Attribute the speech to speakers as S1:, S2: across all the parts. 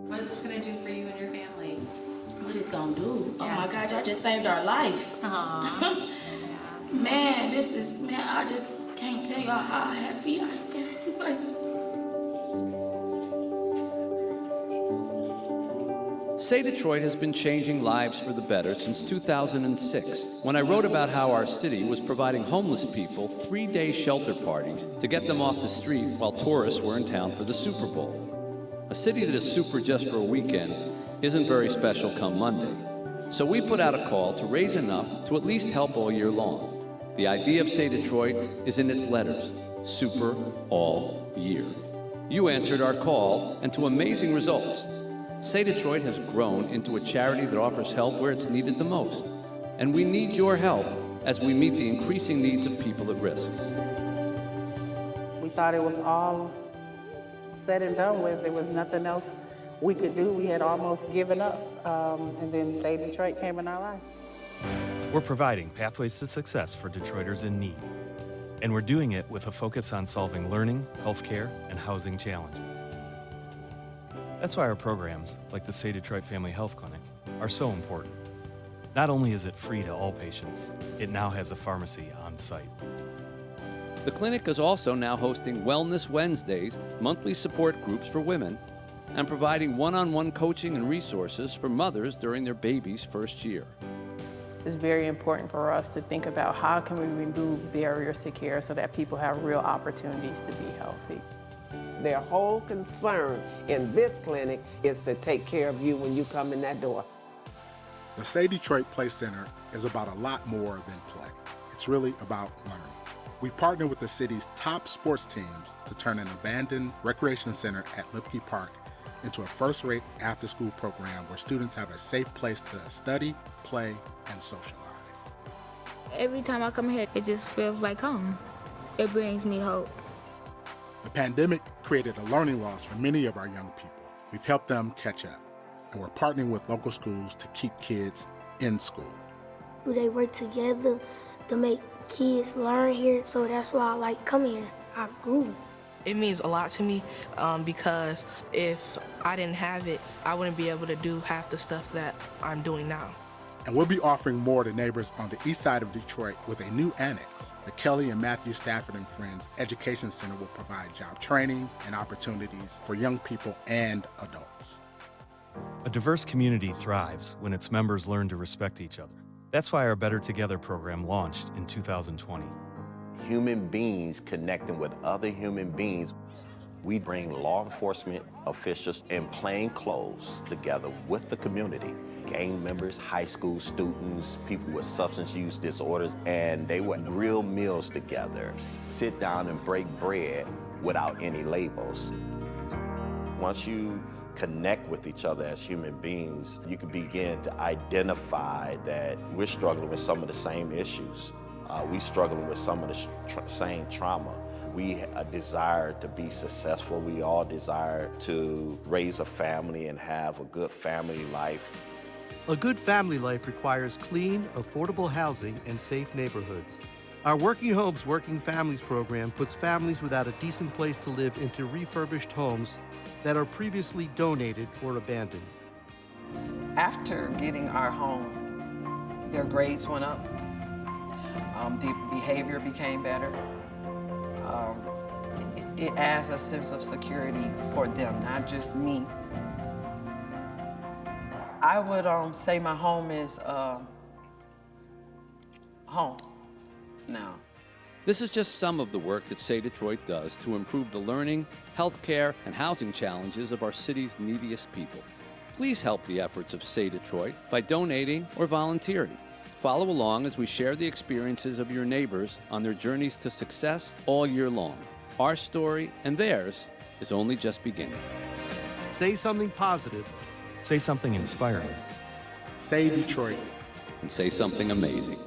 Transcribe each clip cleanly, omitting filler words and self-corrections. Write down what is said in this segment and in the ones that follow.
S1: What is this going to do for you and your family?
S2: What it's gonna do?
S1: Yes.
S2: Oh my God, y'all just saved our life.
S1: Aww.
S2: Man, I just can't tell y'all how happy I am.
S3: SAY Detroit has been changing lives for the better since 2006, when I wrote about how our city was providing homeless people 3-day shelter parties to get them off the street while tourists were in town for the Super Bowl. A city that is super just for a weekend isn't very special come Monday. So we put out a call to raise enough to at least help all year long. The idea of SAY Detroit is in its letters, super all year. You answered our call, and to amazing results. SAY Detroit has grown into a charity that offers help where it's needed the most. And we need your help as we meet the increasing needs of people at risk.
S4: We thought it was all said and done with. There was nothing else we could do. We had almost given up. And then SAY Detroit came in our life.
S5: We're providing pathways to success for Detroiters in need. And we're doing it with a focus on solving learning, healthcare, and housing challenges. That's why our programs, like the SAY Detroit Family Health Clinic, are so important. Not only is it free to all patients, it now has a pharmacy on site.
S3: The clinic is also now hosting Wellness Wednesdays, monthly support groups for women, and providing one-on-one coaching and resources for mothers during their baby's first year.
S6: It's very important for us to think about how can we remove barriers to care so that people have real opportunities to be healthy.
S7: Their whole concern in this clinic is to take care of you when you come in that door.
S8: The SAY Detroit Play Center is about a lot more than play. It's really about learning. We partner with the city's top sports teams to turn an abandoned recreation center at Lipke Park into a first-rate after-school program where students have a safe place to study, play, and socialize.
S9: Every time I come here, it just feels like home. It brings me hope.
S8: The pandemic created a learning loss for many of our young people. We've helped them catch up, and we're partnering with local schools to keep kids in school.
S9: They work together to make kids learn here, so that's why I like coming here. I grew.
S10: It means a lot to me because if I didn't have it, I wouldn't be able to do half the stuff that I'm doing now.
S8: And we'll be offering more to neighbors on the east side of Detroit with a new annex. The Kelly and Matthew Stafford and Friends Education Center will provide job training and opportunities for young people and adults.
S5: A diverse community thrives when its members learn to respect each other. That's why our Better Together program launched in 2020.
S11: Human beings connecting with other human beings. We bring law enforcement officials in plain clothes together with the community, gang members, high school students, people with substance use disorders, and they would real meals together, sit down and break bread without any labels. Once you connect with each other as human beings, you can begin to identify that we're struggling with some of the same issues. We're struggling with some of the same trauma. We desire to be successful. We all desire to raise a family and have a good family life.
S12: A good family life requires clean, affordable housing and safe neighborhoods. Our Working Homes, Working Families program puts families without a decent place to live into refurbished homes that are previously donated or abandoned.
S13: After getting our home, their grades went up. The behavior became better. It adds a sense of security for them, not just me. I would say my home is home now.
S3: This is just some of the work that SAY Detroit does to improve the learning, healthcare, and housing challenges of our city's neediest people. Please help the efforts of SAY Detroit by donating or volunteering. Follow along as we share the experiences of your neighbors on their journeys to success all year long. Our story and theirs is only just beginning.
S12: Say something positive.
S5: Say something inspiring.
S8: SAY Detroit.
S3: And say something amazing.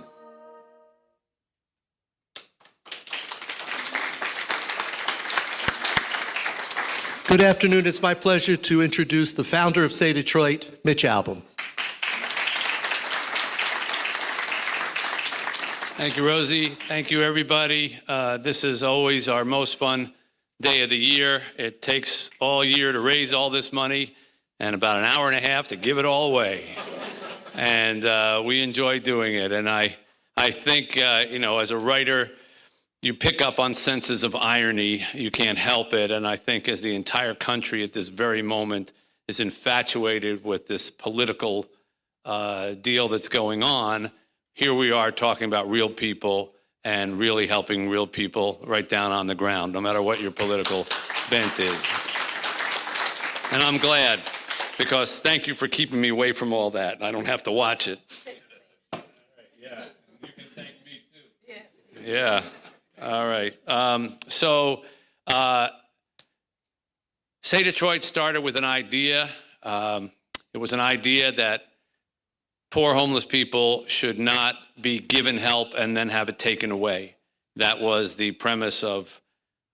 S12: Good afternoon. It's my pleasure to introduce the founder of SAY Detroit, Mitch Albom.
S14: Thank you, Rosie. Thank you, everybody. This is always our most fun day of the year. It takes all year to raise all this money, and about an hour and a half to give it all away. And we enjoy doing it. And I think, as a writer, you pick up on senses of irony. You can't help it. And I think as the entire country at this very moment is infatuated with this political deal that's going on, here we are talking about real people and really helping real people right down on the ground, no matter what your political bent is. And I'm glad, because thank you for keeping me away from all that. I don't have to watch it. Yeah, you can thank me too. Yes. Yeah, all right. SAY Detroit started with an idea. It was an idea that poor homeless people should not be given help and then have it taken away. That was the premise of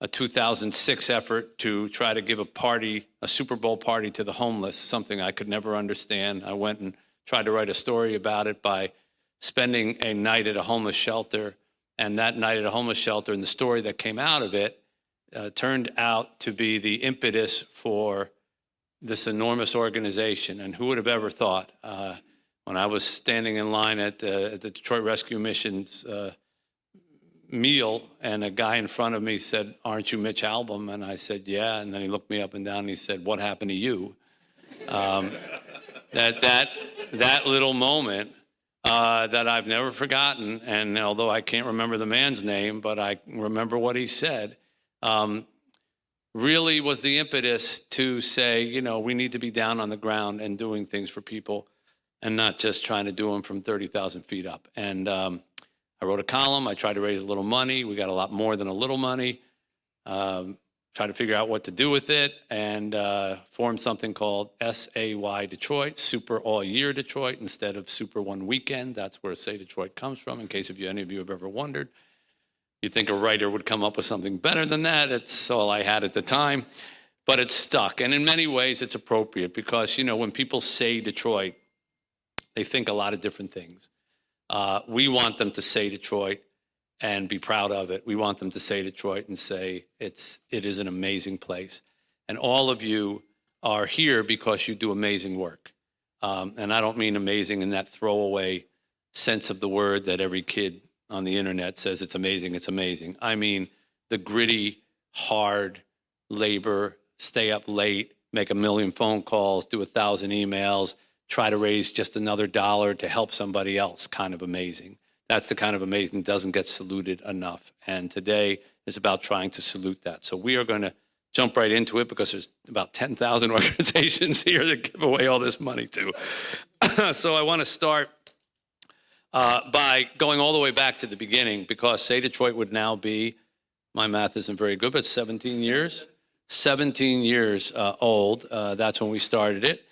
S14: a 2006 effort to try to give a party, a Super Bowl party to the homeless, something I could never understand. I went and tried to write a story about it by spending a night at a homeless shelter. And that night at a homeless shelter, and the story that came out of it, turned out to be the impetus for this enormous organization. And who would have ever thought? When I was standing in line at the Detroit Rescue Mission's meal, and a guy in front of me said, "Aren't you Mitch Albom?" And I said, "Yeah." And then he looked me up and down and he said, "What happened to you?" That little moment that I've never forgotten, and although I can't remember the man's name, but I remember what he said, really was the impetus to say, we need to be down on the ground and doing things for people, and not just trying to do them from 30,000 feet up. And I wrote a column. I tried to raise a little money. We got a lot more than a little money. Tried to figure out what to do with it, and formed something called SAY Detroit, Super All Year Detroit, instead of Super One Weekend. That's where SAY Detroit comes from, in case any of you have ever wondered. You think a writer would come up with something better than that. It's all I had at the time, but it's stuck. And in many ways, it's appropriate because, when people say Detroit, they think a lot of different things. We want them to say Detroit and be proud of it. We want them to say Detroit and say it is an amazing place. And all of you are here because you do amazing work. And I don't mean amazing in that throwaway sense of the word that every kid on the internet says it's amazing, it's amazing. I mean the gritty, hard labor, stay up late, make 1 million phone calls, do 1,000 emails, try to raise just another dollar to help somebody else kind of amazing. That's the kind of amazing that doesn't get saluted enough. And today is about trying to salute that. So we are going to jump right into it because there's about 10,000 organizations here that give away all this money to. So I want to start by going all the way back to the beginning, because SAY Detroit would now be, my math isn't very good, but 17 years? 17 years old. That's when we started it.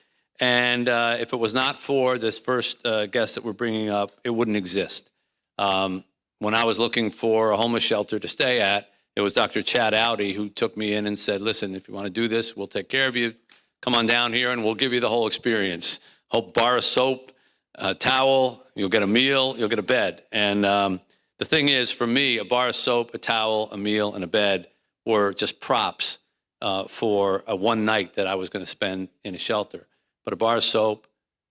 S14: And if it was not for this first guest that we're bringing up, it wouldn't exist. When I was looking for a homeless shelter to stay at, it was Dr. Chad Audi who took me in and said, "Listen, if you want to do this, we'll take care of you. Come on down here and we'll give you the whole experience. Whole bar of soap, a towel, you'll get a meal, you'll get a bed." And the thing is, for me, a bar of soap, a towel, a meal, and a bed were just props for a one night that I was going to spend in a shelter. But a bar of soap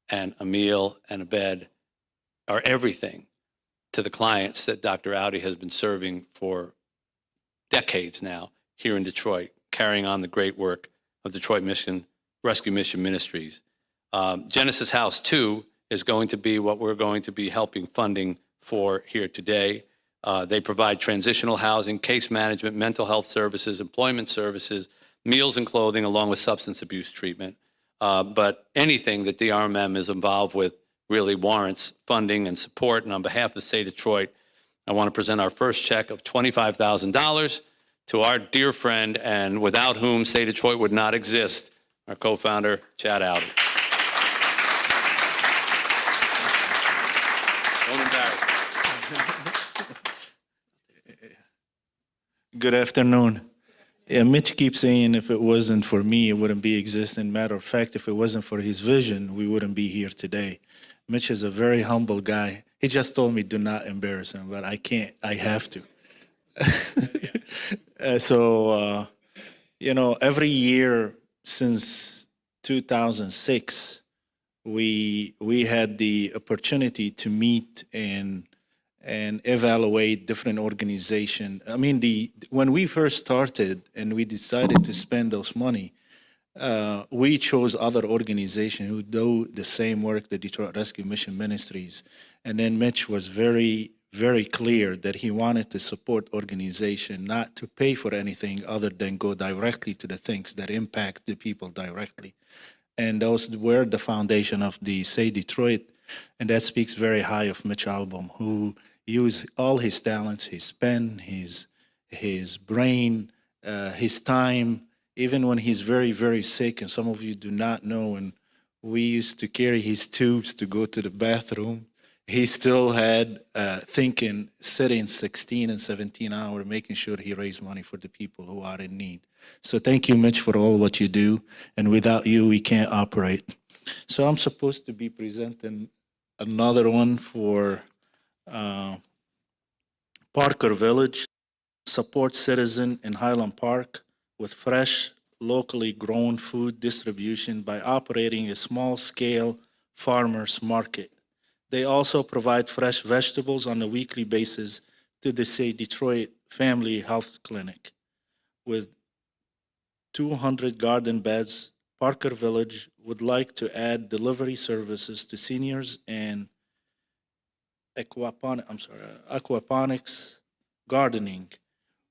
S14: and a meal and a bed are everything to the clients that Dr. Audi has been serving for decades now here in Detroit, carrying on the great work of Detroit Rescue Mission Ministries. Genesis House 2 is going to be what we're going to be helping funding for here today. They provide transitional housing, case management, mental health services, employment services, meals and clothing, along with substance abuse treatment. But anything that DRMM is involved with really warrants funding and support. And on behalf of SAY Detroit, I want to present our first check of $25,000 to our dear friend, and without whom SAY Detroit would not exist, our co-founder, Chad Audi. Don't embarrass me.
S15: Good afternoon. Yeah, Mitch keeps saying if it wasn't for me, it wouldn't be existing. Matter of fact, if it wasn't for his vision, we wouldn't be here today. Mitch is a very humble guy. He just told me do not embarrass him, but I can't. I have to. Every year since 2006, we had the opportunity to meet and evaluate different organizations. I mean, when we first started and we decided to spend those money, we chose other organizations who do the same work, the Detroit Rescue Mission Ministries. And then Mitch was very, very clear that he wanted to support organization, not to pay for anything other than go directly to the things that impact the people directly. And those were the foundation of the SAY Detroit. And that speaks very high of Mitch Albom, who used all his talents, his pen, his brain, his time, even when he's very, very sick. And some of you do not know, and we used to carry his tubes to go to the bathroom. He still had sitting 16 and 17 hours, making sure he raised money for the people who are in need. So thank you, Mitch, for all what you do. And without you, we can't operate. So I'm supposed to be presenting another one for Parker Village, support citizen in Highland Park with fresh, locally grown food distribution by operating a small-scale farmers market. They also provide fresh vegetables on a weekly basis to the SAY Detroit Family Health Clinic. With 200 garden beds, Parker Village would like to add delivery services to seniors and aquaponics gardening,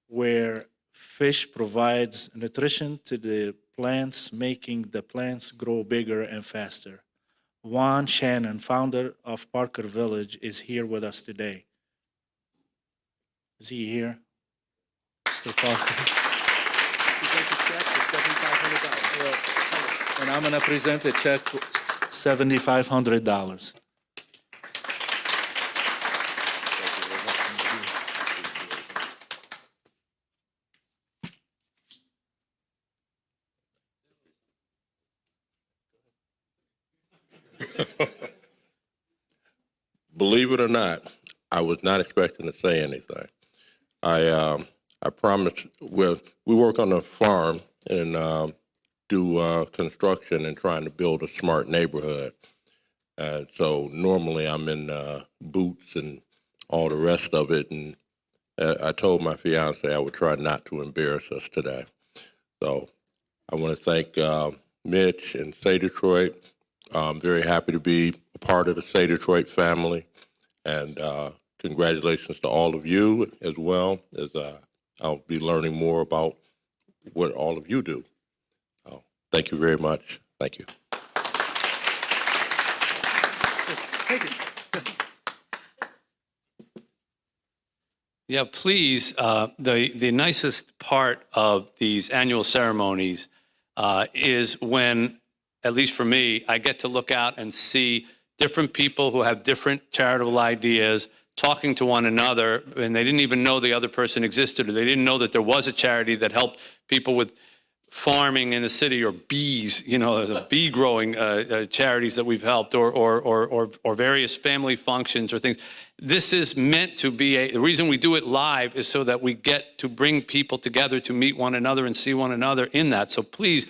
S15: where fish provides nutrition to the plants, making the plants grow bigger and faster. Juan Shannon, founder of Parker Village, is here with us today. Is he here? Mr. Parker. And I'm going to present a check for $7,500.
S16: Believe it or not, I was not expecting to say anything. I promised. Well, we work on a farm and do construction and trying to build a smart neighborhood. So normally I'm in boots and all the rest of it. And I told my fiance I would try not to embarrass us today. So I want to thank Mitch and SAY Detroit. I'm very happy to be a part of the SAY Detroit family. And congratulations to all of you, as well as I'll be learning more about what all of you do. Thank you very much. Thank you.
S14: Yeah, please. The nicest part of these annual ceremonies is when, at least for me, I get to look out and see different people who have different charitable ideas talking to one another, and they didn't even know the other person existed, or they didn't know that there was a charity that helped people with farming in the city, or bees, the bee growing charities that we've helped, or various family functions or things. This is meant to be the reason we do it live is so that we get to bring people together to meet one another and see one another in that. So please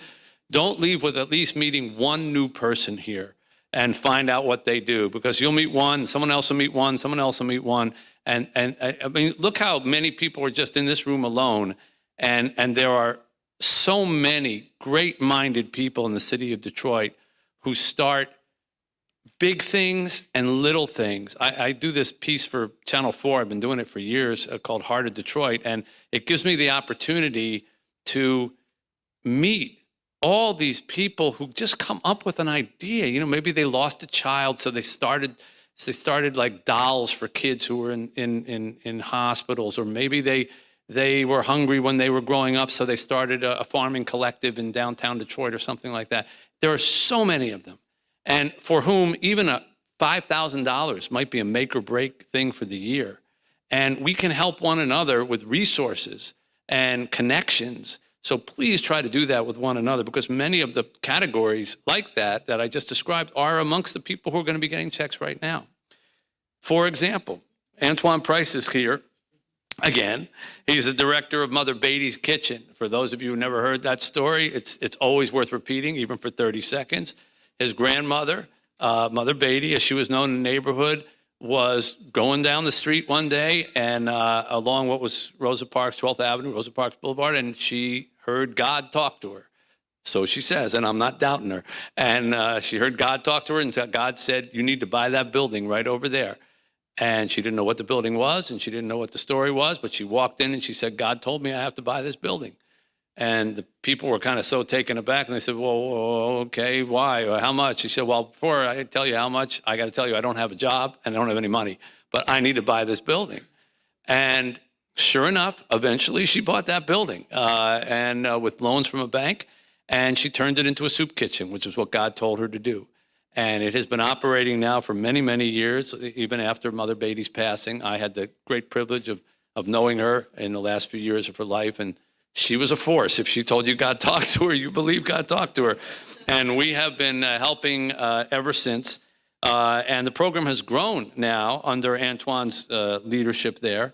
S14: don't leave with at least meeting one new person here and find out what they do, because you'll meet one, someone else will meet one, someone else will meet one. And I mean, look how many people are just in this room alone. And there are so many great-minded people in the city of Detroit who start big things and little things. I do this piece for Channel 4. I've been doing it for years, called Heart of Detroit. And it gives me the opportunity to meet all these people who just come up with an idea. Maybe they lost a child, so they started like dolls for kids who were in hospitals, or maybe they were hungry when they were growing up, so they started a farming collective in downtown Detroit or something like that. There are so many of them, and for whom even a $5,000 might be a make or break thing for the year. And we can help one another with resources and connections. So please try to do that with one another, because many of the categories like that I just described are amongst the people who are going to be getting checks right now. For example, Antoine Price is here. Again, he's the director of Mother Beatty's Kitchen. For those of you who never heard that story, it's always worth repeating, even for 30 seconds. His grandmother, Mother Beatty, as she was known in the neighborhood, was going down the street one day and along what was Rosa Parks, 12th Avenue, Rosa Parks Boulevard, and she heard God talk to her. So she says, and I'm not doubting her. And she heard God talk to her, and God said, you need to buy that building right over there. And she didn't know what the building was, and she didn't know what the story was, but she walked in and she said, God told me I have to buy this building. And the people were kind of so taken aback, and they said, well, okay, why? Or how much? She said, well, before I tell you how much, I got to tell you I don't have a job and I don't have any money, but I need to buy this building. And sure enough, eventually she bought that building and with loans from a bank, and she turned it into a soup kitchen, which is what God told her to do. And it has been operating now for many, many years, even after Mother Beatty's passing. I had the great privilege of knowing her in the last few years of her life, and she was a force. If she told you God talked to her, you believe God talked to her. And we have been helping ever since. And the program has grown now under Antoine's leadership there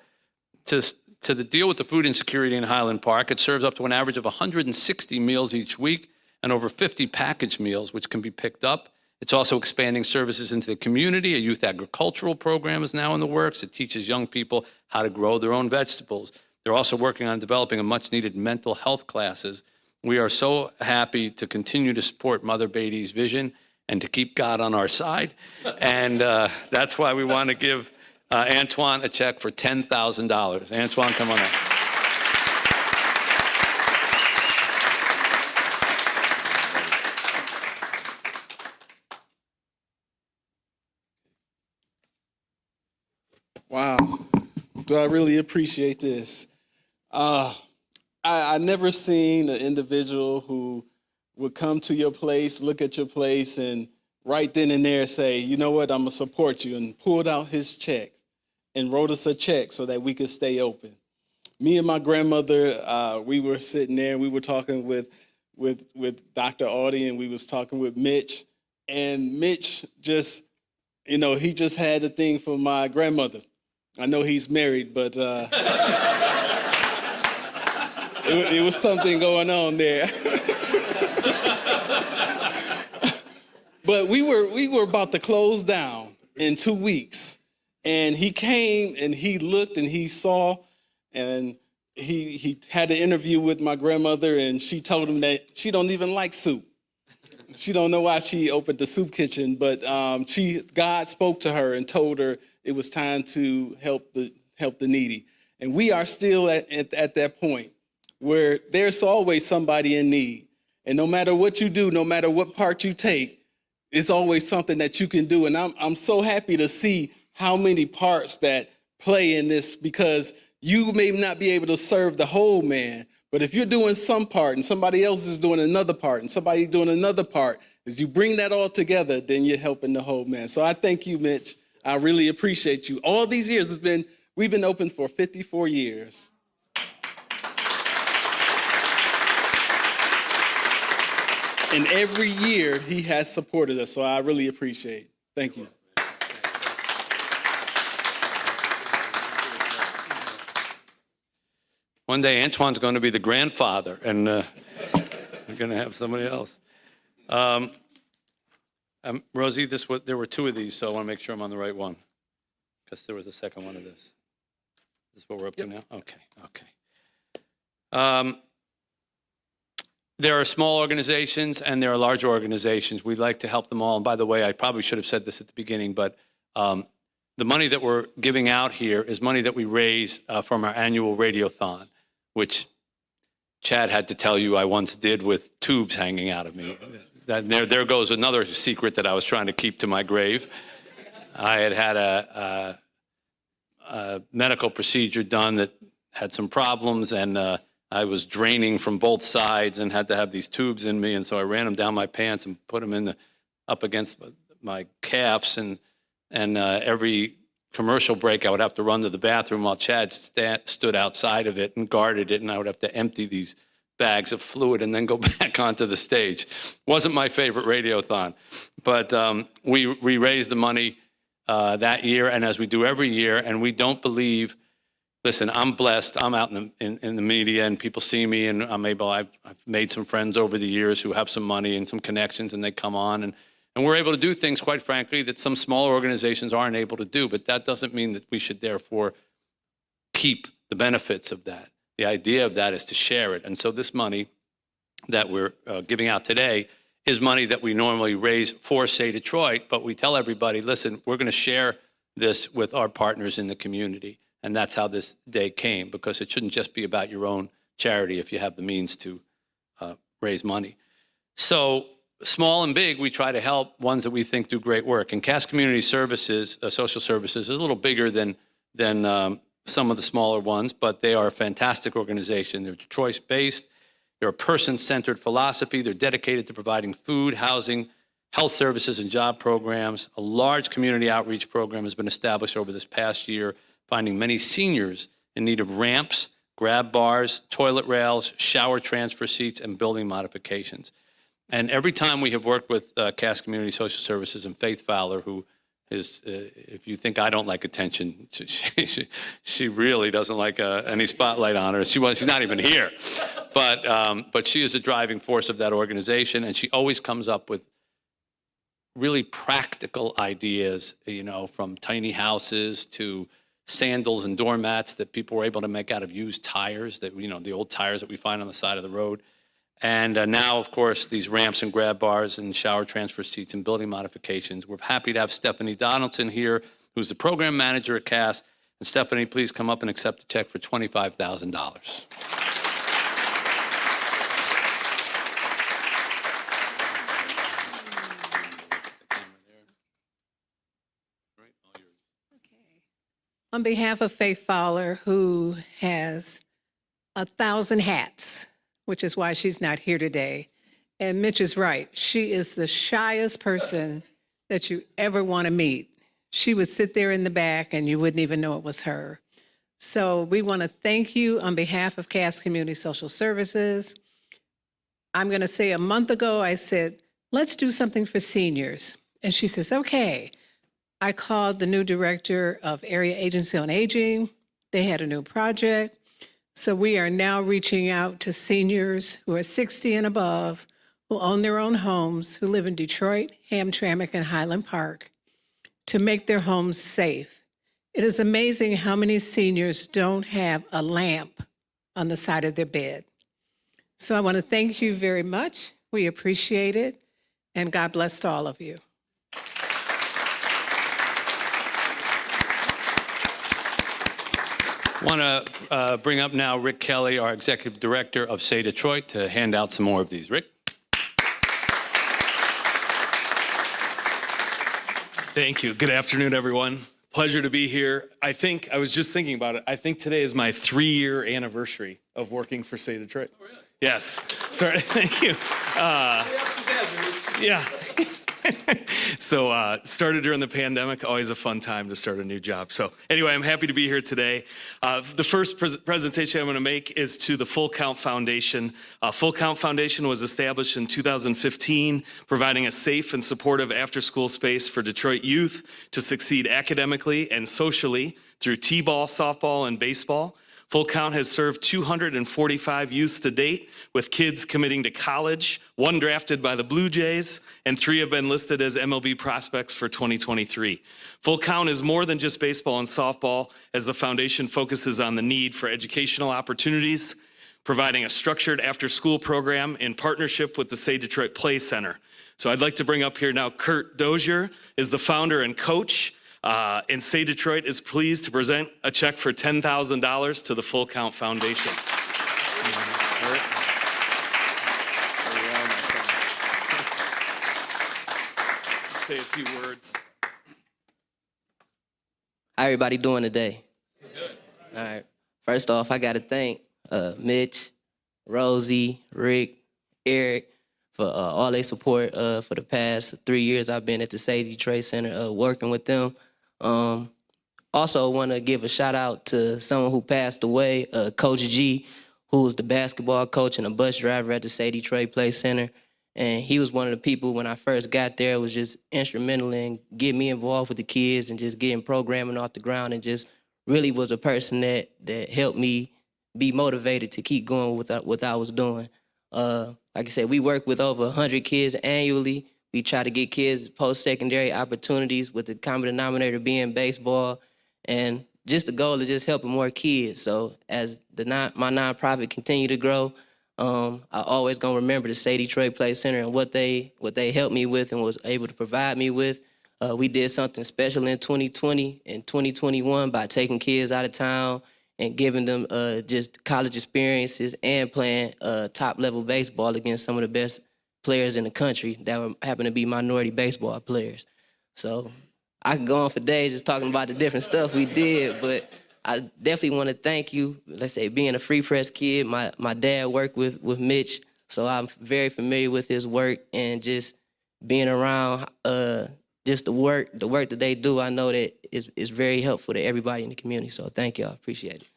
S14: to the deal with the food insecurity in Highland Park. It serves up to an average of 160 meals each week and over 50 packaged meals, which can be picked up. It's also expanding services into the community. A youth agricultural program is now in the works. It teaches young people how to grow their own vegetables. They're also working on developing a much-needed mental health classes. We are so happy to continue to support Mother Beatty's vision and to keep God on our side. And that's why we want to give Antoine a check for $10,000. Antoine, come on up.
S17: Wow, do I really appreciate this. I never seen an individual who would come to your place, look at your place, and right then and there say, you know what, I'm gonna support you, and pulled out his check and wrote us a check so that we could stay open. Me and my grandmother, we were sitting there and we were talking with Dr. Audie, and we was talking with Mitch, and Mitch just, he just had a thing for my grandmother. I know he's married, but it was something going on there. But we were about to close down in 2 weeks, and he came and he looked and he saw, and he had an interview with my grandmother, and she told him that she don't even like soup. She don't know why she opened the soup kitchen, but God spoke to her and told her it was time to help the needy. And we are still at that point where there's always somebody in need. And no matter what you do, no matter what part you take, it's always something that you can do. And I'm so happy to see how many parts that play in this, because you may not be able to serve the whole man, but if you're doing some part and somebody else is doing another part and somebody doing another part, as you bring that all together, then you're helping the whole man. So I thank you, Mitch. I really appreciate you. All these years we've been open for 54 years. And every year he has supported us, so I really appreciate it. Thank you.
S14: One day, Antoine's going to be the grandfather, and we're going to have somebody else. Rosie, there were two of these, so I want to make sure I'm on the right one, because there was a second one of this. Is this what we're up to now? Okay. There are small organizations and there are large organizations. We'd like to help them all. And by the way, I probably should have said this at the beginning, but the money that we're giving out here is money that we raise from our annual radiothon, which Chad had to tell you I once did with tubes hanging out of me. There goes another secret that I was trying to keep to my grave. I had a medical procedure done that had some problems, and I was draining from both sides and had to have these tubes in me, and so I ran them down my pants and put them up against my calves, and every commercial break I would have to run to the bathroom while Chad stood outside of it and guarded it, and I would have to empty these bags of fluid and then go back onto the stage. Wasn't my favorite radiothon, but we raised the money that year, and as we do every year, and we don't believe listen, I'm blessed. I'm out in the media and people see me and I've made some friends over the years who have some money and some connections and they come on and we're able to do things, quite frankly, that some smaller organizations aren't able to do. But that doesn't mean that we should therefore keep the benefits of that. The idea of that is to share it. And so this money that we're giving out today is money that we normally raise for SAY Detroit, but we tell everybody, listen, we're going to share this with our partners in the community. And that's how this day came, because it shouldn't just be about your own charity if you have the means to raise money. So small and big, we try to help ones that we think do great work. And Cass Community Services, Social Services, is a little bigger than some of the smaller ones, but they are a fantastic organization. They're Detroit-based. They're a person-centered philosophy. They're dedicated to providing food, housing, health services, and job programs. A large community outreach program has been established over this past year, finding many seniors in need of ramps, grab bars, toilet rails, shower transfer seats, and building modifications. And every time we have worked with Cass Community Social Services and Faith Fowler, who is, if you think I don't like attention, she really doesn't like any spotlight on her. She's not even here. But she is a driving force of that organization, and she always comes up with really practical ideas, you know, from tiny houses to sandals and doormats that people were able to make out of used tires, that, you know, the old tires that we find on the side of the road. And now, of course, these ramps and grab bars and shower transfer seats and building modifications. We're happy to have Stephanie Donaldson here, who's the program manager at Cass. And Stephanie, please come up and accept a check for $25,000.
S18: On behalf of Faith Fowler, who has 1,000 hats, which is why she's not here today. And Mitch is right. She is the shyest person that you ever want to meet. She would sit there in the back and you wouldn't even know it was her. So we want to thank you on behalf of Cass Community Social Services. I'm going to say a month ago, I said, let's do something for seniors. And she says, okay. I called the new director of Area Agency on Aging. They had a new project. So we are now reaching out to seniors who are 60 and above, who own their own homes, who live in Detroit, Hamtramck, and Highland Park, to make their homes safe. It is amazing how many seniors don't have a lamp on the side of their bed. So I want to thank you very much. We appreciate it, and God bless to all of you.
S14: I want to bring up now Rick Kelly, our Executive Director of SAY Detroit, to hand out some more of these. Rick?
S5: Thank you. Good afternoon, everyone. Pleasure to be here. I was just thinking about it. I think today is my 3-year anniversary of working for SAY Detroit. Oh, really? Yes. Sorry. Thank you. Yeah. So started during the pandemic, always a fun time to start a new job. So anyway, I'm happy to be here today. The first presentation I'm going to make is to the Full Count Foundation. Full Count Foundation was established in 2015, providing a safe and supportive after-school space for Detroit youth to succeed academically and socially through t-ball, softball, and baseball. Full Count has served 245 youths to date, with kids committing to college, 1 drafted by the Blue Jays, and 3 have been listed as MLB prospects for 2023. Full Count is more than just baseball and softball, as the foundation focuses on the need for educational opportunities, providing a structured after-school program in partnership with the SAY Detroit Play Center. So I'd like to bring up here now Kurt Dozier is the founder and coach. And SAY Detroit is pleased to present a check for $10,000 to the Full Count Foundation. Say a few words.
S19: How everybody doing today? Good. All right. First off, I got to thank Mitch, Rosie, Rick, Eric, for all their support for the past 3 years I've been at the SAY Detroit Center working with them. Also want to give a shout out to someone who passed away, Coach G, who was the basketball coach and a bus driver at the SAY Detroit Play Center. And he was one of the people when I first got there, was just instrumental in getting me involved with the kids and just getting programming off the ground and just really was a person that helped me be motivated to keep going with what I was doing. Like I said, we work with over 100 kids annually. We try to get kids post-secondary opportunities with the common denominator being baseball. And just the goal is just helping more kids. So as my nonprofit continue to grow, I always gonna remember the SAY Detroit Play Center and what they helped me with and was able to provide me with. We did something special in 2020 and 2021 by taking kids out of town and giving them just college experiences and playing top-level baseball against some of the best players in the country that happen to be minority baseball players. So I could go on for days just talking about the different stuff we did, but I definitely want to thank you. Let's say being a Free Press kid, my dad worked with Mitch, so I'm very familiar with his work, and just being around just the work that they do, I know that is very helpful to everybody in the community. So thank y'all, appreciate it.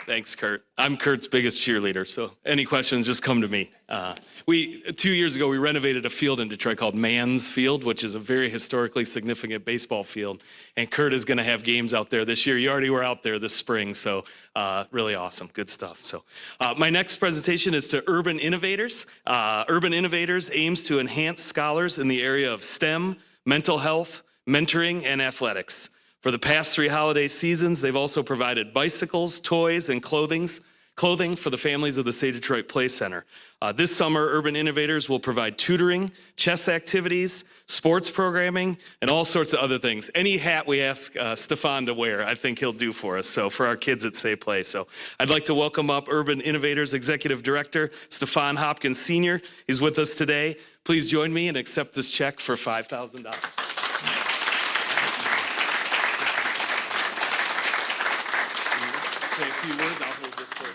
S5: Thanks, Kurt. I'm Kurt's biggest cheerleader, so any questions, just come to me. 2 years ago, we renovated a field in Detroit called Mann's Field, which is a very historically significant baseball field, and Kurt is gonna have games out there this year. You already were out there this spring, so really awesome, good stuff. So my next presentation is to Urban Innovators. Urban Innovators aims to enhance scholars in the area of STEM, mental health, mentoring, and athletics. For the past 3 holiday seasons, they've also provided bicycles, toys, and clothing for the families of the SAY Detroit Play Center. This summer, Urban Innovators will provide tutoring, chess activities, sports programming, and all sorts of other things. Any hat we ask Stefan to wear, I think he'll do for us, so for our kids at SAY Play. So I'd like to welcome up Urban Innovators Executive Director, Stefan Hopkins Sr. He's with us today. Please join me and accept this check for $5,000. Say a few words, I'll hold this for you.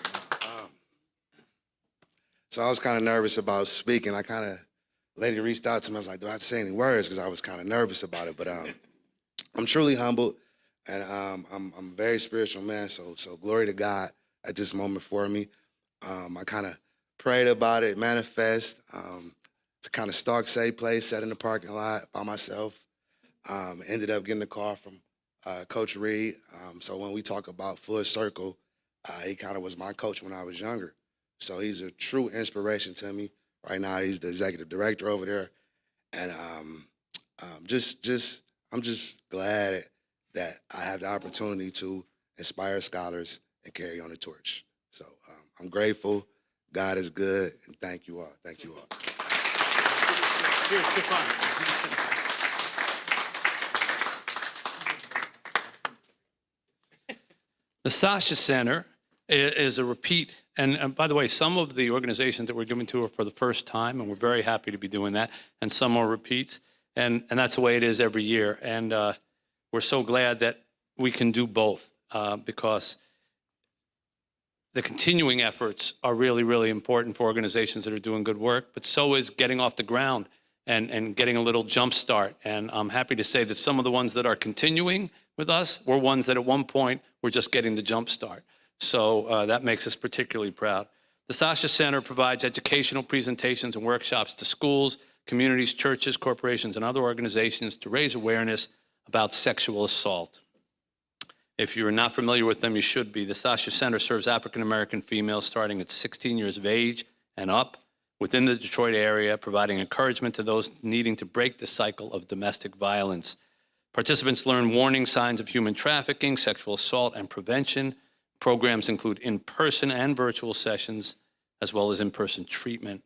S20: So I was kind of nervous about speaking. Lady reached out to me. I was like, do I have to say any words? Because I was kind of nervous about it. But I'm truly humbled, and I'm a very spiritual man. So glory to God at this moment for me. I kind of prayed about it, manifest, to kind of stalk SAY Play, sat in the parking lot by myself. Ended up getting a call from Coach Reed. So when we talk about full circle, he kind of was my coach when I was younger. So he's a true inspiration to me. Right now, he's the executive director over there. And I'm just glad that I have the opportunity to inspire scholars and carry on the torch. So I'm grateful. God is good, and thank you all. Thank you all.
S5: Cheers, Stefan.
S14: The Sasha Center is a repeat, and by the way, some of the organizations that we're giving to are for the first time, and we're very happy to be doing that, and some are repeats, and that's the way it is every year. And we're so glad that we can do both because the continuing efforts are really, really important for organizations that are doing good work, but so is getting off the ground and getting a little jump start. And I'm happy to say that some of the ones that are continuing with us were ones that at one point were just getting the jump start. So that makes us particularly proud. The Sasha Center provides educational presentations and workshops to schools, communities, churches, corporations, and other organizations to raise awareness about sexual assault. If you're not familiar with them, you should be. The Sasha Center serves African-American females starting at 16 years of age and up within the Detroit area, providing encouragement to those needing to break the cycle of domestic violence. Participants learn warning signs of human trafficking, sexual assault, and prevention. Programs include in-person and virtual sessions, as well as in-person treatment.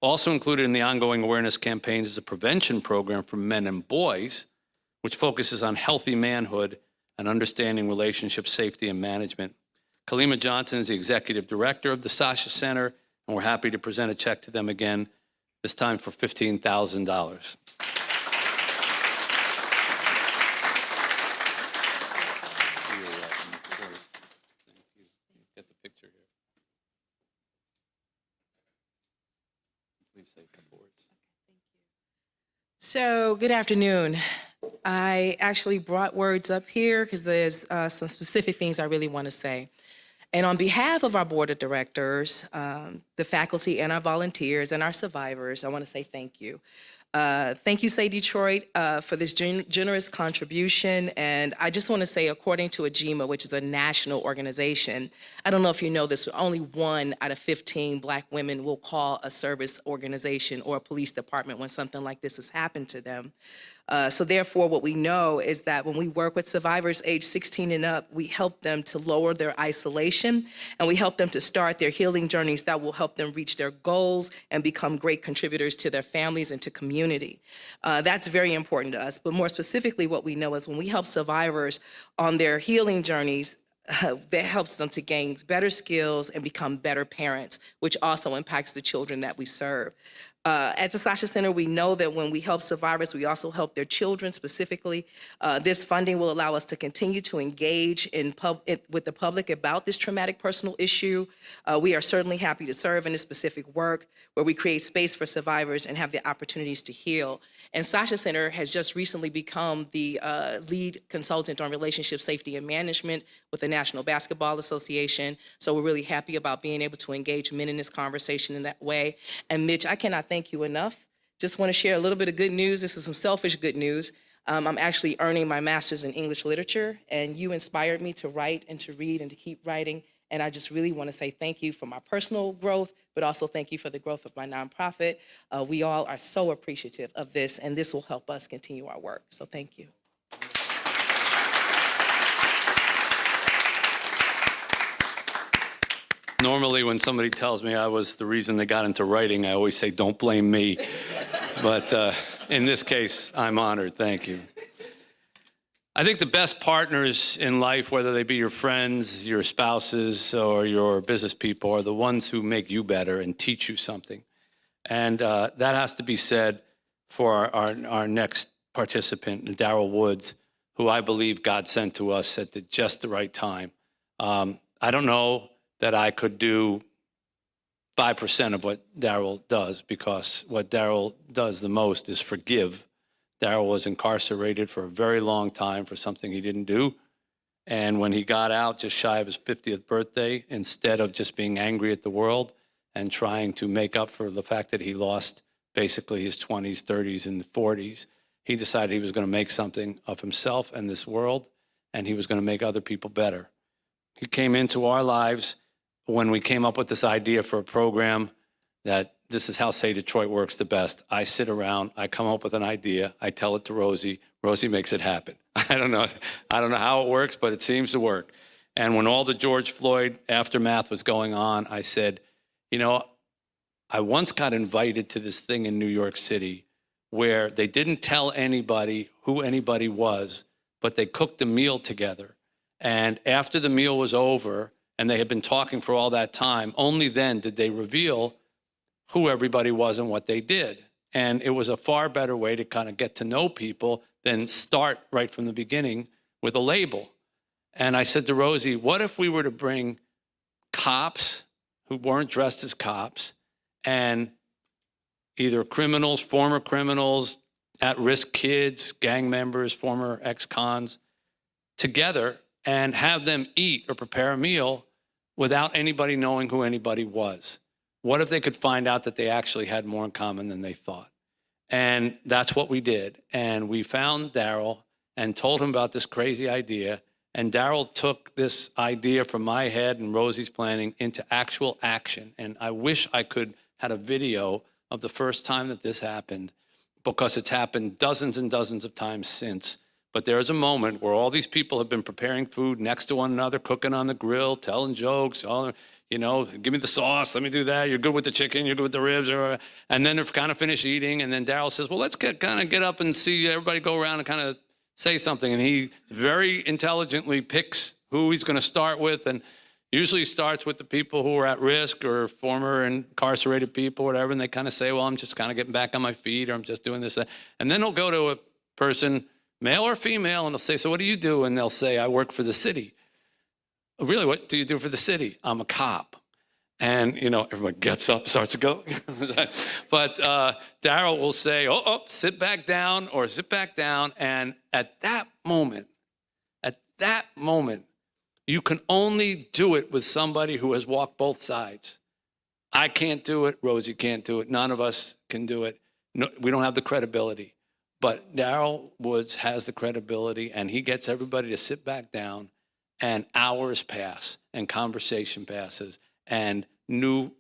S14: Also included in the ongoing awareness campaigns is a prevention program for men and boys, which focuses on healthy manhood and understanding relationship safety and management. Kalima Johnson is the executive director of the Sasha Center, and we're happy to present a check to them again, this time for $15,000.
S21: So, good afternoon. I actually brought words up here because there's some specific things I really want to say. And on behalf of our board of directors, the faculty and our volunteers and our survivors, I want to say thank you. Thank you, SAY Detroit, for this generous contribution. And I just want to say, according to AGIMA, which is a national organization, I don't know if you know this, but only 1 out of 15 Black women will call a service organization or a police department when something like this has happened to them. So therefore, what we know is that when we work with survivors age 16 and up, we help them to lower their isolation, and we help them to start their healing journeys that will help them reach their goals and become great contributors to their families and to community. That's very important to us. But more specifically, what we know is when we help survivors on their healing journeys, that helps them to gain better skills and become better parents, which also impacts the children that we serve. At the Sasha Center, we know that when we help survivors, we also help their children specifically. This funding will allow us to continue to engage with the public about this traumatic personal issue. We are certainly happy to serve in this specific work where we create space for survivors and have the opportunities to heal. And Sasha Center has just recently become the lead consultant on relationship safety and management with the National Basketball Association. So we're really happy about being able to engage men in this conversation in that way. And Mitch, I cannot thank you enough. Just want to share a little bit of good news. This is some selfish good news. I'm actually earning my master's in English literature, and you inspired me to write and to read and to keep writing. And I just really want to say thank you for my personal growth, but also thank you for the growth of my nonprofit. We all are so appreciative of this, and this will help us continue our work. So thank you.
S14: Normally, when somebody tells me I was the reason they got into writing, I always say, don't blame me. But in this case, I'm honored. Thank you. I think the best partners in life, whether they be your friends, your spouses, or your business people, are the ones who make you better and teach you something. And that has to be said for our next participant, Daryl Woods, who I believe God sent to us at just the right time. I don't know that I could do 5% of what Daryl does, because what Daryl does the most is forgive. Daryl was incarcerated for a very long time for something he didn't do. And when he got out just shy of his 50th birthday, instead of just being angry at the world and trying to make up for the fact that he lost basically his 20s, 30s, and 40s, he decided he was going to make something of himself and this world, and he was going to make other people better. He came into our lives when we came up with this idea for a program that this is how SAY Detroit works the best. I sit around, I come up with an idea, I tell it to Rosie, Rosie makes it happen. I don't know how it works, but it seems to work. And when all the George Floyd aftermath was going on, I said, you know, I once got invited to this thing in New York City where they didn't tell anybody who anybody was, but they cooked a meal together. And after the meal was over, and they had been talking for all that time, only then did they reveal who everybody was and what they did. And it was a far better way to kind of get to know people than start right from the beginning with a label. And I said to Rosie, what if we were to bring cops who weren't dressed as cops, and either criminals, former criminals, at-risk kids, gang members, former ex-cons, together and have them eat or prepare a meal without anybody knowing who anybody was? What if they could find out that they actually had more in common than they thought? And that's what we did. And we found Daryl and told him about this crazy idea. And Daryl took this idea from my head and Rosie's planning into actual action. And I wish I could had a video of the first time that this happened, because it's happened dozens and dozens of times since. But there is a moment where all these people have been preparing food next to one another, cooking on the grill, telling jokes, all, you know, give me the sauce, let me do that. You're good with the chicken, you're good with the ribs. And then they're kind of finished eating. And then Daryl says, well, let's kind of get up and see everybody go around and kind of say something. And he very intelligently picks who he's going to start with. And usually starts with the people who are at risk or former incarcerated people, or whatever. And they kind of say, well, I'm just kind of getting back on my feet, or I'm just doing this. And then he'll go to a person, male or female, and they'll say, so what do you do? And they'll say, I work for the city. Really, what do you do for the city? I'm a cop. And, you know, everyone gets up, starts to go. But Daryl will say, sit back down, or sit back down. And at that moment, you can only do it with somebody who has walked both sides. I can't do it. Rosie can't do it. None of us can do it. No, we don't have the credibility. But Daryl Woods has the credibility, and he gets everybody to sit back down, and hours pass, and conversation passes, and new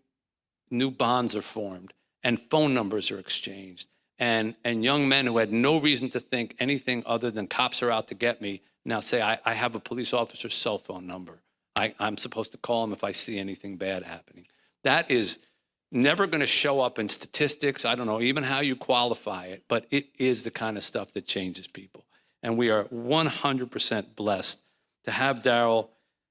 S14: bonds are formed, and phone numbers are exchanged. And young men who had no reason to think anything other than cops are out to get me now say, I have a police officer's cell phone number. I'm supposed to call him if I see anything bad happening. That is never going to show up in statistics. I don't know even how you qualify it, but it is the kind of stuff that changes people. And we are 100% blessed to have Daryl,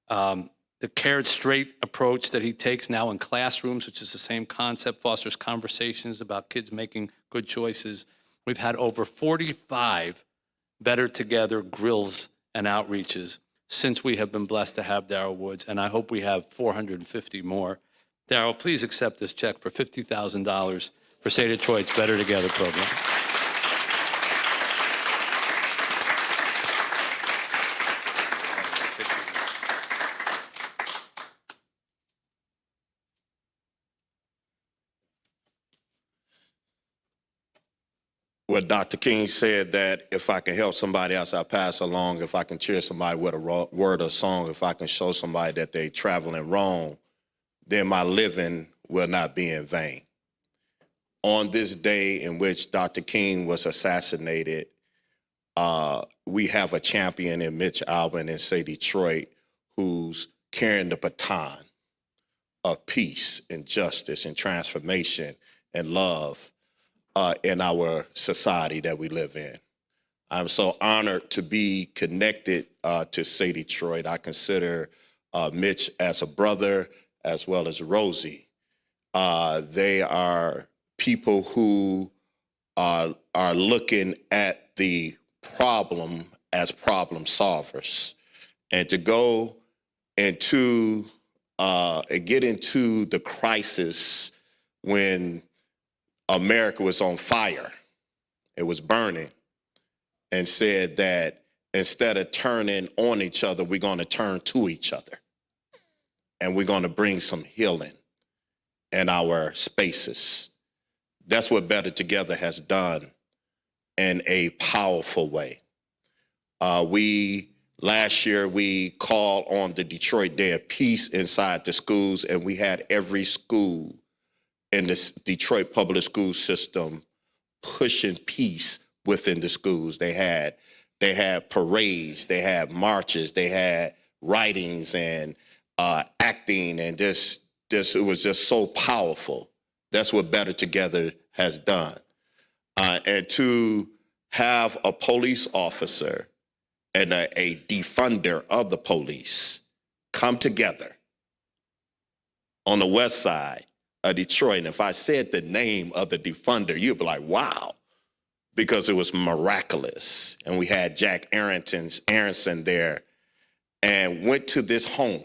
S14: the cared straight approach that he takes now in classrooms, which is the same concept, fosters conversations about kids making good choices. We've had over 45 Better Together grills and outreaches since we have been blessed to have Daryl Woods, and I hope we have 450 more. Daryl, please accept this check for $50,000 for SAY Detroit's Better Together program.
S1: Well, Dr. King said that if I can help somebody else, I pass along. If I can cheer somebody with a word or song, if I can show somebody that they're traveling wrong, then my living will not be in vain. On this day in which Dr. King was assassinated, we have a champion in Mitch Albom in SAY Detroit who's carrying the baton of peace and justice and transformation and love in our society that we live in. I'm so honored to be connected to SAY Detroit. I consider Mitch as a brother as well as Rosie. They are people who are looking at the problem as problem solvers. And to go into, get into the crisis when America was on fire, it was burning, and said that instead of turning on each other, we're gonna turn to each other. And we're gonna bring some healing in our spaces. That's what Better Together has done in a powerful way. Last year, we called on the Detroit Day of Peace inside the schools, and we had every school in the Detroit public school system pushing peace within the schools. They had parades, they had marches, they had writings and acting, and it was just so powerful. That's what Better Together has done. And to have a police officer and a defunder of the police come together on the west side of Detroit. And if I said the name of the defunder, you'd be like, wow, because it was miraculous. And we had Jack Aronson there, and went to this home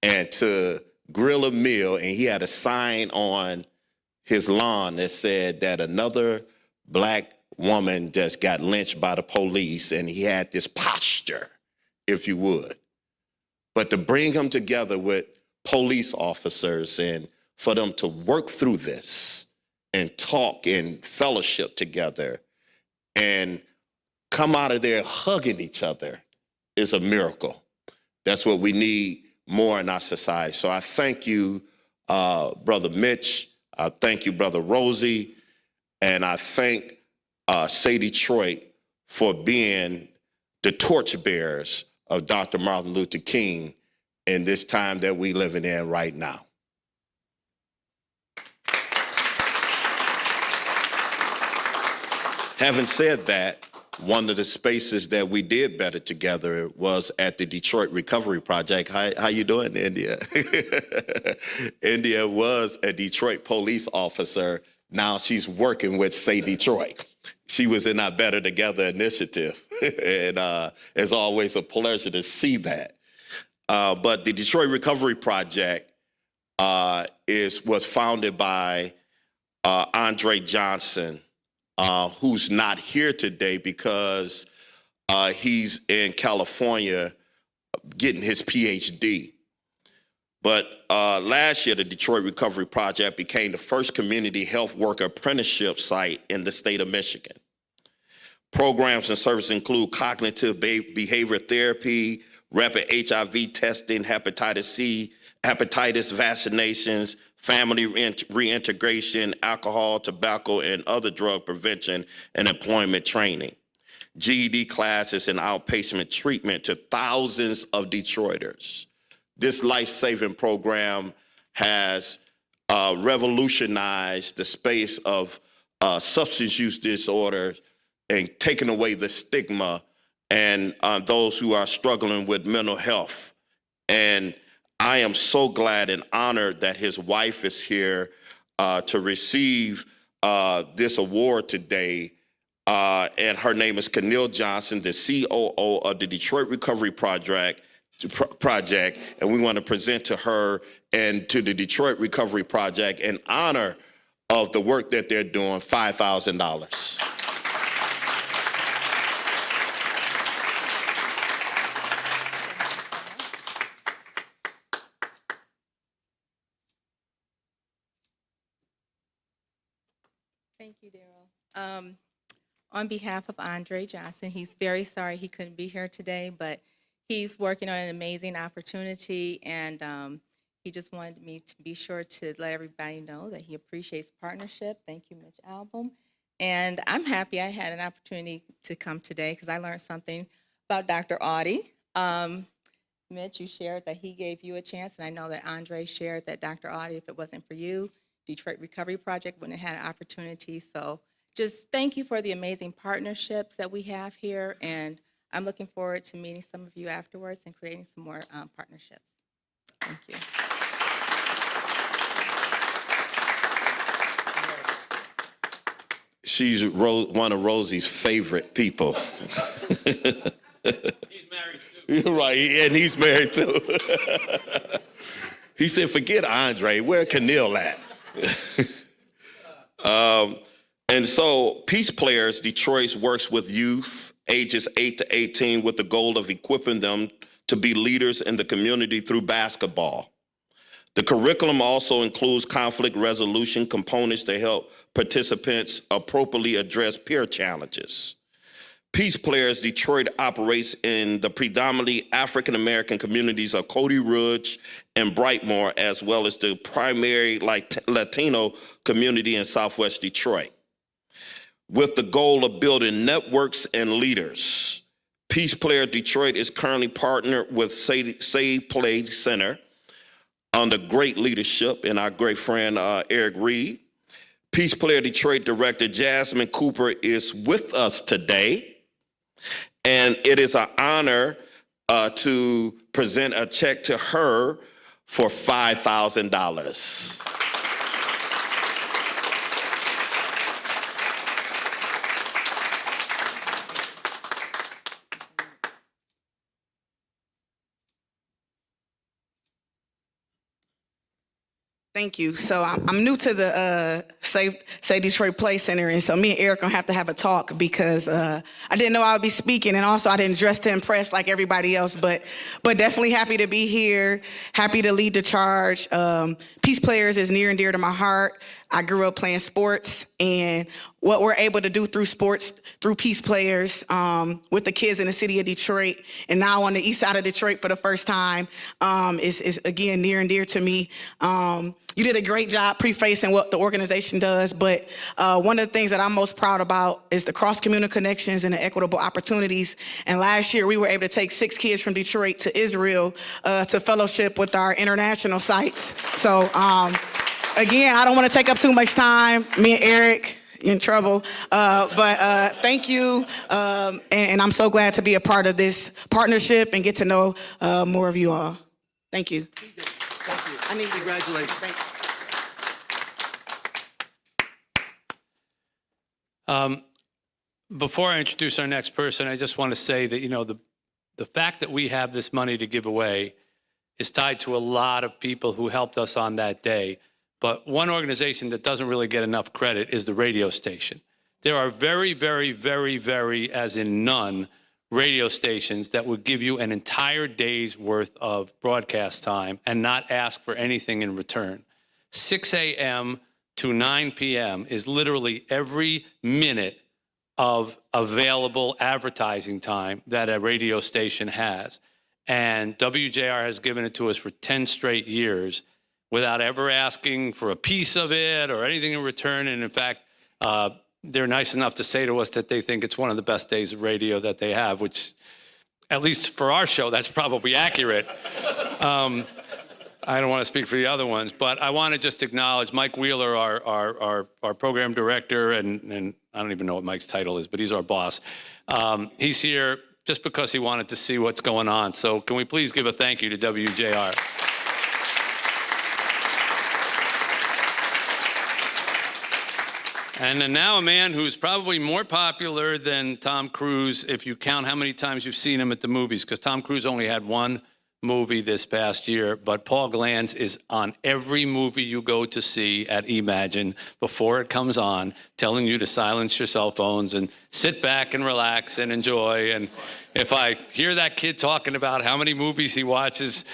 S1: and to grill a meal, and he had a sign on his lawn that said that another black woman just got lynched by the police, and he had this posture, if you would. But to bring him together with police officers and for them to work through this and talk and fellowship together and come out of there hugging each other is a miracle. That's what we need more in our society. So I thank you, Brother Mitch. I thank you, Brother Rosie. And I thank SAY Detroit for being the torchbearers of Dr. Martin Luther King in this time that we living in right now. Having said that, one of the spaces that we did Better Together was at the Detroit Recovery Project. How you doing, India? India was a Detroit police officer. Now she's working with SAY Detroit. She was in our Better Together initiative. And it's always a pleasure to see that. But the Detroit Recovery Project was founded by Andre Johnson, who's not here today because he's in California getting his PhD. But last year, the Detroit Recovery Project became the first community health worker apprenticeship site in the state of Michigan. Programs and services include cognitive behavior therapy, rapid HIV testing, hepatitis C, hepatitis vaccinations, family reintegration, alcohol, tobacco, and other drug prevention and employment training, GED classes, and outpatient treatment to thousands of Detroiters. This life-saving program has revolutionized the space of substance use disorders and taken away the stigma and those who are struggling with mental health. And I am so glad and honored that his wife is here to receive this award today. And her name is Kenil Johnson, the COO of the Detroit Recovery Project, and we want to present to her and to the Detroit Recovery Project in honor of the work that they're doing, $5,000.
S2: Thank you, Daryl. On behalf of Andre Johnson, he's very sorry he couldn't be here today, but he's working on an amazing opportunity, and he just wanted me to be sure to let everybody know that he appreciates partnership. Thank you, Mitch Albom. And I'm happy I had an opportunity to come today because I learned something about Dr. Audie. Mitch, you shared that he gave you a chance, and I know that Andre shared that Dr. Audie, if it wasn't for you, Detroit Recovery Project wouldn't have had an opportunity. So just thank you for the amazing partnerships that we have here, and I'm looking forward to meeting some of you afterwards and creating some more partnerships. Thank you.
S1: She's one of Rosie's favorite people.
S14: He's married too.
S1: You're right, and he's married too. He said, forget Andre, where Kenil at? And so Peace Players Detroit works with youth ages 8 to 18 with the goal of equipping them to be leaders in the community through basketball. The curriculum also includes conflict resolution components to help participants appropriately address peer challenges. Peace Players Detroit operates in the predominantly African-American communities of Cody Ridge and Brightmoor, as well as the primary Latino community in Southwest Detroit. With the goal of building networks and leaders, Peace Player Detroit is currently partnered with SAY Play Center under great leadership and our great friend Eric Reed. Peace Player Detroit Director Jasmine Cooper is with us today. And it is an honor to present a check to her for $5,000.
S22: Thank you. So I'm new to the SAY Detroit Play Center, and so me and Eric gonna have to have a talk because I didn't know I would be speaking, and also I didn't dress to impress like everybody else, but definitely happy to be here, happy to lead the charge. Peace Players is near and dear to my heart. I grew up playing sports, and what we're able to do through sports, through Peace Players, with the kids in the city of Detroit, and now on the east side of Detroit for the first time, is again near and dear to me. You did a great job prefacing what the organization does, but one of the things that I'm most proud about is the cross-community connections and the equitable opportunities. And last year, we were able to take 6 kids from Detroit to Israel to fellowship with our international sites. So again, I don't want to take up too much time. Me and Eric, in trouble. But thank you, and I'm so glad to be a part of this partnership and get to know more of you all. Thank you.
S12: Thank you. I need to congratulate you.
S14: Before I introduce our next person, I just want to say that, you know, the fact that we have this money to give away is tied to a lot of people who helped us on that day. But one organization that doesn't really get enough credit is the radio station. There are very, very, very, very, as in none, radio stations that would give you an entire day's worth of broadcast time and not ask for anything in return. 6 a.m. to 9 p.m. is literally every minute of available advertising time that a radio station has. And WJR has given it to us for 10 straight years without ever asking for a piece of it or anything in return. And in fact, they're nice enough to say to us that they think it's one of the best days of radio that they have, which, at least for our show, that's probably accurate. I don't want to speak for the other ones, but I want to just acknowledge Mike Wheeler, our program director, and I don't even know what Mike's title is, but he's our boss. He's here just because he wanted to see what's going on. So can we please give a thank you to WJR? And then now a man who's probably more popular than Tom Cruise if you count how many times you've seen him at the movies, because Tom Cruise only had one movie this past year, but Paul Glantz is on every movie you go to see at Imagine before it comes on, telling you to silence your cell phones and sit back and relax and enjoy. And if I hear that kid talking about how many movies he watches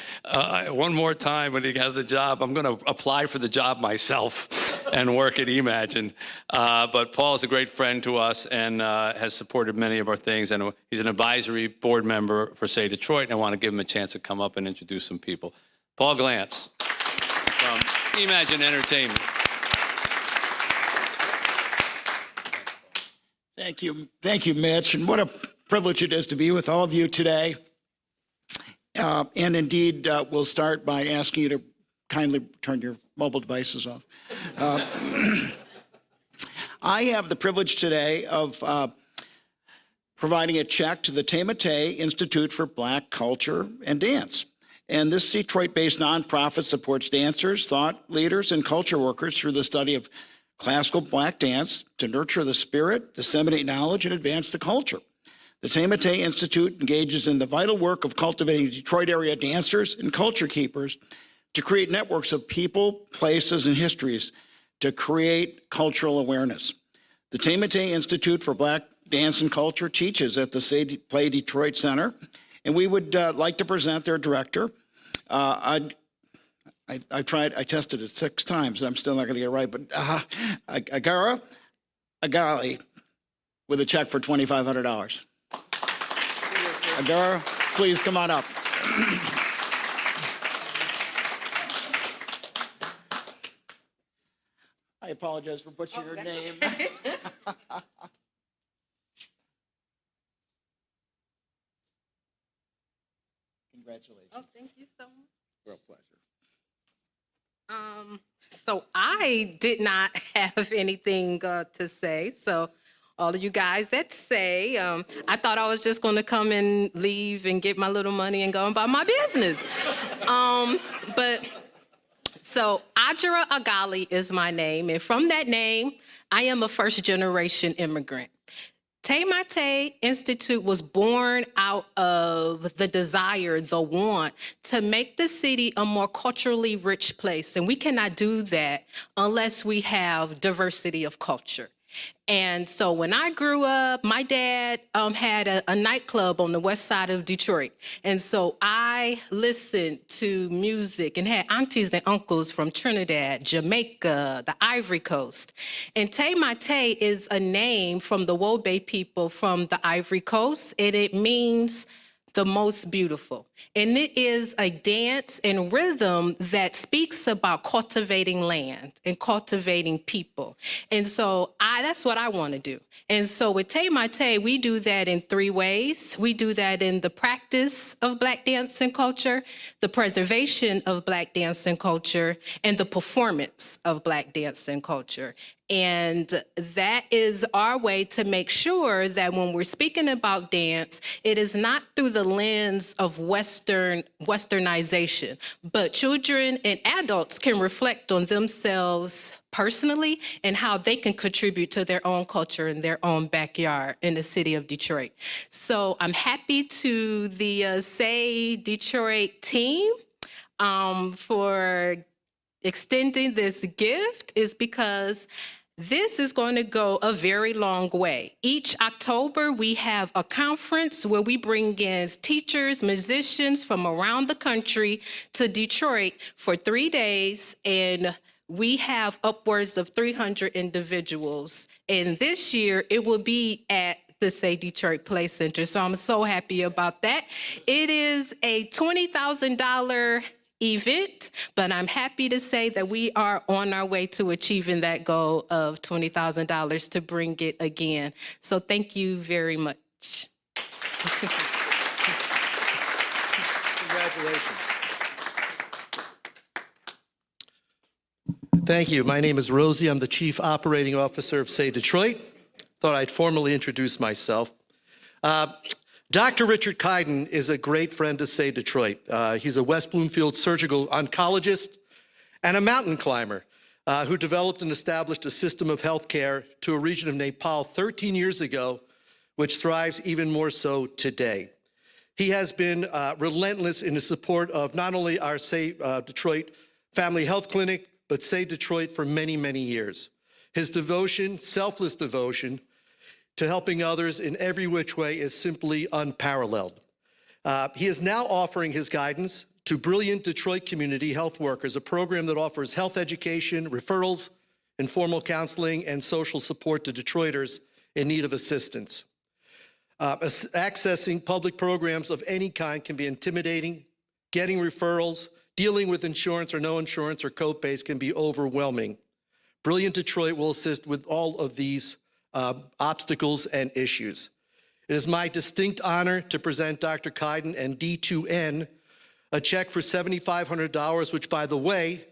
S14: one more time when he has a job, I'm going to apply for the job myself and work at Imagine. But Paul is a great friend to us and has supported many of our things. And he's an advisory board member for SAY Detroit, and I want to give him a chance to come up and introduce some people. Paul Glantz from Imagine Entertainment.
S4: Thank you, Mitch, and what a privilege it is to be with all of you today. And indeed, we'll start by asking you to kindly turn your mobile devices off. I have the privilege today of providing a check to the Tay Institute for Black Culture and Dance. And this Detroit-based nonprofit supports dancers, thought leaders, and culture workers through the study of classical Black dance to nurture the spirit, disseminate knowledge, and advance the culture. The Tay Institute engages in the vital work of cultivating Detroit area dancers and culture keepers to create networks of people, places, and histories to create cultural awareness. The Tay Institute for Black Dance and Culture teaches at the SAY Detroit Center, and we would like to present their director. I tested it 6 times, and I'm still not going to get it right, but Agara Agali with a check for $2,500. Agara, please come on up. I apologize for butchering your name.
S6: Okay.
S4: Congratulations.
S6: Oh, thank you so much.
S4: Real pleasure.
S6: So I did not have anything to say. So all of you guys that say, I thought I was just going to come and leave and get my little money and go about my business. So Ajara Agali is my name, and from that name, I am a first-generation immigrant. Tay Institute was born out of the desire, the want, to make the city a more culturally rich place, and we cannot do that unless we have diversity of culture. And so when I grew up, my dad had a nightclub on the west side of Detroit. And so I listened to music and had aunties and uncles from Trinidad, Jamaica, the Ivory Coast. And Tay is a name from the Wobe people from the Ivory Coast, and it means the most beautiful. And it is a dance and rhythm that speaks about cultivating land and cultivating people. And so that's what I want to do. And so with Tay, we do that in 3 ways. We do that in the practice of Black dance and culture, the preservation of Black dance and culture, and the performance of Black dance and culture. And that is our way to make sure that when we're speaking about dance, it is not through the lens of westernization, but children and adults can reflect on themselves personally and how they can contribute to their own culture in their own backyard in the city of Detroit. So I'm happy to the SAY Detroit team for extending this gift, is because This is going to go a very long way. Each October, we have a conference where we bring in teachers, musicians from around the country to Detroit for 3 days, and we have upwards of 300 individuals. And this year, it will be at the SAY Detroit Play Center, so I'm so happy about that. It is a $20,000 event, but I'm happy to say that we are on our way to achieving that goal of $20,000 to bring it again. So thank you very much.
S12: Congratulations. Thank you. My name is Rosie. I'm the Chief Operating Officer of SAY Detroit. Thought I'd formally introduce myself. Dr. Richard Kiden is a great friend of SAY Detroit. He's a West Bloomfield surgical oncologist and a mountain climber who developed and established a system of healthcare to a region of Nepal 13 years ago, which thrives even more so today. He has been relentless in the support of not only our SAY Detroit Family Health Clinic, but SAY Detroit for many, many years. His devotion, selfless devotion, to helping others in every which way is simply unparalleled. He is now offering his guidance to brilliant Detroit community health workers, a program that offers health education, referrals, informal counseling, and social support to Detroiters in need of assistance. Accessing public programs of any kind can be intimidating. Getting referrals, dealing with insurance or no insurance or co-pays can be overwhelming. Brilliant Detroit will assist with all of these obstacles and issues. It is my distinct honor to present Dr. Kiden and D2N a check for $7,500, which, by the way,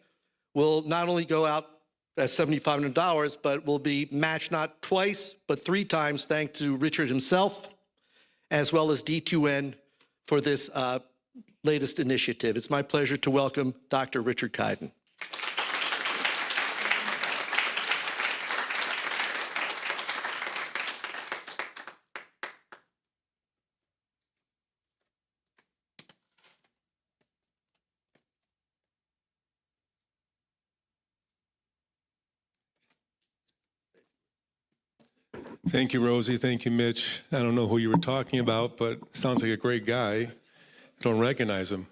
S12: will not only go out as $7,500, but will be matched not twice, but 3 times, thanks to Richard himself, as well as D2N for this latest initiative. It's my pleasure to welcome Dr. Richard Kiden.
S7: Thank you, Rosie. Thank you, Mitch. I don't know who you were talking about, but sounds like a great guy. I don't recognize him.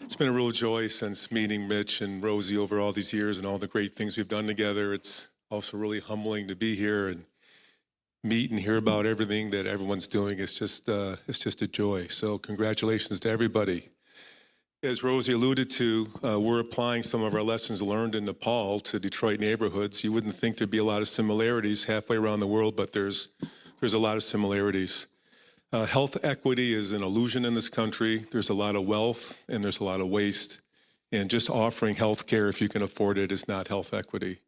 S7: It's been a real joy since meeting Mitch and Rosie over all these years and all the great things we've done together. It's also really humbling to be here and meet and hear about everything that everyone's doing. It's just a joy. So congratulations to everybody. As Rosie alluded to, we're applying some of our lessons learned in Nepal to Detroit neighborhoods. You wouldn't think there'd be a lot of similarities halfway around the world, but there's a lot of similarities. Health equity is an illusion in this country. There's a lot of wealth and there's a lot of waste. And just offering health care, if you can afford it, is not health equity.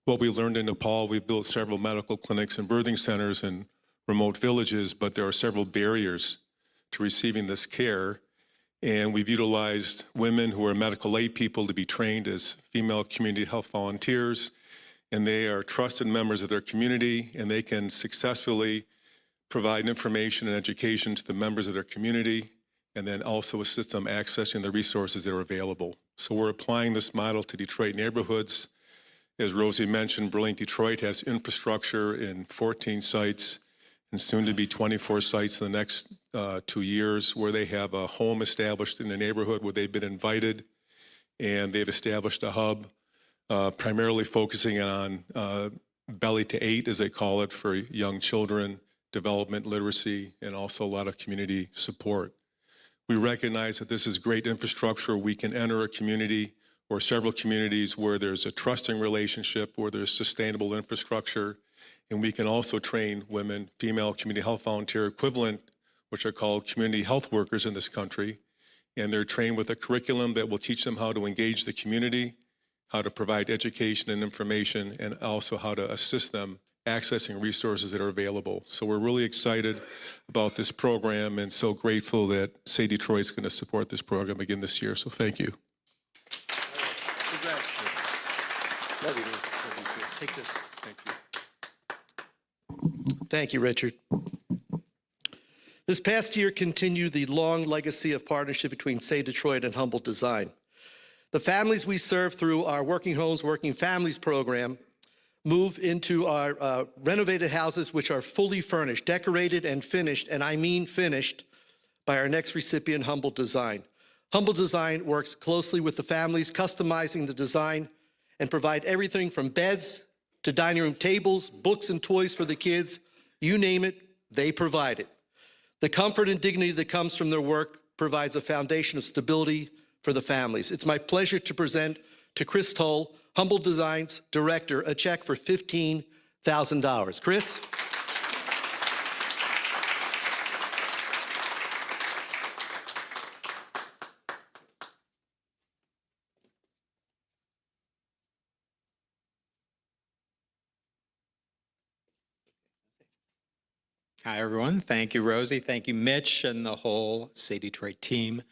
S7: What we learned in Nepal, we've built several medical clinics and birthing centers in remote villages, but there are several barriers to receiving this care. And we've utilized women who are medical aid people to be trained as female community health volunteers. And they are trusted members of their community, and they can successfully provide information and education to the members of their community, and then also assist them accessing the resources that are available. So we're applying this model to Detroit neighborhoods. As Rosie mentioned, Brilliant Detroit has infrastructure in 14 sites and soon to be 24 sites in the next 2 years, where they have a home established in the neighborhood where they've been invited, and they've established a hub primarily focusing on belly to 8, as they call it, for young children, development, literacy, and also a lot of community support. We recognize that this is great infrastructure. We can enter a community or several communities where there's a trusting relationship, where there's sustainable infrastructure, and we can also train women, female community health volunteer equivalent, which are called community health workers in this country. And they're trained with a curriculum that will teach them how to engage the community, how to provide education and information, and also how to assist them accessing resources that are available. So we're really excited about this program and so grateful that SAY Detroit is going to support this program again this year. So thank you.
S12: Congrats. Love you, man. Take this.
S7: Thank you.
S12: Thank you, Richard. This past year continued the long legacy of partnership between SAY Detroit and Humble Design. The families we serve through our Working Homes, Working Families program move into our renovated houses, which are fully furnished, decorated and finished, and I mean finished, by our next recipient, Humble Design. Humble Design works closely with the families, customizing the design and provide everything from beds to dining room tables, books and toys for the kids. You name it, they provide it. The comfort and dignity that comes from their work provides a foundation of stability for the families. It's my pleasure to present to Chris Toll, Humble Design's director, a check for $15,000. Chris?
S9: Hi, everyone. Thank you, Rosie. Thank you, Mitch, and the whole SAY Detroit team.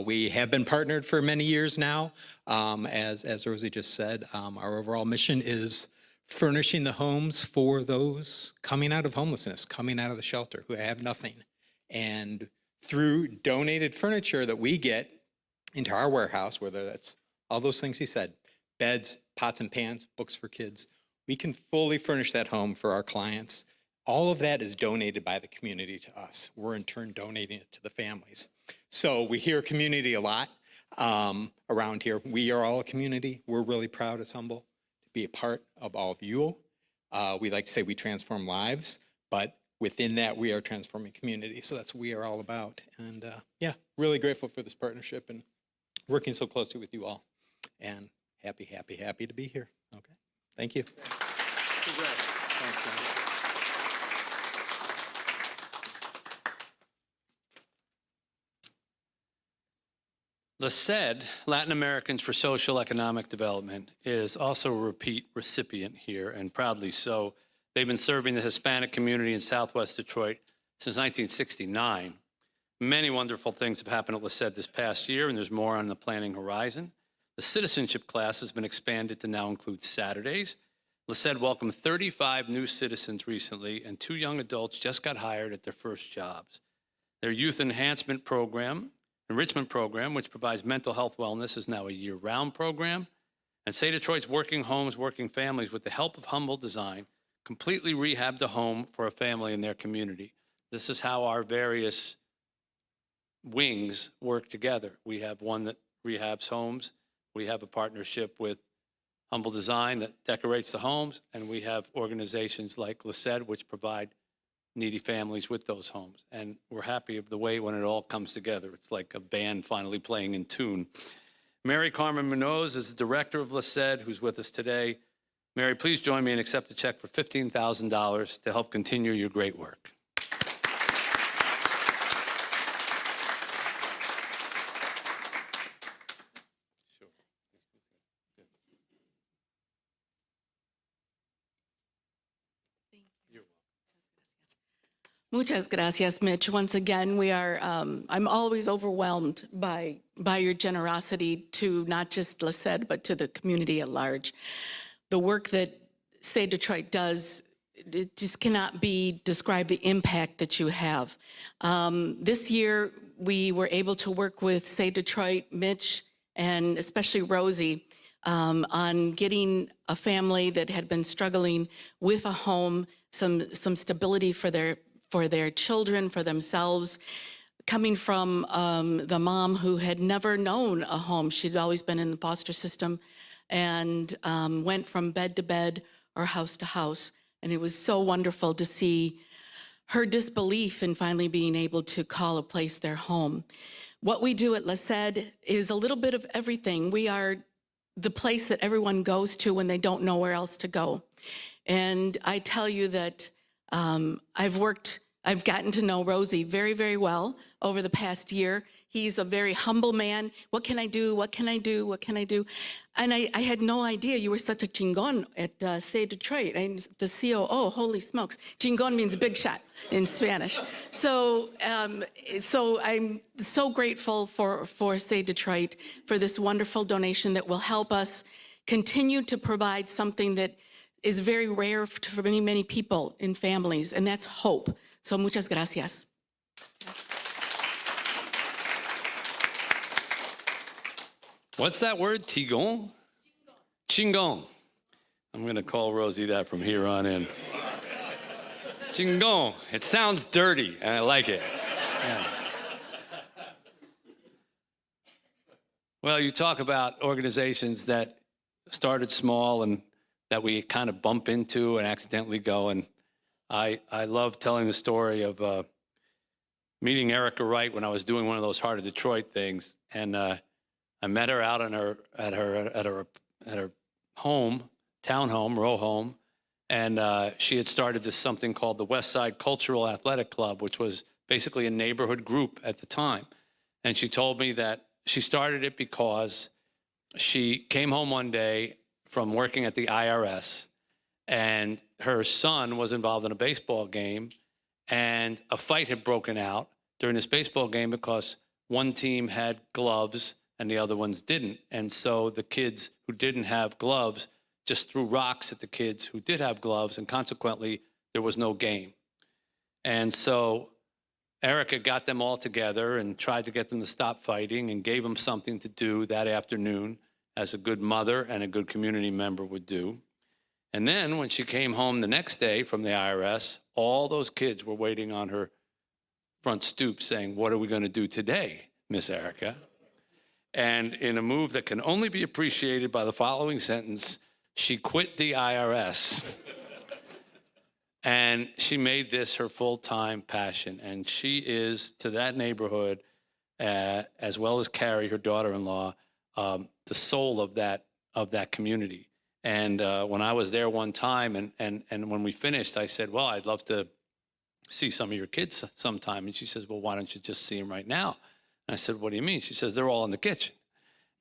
S9: We have been partnered for many years now. As Rosie just said, our overall mission is furnishing the homes for those coming out of homelessness, coming out of the shelter, who have nothing. And through donated furniture that we get into our warehouse, whether that's all those things he said, beds, pots and pans, books for kids, we can fully furnish that home for our clients. All of that is donated by the community to us. We're in turn donating it to the families. So we hear community a lot around here. We are all a community. We're really proud as Humble to be a part of all of you. We like to say we transform lives, but within that we are transforming community. So that's what we are all about. And yeah, really grateful for this partnership and working so closely with you all. And happy to be here. Okay, thank you.
S12: Congrats. Thanks, John.
S14: LACED, Latin Americans for Social Economic Development, is also a repeat recipient here, and proudly so. They've been serving the Hispanic community in Southwest Detroit since 1969. Many wonderful things have happened at LACED this past year, and there's more on the planning horizon. The citizenship class has been expanded to now include Saturdays. LACED welcomed 35 new citizens recently, and 2 young adults just got hired at their first jobs. Their youth enrichment program, which provides mental health wellness, is now a year-round program. And SAY Detroit's Working Homes, Working Families, with the help of Humble Design, completely rehabbed a home for a family in their community. This is how our various wings work together. We have one that rehabs homes. We have a partnership with Humble Design that decorates the homes. And we have organizations like LACED, which provide needy families with those homes. And we're happy of the way when it all comes together. It's like a band finally playing in tune. Mary Carmen Munoz is the director of LACED, who's with us today. Mary, please join me and accept a check for $15,000 to help continue your great work.
S10: Muchas gracias, Mitch. Once again, we are, I'm always overwhelmed by your generosity to not just LACED, but to the community at large. The work that SAY Detroit does, it just cannot be described, the impact that you have. This year, we were able to work with SAY Detroit, Mitch, and especially Rosie, on getting a family that had been struggling with a home, some stability for their children, for themselves, coming from the mom who had never known a home. She'd always been in the foster system and went from bed to bed or house to house. And it was so wonderful to see her disbelief in finally being able to call a place their home. What we do at LACED is a little bit of everything. We are the place that everyone goes to when they don't know where else to go. And I tell you that I've gotten to know Rosie very, very well over the past year. He's a very humble man. What can I do? What can I do? What can I do? And I had no idea you were such a chingon at SAY Detroit. I'm the COO, holy smokes. Chingon means big shot in Spanish. So I'm so grateful for SAY Detroit for this wonderful donation that will help us continue to provide something that is very rare for many, many people in families, and that's hope. So muchas gracias.
S14: What's that word? Tigon? Chingon. I'm going to call Rosie that from here on in. Chingon. It sounds dirty, and I like it. Yeah. Well, you talk about organizations that started small and that we kind of bump into and accidentally go. And I love telling the story of meeting Erica Wright when I was doing one of those Heart of Detroit things. And I met her out at her home, townhome, row home. And she had started this something called the West Side Cultural Athletic Club, which was basically a neighborhood group at the time. And she told me that she started it because she came home one day from working at the IRS, and her son was involved in a baseball game, and a fight had broken out during this baseball game because one team had gloves and the other ones didn't. And so the kids who didn't have gloves just threw rocks at the kids who did have gloves, and consequently, there was no game. And so Erica got them all together and tried to get them to stop fighting and gave them something to do that afternoon, as a good mother and a good community member would do. And then when she came home the next day from the IRS, all those kids were waiting on her front stoop saying, "What are we going to do today, Miss Erica?" And in a move that can only be appreciated by the following sentence, she quit the IRS. And she made this her full-time passion. And she is, to that neighborhood, as well as Carrie, her daughter-in-law, the soul of that community. And when I was there one time, and when we finished, I said, "Well, I'd love to see some of your kids sometime." And she says, "Well, why don't you just see them right now?" And I said, "What do you mean?" She says, "They're all in the kitchen."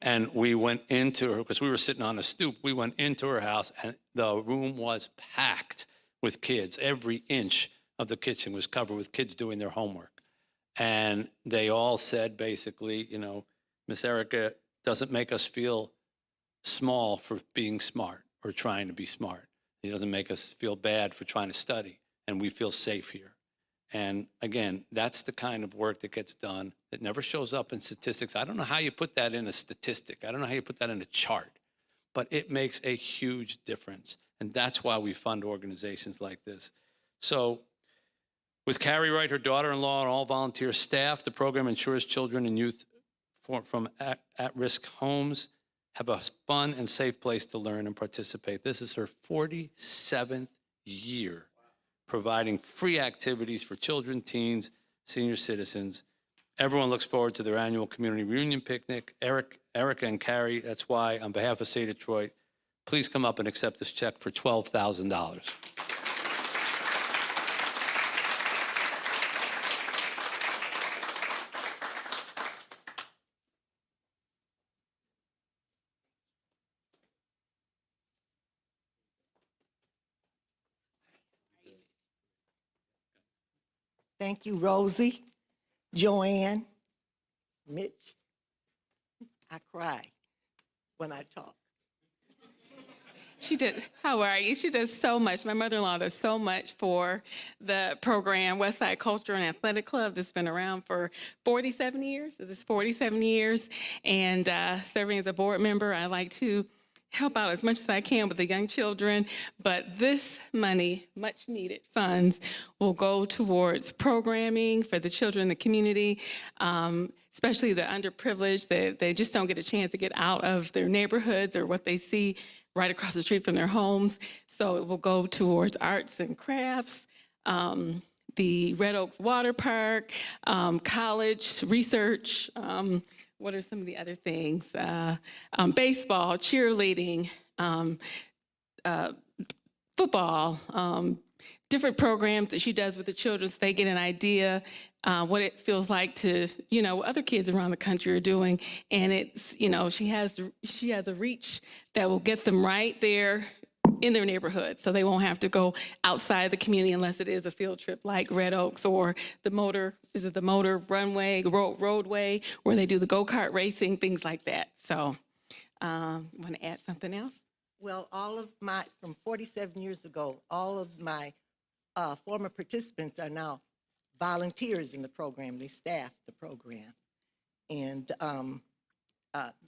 S14: And we went into her, because we were sitting on a stoop, we went into her house, and the room was packed with kids. Every inch of the kitchen was covered with kids doing their homework. And they all said, basically, you know, "Miss Erica doesn't make us feel small for being smart or trying to be smart. He doesn't make us feel bad for trying to study, and we feel safe here." And again, that's the kind of work that gets done that never shows up in statistics. I don't know how you put that in a statistic. I don't know how you put that in a chart, but it makes a huge difference. And that's why we fund organizations like this. So with Carrie Wright, her daughter-in-law, and all volunteer staff, the program ensures children and youth from at-risk homes have a fun and safe place to learn and participate. This is her 47th year providing free activities for children, teens, senior citizens. Everyone looks forward to their annual community reunion picnic. Erica and Carrie, that's why, on behalf of SAY Detroit, please come up and accept this check for $12,000.
S11: Thank you, Rosie, Joanne, Mitch. I cry when I talk.
S10: She did. How are you? She does so much. My mother-in-law does so much for the program, West Side Culture and Athletic Club, that's been around for 47 years. This is 47 years. And serving as a board member, I like to help out as much as I can with the young children. But this money, much needed funds, will go towards programming for the children in the community, especially the underprivileged. They just don't get a chance to get out of their neighborhoods or what they see right across the street from their homes. So it will go towards arts and crafts, the Red Oaks Water Park, college research. What are some of the other things? Baseball, cheerleading, football, different programs that she does with the children so they get an idea what it feels like to, you know, what other kids around the country are doing. And it's, you know, she has a reach that will get them right there in their neighborhood, so they won't have to go outside the community unless it is a field trip like Red Oaks or the motor runway, roadway, where they do the go-kart racing, things like that. So want to add something else?
S11: Well, from 47 years ago, all of my former participants are now volunteers in the program. They staff the program. And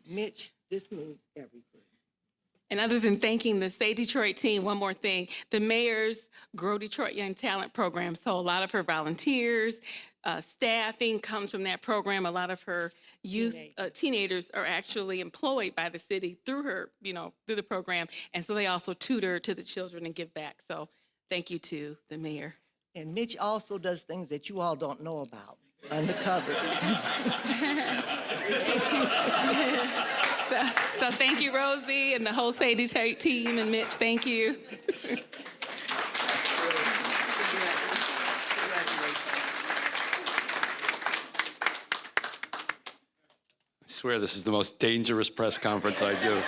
S11: Mitch, this means everything.
S10: And other than thanking the SAY Detroit team, one more thing, the mayor's Grow Detroit Young Talent program. So a lot of her volunteers, staffing comes from that program. A lot of her youth, teenagers are actually employed by the city through her, through the program. And so they also tutor to the children and give back. So thank you to the mayor.
S11: And Mitch also does things that you all don't know about, undercover.
S10: So thank you, Rosie, and the whole SAY Detroit team, and Mitch, thank you.
S14: I swear this is the most dangerous press conference I do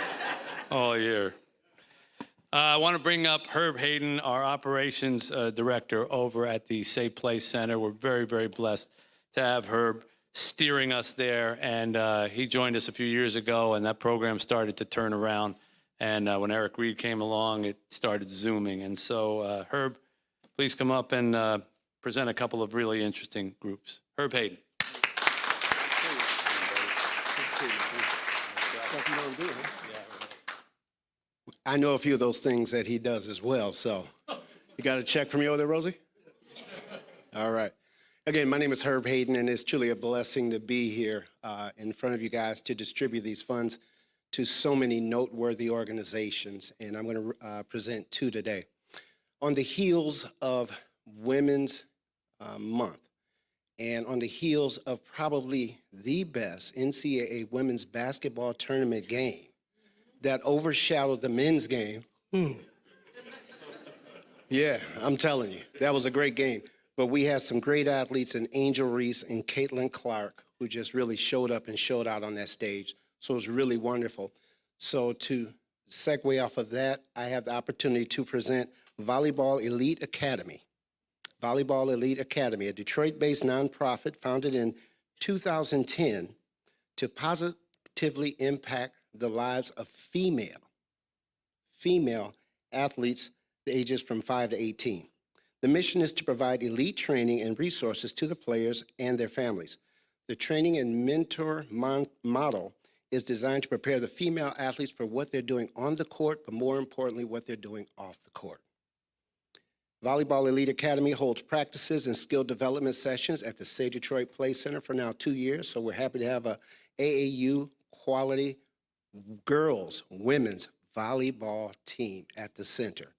S14: all year. I want to bring up Herb Hayden, our operations director over at the SAY Play Center. We're very, very blessed to have Herb steering us there. And he joined us a few years ago, and that program started to turn around. And when Eric Reed came along, it started zooming. And so, Herb, please come up and present a couple of really interesting groups. Herb Hayden.
S8: I know a few of those things that he does as well, so you got a check from me over there, Rosie? All right. Again, my name is Herb Hayden, and it's truly a blessing to be here in front of you guys to distribute these funds to so many noteworthy organizations, and I'm going to present two today. On the heels of Women's Month, and on the heels of probably the best NCAA women's basketball tournament game that overshadowed the men's game. Yeah, I'm telling you, that was a great game. But we had some great athletes in Angel Reese and Caitlin Clark who just really showed up and showed out on that stage. So it was really wonderful. So to segue off of that, I have the opportunity to present Volleyball Elite Academy. Volleyball Elite Academy, a Detroit-based nonprofit founded in 2010 to positively impact the lives of female athletes, the ages from 5 to 18. The mission is to provide elite training and resources to the players and their families. The training and mentor model is designed to prepare the female athletes for what they're doing on the court, but more importantly, what they're doing off the court. Volleyball Elite Academy holds practices and skill development sessions at the SAY Detroit Play Center for now 2 years, so we're happy to have a AAU quality girls, women's volleyball team at the center.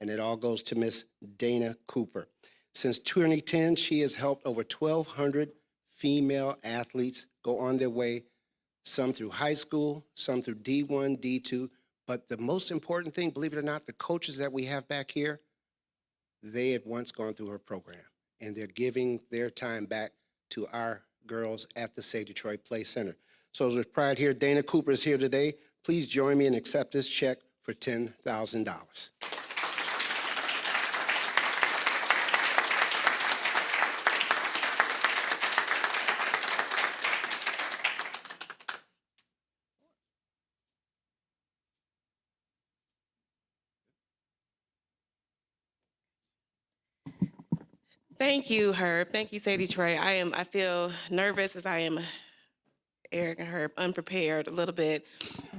S8: And it all goes to Miss Dana Cooper. Since 2010, she has helped over 1,200 female athletes go on their way, some through high school, some through D1, D2. But the most important thing, believe it or not, the coaches that we have back here, they had once gone through her program, and they're giving their time back to our girls at the SAY Detroit Play Center. So with pride here, Dana Cooper is here today. Please join me and accept this check for $10,000.
S13: Thank you, Herb. Thank you, SAY Detroit. I feel nervous as I am, Eric and Herb, unprepared a little bit.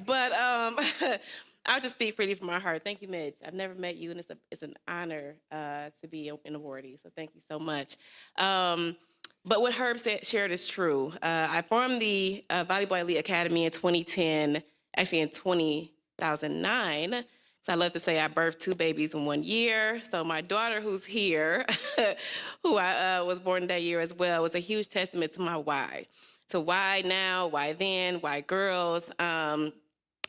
S13: But I'll just speak freely from my heart. Thank you, Mitch. I've never met you, and it's an honor to be an awardee. So thank you so much. But what Herb shared is true. I formed the Volleyball Elite Academy in 2010, actually in 2009. So I love to say I birthed 2 babies in 1 year. So my daughter, who's here, who I was born that year as well, was a huge testament to my why. So why now, why then, why girls? And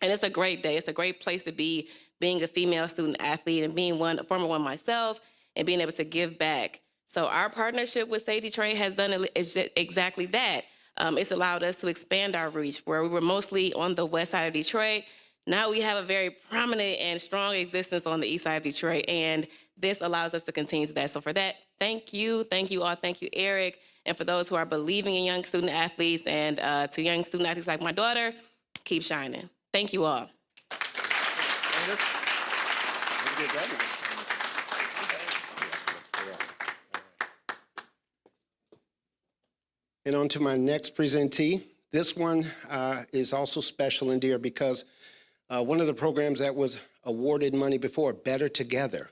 S13: it's a great day. It's a great place to be, being a female student athlete and being a former one myself and being able to give back. So our partnership with SAY Detroit has done exactly that. It's allowed us to expand our reach, where we were mostly on the west side of Detroit. Now we have a very prominent and strong existence on the east side of Detroit, and this allows us to continue that. So for that, thank you all. Thank you, Eric. And for those who are believing in young student athletes and to young student athletes like my daughter, keep shining. Thank you all.
S8: And on to my next presentee. This one is also special and dear because One of the programs that was awarded money before, Better Together,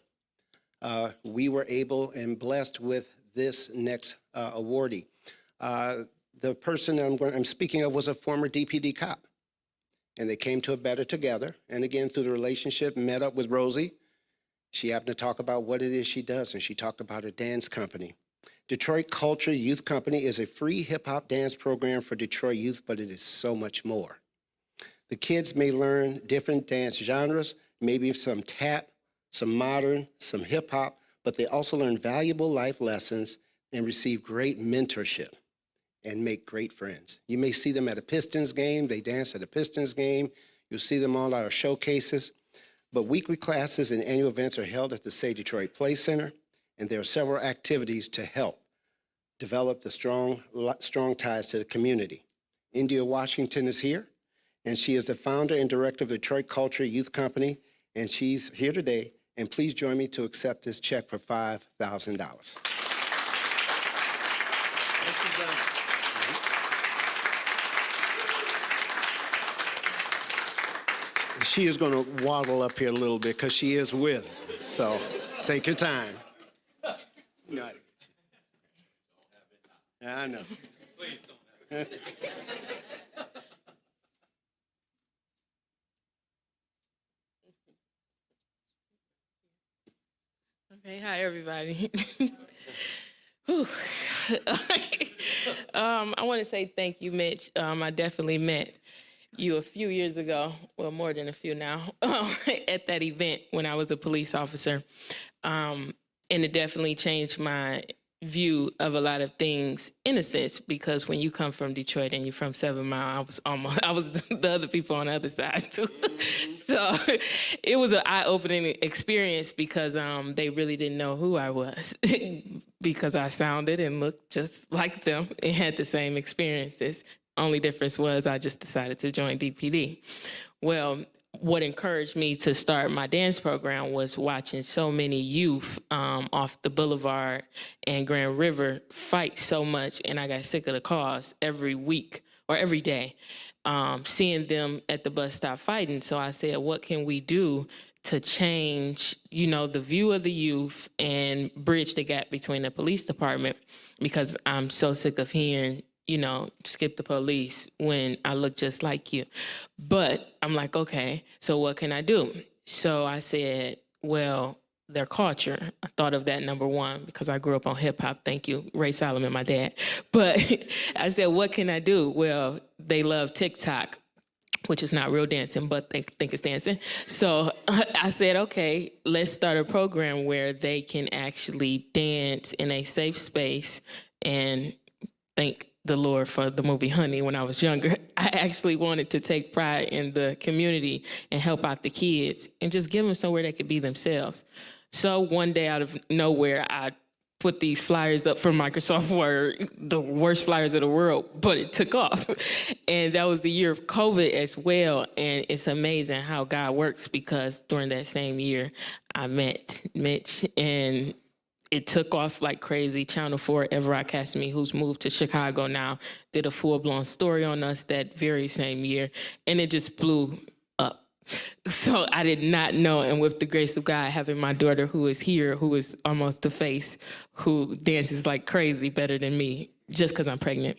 S8: we were able and blessed with this next awardee. The person I'm speaking of was a former DPD cop, and they came to a Better Together, and again, through the relationship, met up with Rosie. She happened to talk about what it is she does, and she talked about her dance company. Detroit Culture Youth Company is a free hip-hop dance program for Detroit youth, but it is so much more. The kids may learn different dance genres, maybe some tap, some modern, some hip-hop, but they also learn valuable life lessons and receive great mentorship and make great friends. You may see them at a Pistons game. They dance at a Pistons game. You'll see them all at our showcases. But weekly classes and annual events are held at the SAY Detroit Play Center, and there are several activities to help develop the strong ties to the community. India Washington is here, and she is the founder and director of Detroit Culture Youth Company, and she's here today. And please join me to accept this check for $5,000. She is going to waddle up here a little bit because she is with, so take your time. No, I know. Please don't.
S13: Okay, hi everybody. Whew. I want to say thank you, Mitch. I definitely met you a few years ago, well, more than a few now, at that event when I was a police officer. And it definitely changed my view of a lot of things in a sense, because when you come from Detroit and you're from 7 Mile, I was the other people on the other side too. So it was an eye-opening experience because they really didn't know who I was because I sounded and looked just like them and had the same experiences. Only difference was I just decided to join DPD. Well, what encouraged me to start my dance program was watching so many youth off the Boulevard and Grand River fight so much, and I got sick of the calls every week or every day, seeing them at the bus stop fighting. So I said, what can we do to change, the view of the youth and bridge the gap between the police department? Because I'm so sick of hearing, skip the police when I look just like you. But I'm like, okay, so what can I do? So I said, well, their culture. I thought of that number one because I grew up on hip hop. Thank you, Ray Solomon, my dad. But I said, what can I do? Well, they love TikTok, which is not real dancing, but they think it's dancing. So I said, okay, let's start a program where they can actually dance in a safe space. And thank the Lord for the movie Honey when I was younger. I actually wanted to take pride in the community and help out the kids and just give them somewhere they could be themselves. So one day out of nowhere, I put these flyers up for Microsoft Word, the worst flyers of the world, but it took off. And that was the year of COVID as well. And it's amazing how God works because during that same year, I met Mitch and it took off like crazy. Channel 4, Everett Me, who's moved to Chicago now, did a full-blown story on us that very same year, and it just blew up. So I did not know, and with the grace of God, having my daughter who is here, who is almost the face, who dances like crazy better than me, just because I'm pregnant.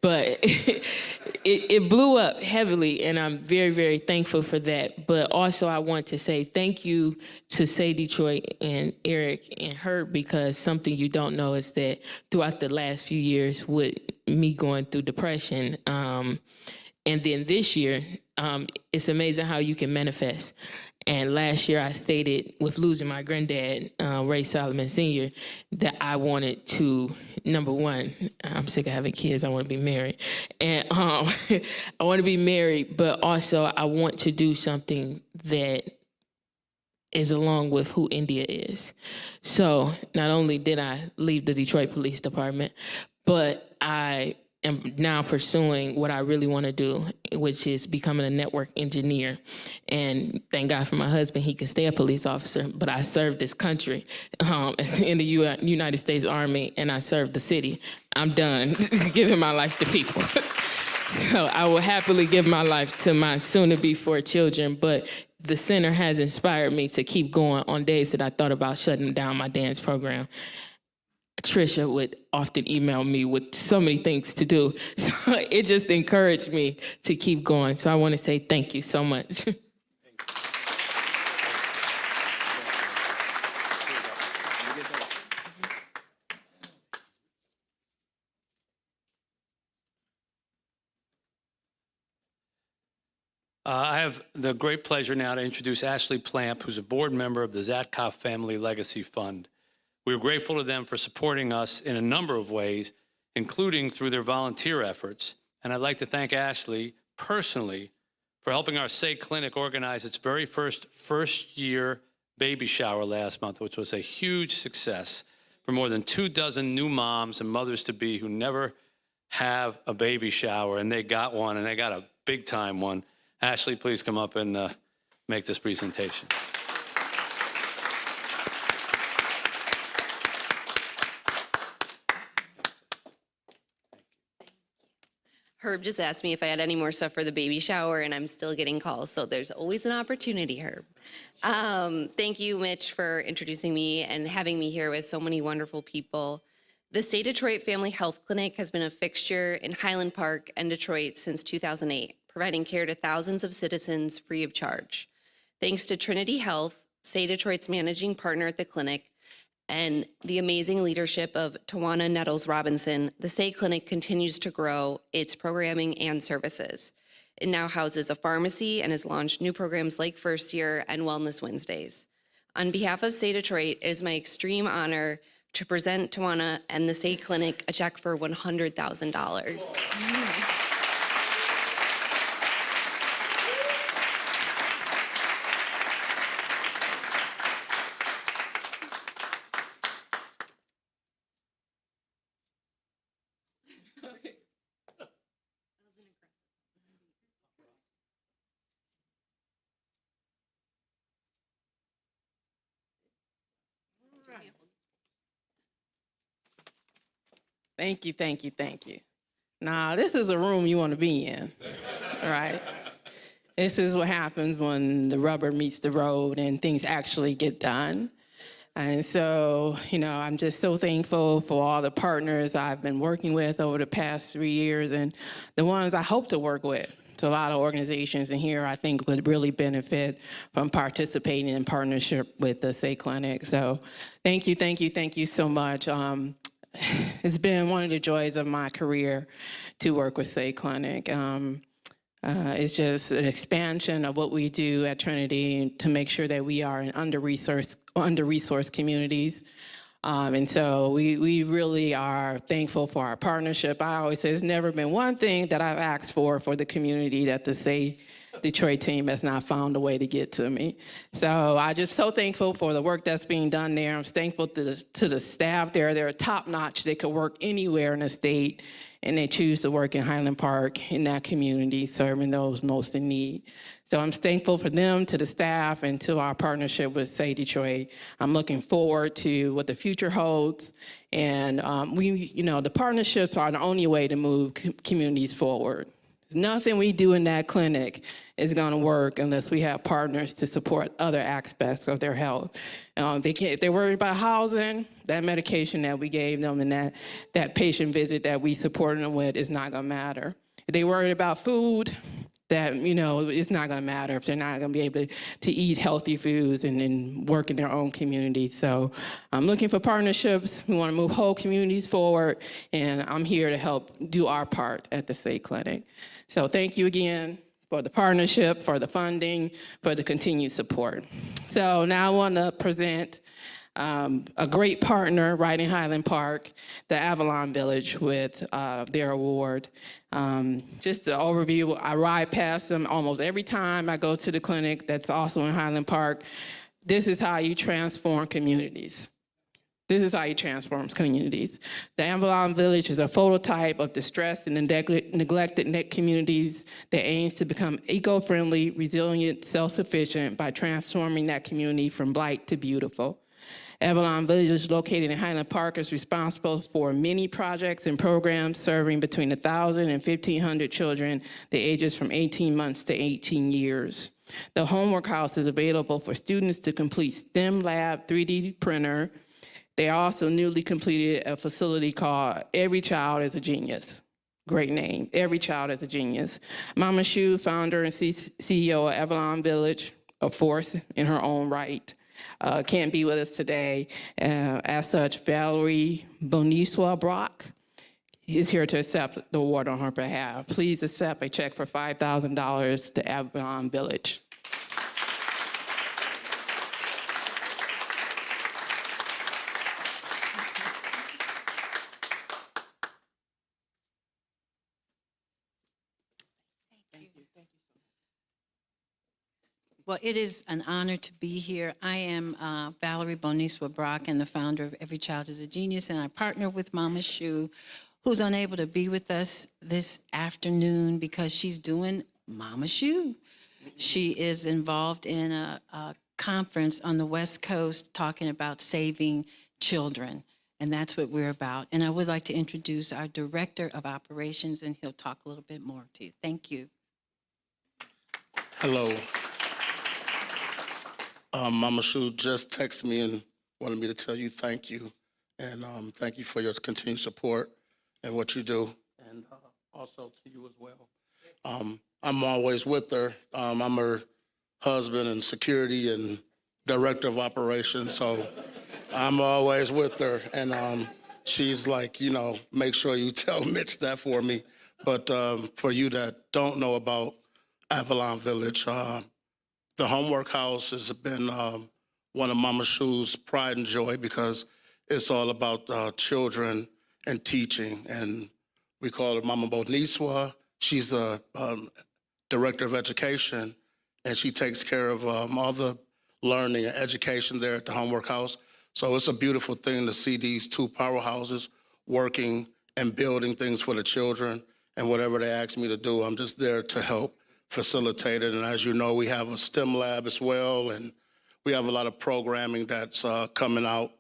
S13: But it blew up heavily, and I'm very, very thankful for that. But also I want to say thank you to SAY Detroit and Eric and Herb, because something you don't know is that throughout the last few years with me going through depression, and then this year, it's amazing how you can manifest. And last year I stated with losing my granddad, Ray Solomon Sr., that I wanted to, number one, I'm sick of having kids, I want to be married. And I want to be married, but also I want to do something that is along with who India is. So not only did I leave the Detroit Police Department, but I am now pursuing what I really want to do, which is becoming a network engineer. And thank God for my husband, he can stay a police officer, but I serve this country in the United States Army, and I serve the city. I'm done giving my life to people.
S3: So I will happily give my life to my soon-to-be 4 children, but the center has inspired me to keep going on days that I thought about shutting down my dance program. Trisha would often email me with so many things to do. So it just encouraged me to keep going. So I want to say thank you so much.
S14: I have the great pleasure now to introduce Ashley Plamp, who's a board member of the Zatkoff Family Legacy Fund. We are grateful to them for supporting us in a number of ways, including through their volunteer efforts. And I'd like to thank Ashley personally for helping our SAY Clinic organize its very first-year baby shower last month, which was a huge success for more than 24 new moms and mothers-to-be who never have a baby shower, and they got one, and they got a big-time one. Ashley, please come up and make this presentation.
S15: Herb just asked me if I had any more stuff for the baby shower, and I'm still getting calls, so there's always an opportunity, Herb. Thank you, Mitch, for introducing me and having me here with so many wonderful people. The SAY Detroit Family Health Clinic has been a fixture in Highland Park and Detroit since 2008, providing care to thousands of citizens free of charge. Thanks to Trinity Health, SAY Detroit's managing partner at the clinic, and the amazing leadership of Tawana Nettles Robinson, the SAY Clinic continues to grow its programming and services. It now houses a pharmacy and has launched new programs like First Year and Wellness Wednesdays. On behalf of SAY Detroit, it is my extreme honor to present Tawana and the SAY Clinic a check for $100,000.
S3: Thank you, thank you, thank you. Now, this is a room you want to be in, right? This is what happens when the rubber meets the road and things actually get done. And so, I'm just so thankful for all the partners I've been working with over the past 3 years and the ones I hope to work with. So a lot of organizations in here I think would really benefit from participating in partnership with the SAY Clinic. So thank you, thank you, thank you so much. It's been one of the joys of my career to work with SAY Clinic. It's just an expansion of what we do at Trinity to make sure that we are in under-resourced communities. And so we really are thankful for our partnership. I always say there's never been one thing that I've asked for the community that the SAY Detroit team has not found a way to get to me. So I'm just so thankful for the work that's being done there. I'm thankful to the staff there. They're top-notch. They could work anywhere in the state, and they choose to work in Highland Park in that community, serving those most in need. So I'm thankful for them, to the staff, and to our partnership with SAY Detroit. I'm looking forward to what the future holds. And the partnerships are the only way to move communities forward. Nothing we do in that clinic is going to work unless we have partners to support other aspects of their health. If they're worried about housing, that medication that we gave them and that patient visit that we supported them with is not going to matter. If they're worried about food, it's not going to matter if they're not going to be able to eat healthy foods and work in their own community. So I'm looking for partnerships. We want to move whole communities forward, and I'm here to help do our part at the SAY Clinic. So thank you again for the partnership, for the funding, for the continued support. So now I want to present a great partner right in Highland Park, the Albom Village, with their award. Just the overview, I ride past them almost every time I go to the clinic that's also in Highland Park. This is how you transform communities. This is how you transform communities. The Albom Village is a phototype of distressed and neglected communities that aims to become eco-friendly, resilient, self-sufficient by transforming that community from blight to beautiful. Albom Village is located in Highland Park, is responsible for many projects and programs serving between 1,000 and 1,500 children, the ages from 18 months to 18 years. The homework house is available for students to complete STEM Lab 3D printer. They also newly completed a facility called Every Child is a Genius. Great name, Every Child is a Genius. Mama Shu, founder and CEO of Albom Village, a force in her own right, can't be with us today. As such, Valerie Boniswa Brock is here to accept the award on her behalf. Please accept a check for $5,000 to Albom Village.
S16: Well, it is an honor to be here. I am Valerie Boniswa Brock and the founder of Every Child is a Genius, and I partner with Mama Shu, who's unable to be with us this afternoon because she's doing Mama Shu. She is involved in a conference on the West Coast talking about saving children, and that's what we're about. And I would like to introduce our Director of Operations, and he'll talk a little bit more to you. Thank you.
S17: Hello. Mama Shu just texted me and wanted me to tell you thank you. And thank you for your continued support and what you do. And also to you as well. I'm always with her. I'm her husband and security and director of operations. So I'm always with her. And she's like, you know, make sure you tell Mitch that for me. But for you that don't know about Albom Village, the homework house has been one of Mama Shu's pride and joy because it's all about children and teaching. And we call her Mama Boniswa. She's the director of education, and she takes care of all the learning and education there at the homework house. So it's a beautiful thing to see these two powerhouses working and building things for the children. And whatever they ask me to do, I'm just there to help facilitate it. And as you know, we have a STEM lab as well, and we have a lot of programming that's coming out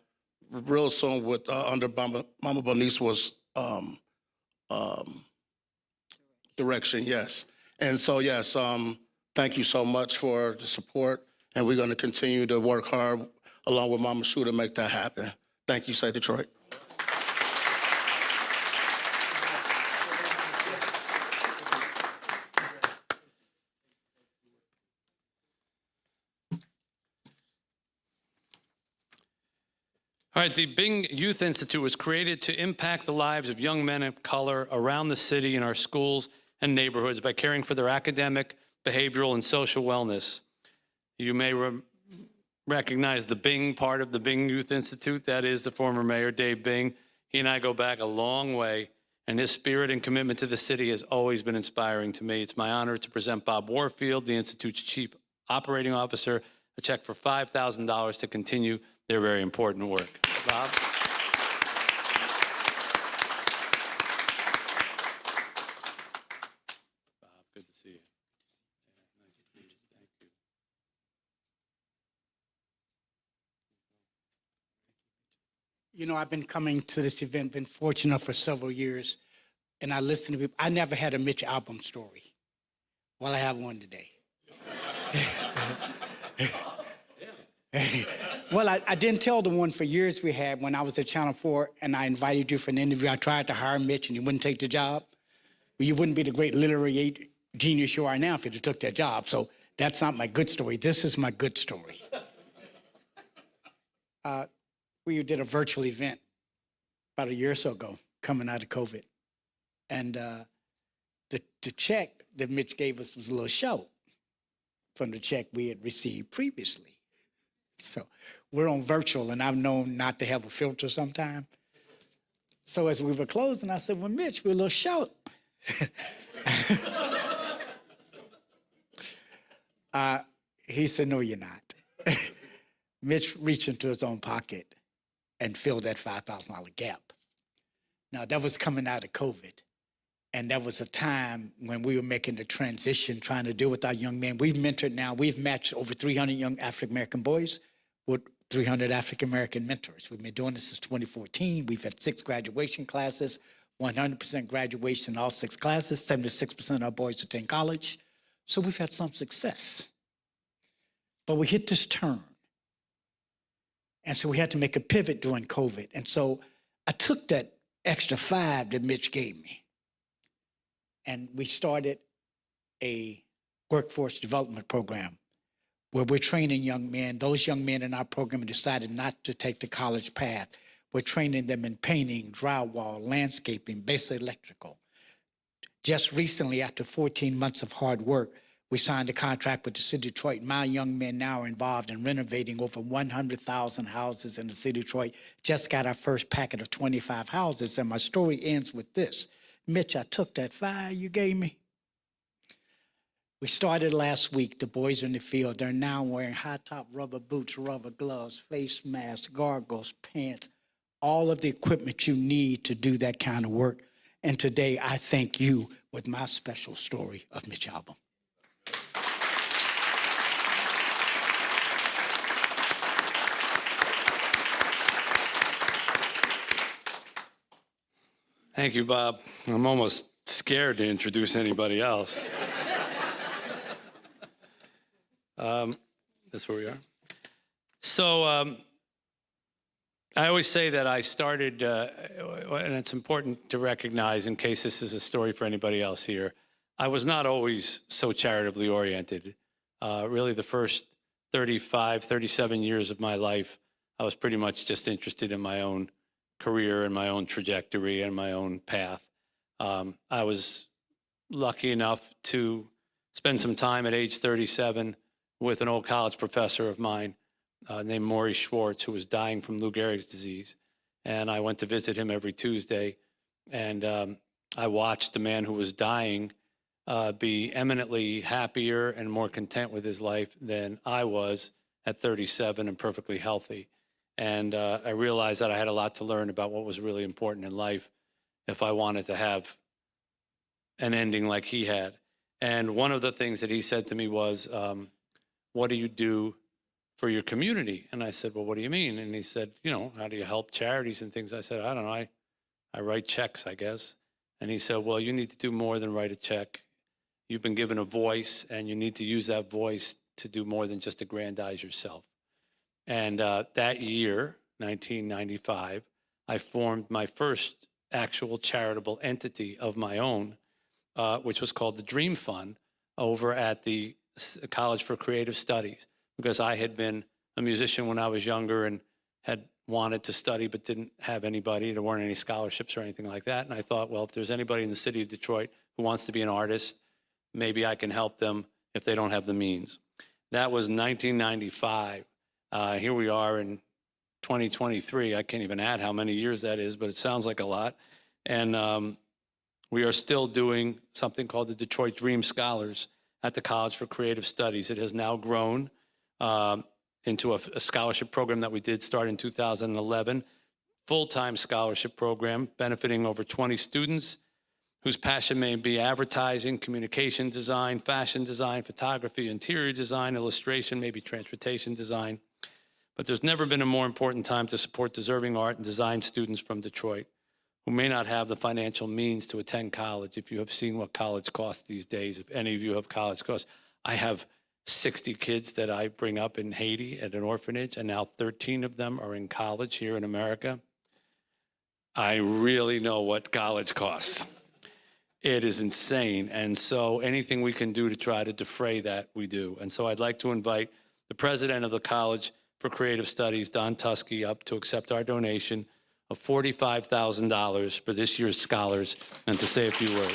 S17: real soon with under Mama Boniswa's direction, yes. And so, yes, thank you so much for the support, and we're going to continue to work hard along with Mama Shu to make that happen. Thank you, SAY Detroit.
S14: All right, the Bing Youth Institute was created to impact the lives of young men of color around the city in our schools and neighborhoods by caring for their academic, behavioral, and social wellness. You may recognize the Bing part of the Bing Youth Institute. That is the former mayor, Dave Bing. He and I go back a long way, and his spirit and commitment to the city has always been inspiring to me. It's my honor to present Bob Warfield, the Institute's Chief Operating Officer, a check for $5,000 to continue their very important work. Bob? Bob, good to see you. Nice to see you. Thank you.
S23: You know, I've been coming to this event, been fortunate for several years, and I listen to people. I never had a Mitch Albom story. Well, I have one today. Well, I didn't tell the one for years we had when I was at Channel 4 and I invited you for an interview. I tried to hire Mitch and he wouldn't take the job. Well, you wouldn't be the great literary genius you are now if you took that job. So that's not my good story. This is my good story. We did a virtual event about a year or so ago coming out of COVID. And the check that Mitch gave us was a little short from the check we had received previously. So we're on virtual, and I've known not to have a filter sometime. So as we were closing, I said, well, Mitch, we're a little short. He said, no, you're not. Mitch reached into his own pocket and filled that $5,000 gap. Now, that was coming out of COVID. And that was a time when we were making the transition, trying to deal with our young men. We've mentored now, we've matched over 300 young African-American boys with 300 African-American mentors. We've been doing this since 2014. We've had 6 graduation classes, 100% graduation in all 6 classes, 76% of our boys attend college. So we've had some success. But we hit this turn. And so we had to make a pivot during COVID. And so I took that extra 5 that Mitch gave me, and we started a workforce development program where we're training young men. Those young men in our program decided not to take the college path. We're training them in painting, drywall, landscaping, basic electrical. Just recently, after 14 months of hard work, we signed a contract with the city of Detroit. My young men now are involved in renovating over 100,000 houses in the city of Detroit. Just got our first packet of 25 houses, and my story ends with this. Mitch, I took that 5 you gave me. We started last week. The boys are in the field. They're now wearing high-top rubber boots, rubber gloves, face masks, gargles, pants, all of the equipment you need to do that kind of work. And today, I thank you with my special story of Mitch Albom.
S14: Thank you, Bob. I'm almost scared to introduce anybody else. That's where we are. So I always say that I started, and it's important to recognize in case this is a story for anybody else here, I was not always so charitably oriented. Really the first 35, 37 years of my life, I was pretty much just interested in my own career and my own trajectory and my own path. I was lucky enough to spend some time at age 37 with an old college professor of mine named Maurice Schwartz, who was dying from Lou Gehrig's disease. And I went to visit him every Tuesday. And I watched a man who was dying be eminently happier and more content with his life than I was at 37 and perfectly healthy. And I realized that I had a lot to learn about what was really important in life if I wanted to have an ending like he had. And one of the things that he said to me was, what do you do for your community? And I said, well, what do you mean? And he said, you know, how do you help charities and things? I said, I don't know, I write checks, I guess. And he said, well, you need to do more than write a check. You've been given a voice, and you need to use that voice to do more than just aggrandize yourself. And that year, 1995, I formed my first actual charitable entity of my own, which was called the Dream Fund, over at the College for Creative Studies, because I had been a musician when I was younger and had wanted to study but didn't have anybody. There weren't any scholarships or anything like that. And I thought, well, if there's anybody in the city of Detroit who wants to be an artist, maybe I can help them if they don't have the means. That was 1995. Here we are in 2023. I can't even add how many years that is, but it sounds like a lot. And we are still doing something called the Detroit Dream Scholars at the College for Creative Studies. It has now grown into a scholarship program that we did start in 2011, full-time scholarship program benefiting over 20 students whose passion may be advertising, communication design, fashion design, photography, interior design, illustration, maybe transportation design. But there's never been a more important time to support deserving art and design students from Detroit who may not have the financial means to attend college. If you have seen what college costs these days, if any of you have college costs, I have 60 kids that I bring up in Haiti at an orphanage, and now 13 of them are in college here in America. I really know what college costs. It is insane. And so anything we can do to try to defray that, we do. And so I'd like to invite the president of the College for Creative Studies, Don Tusky, up to accept our donation of $45,000 for this year's scholars and to say a few words.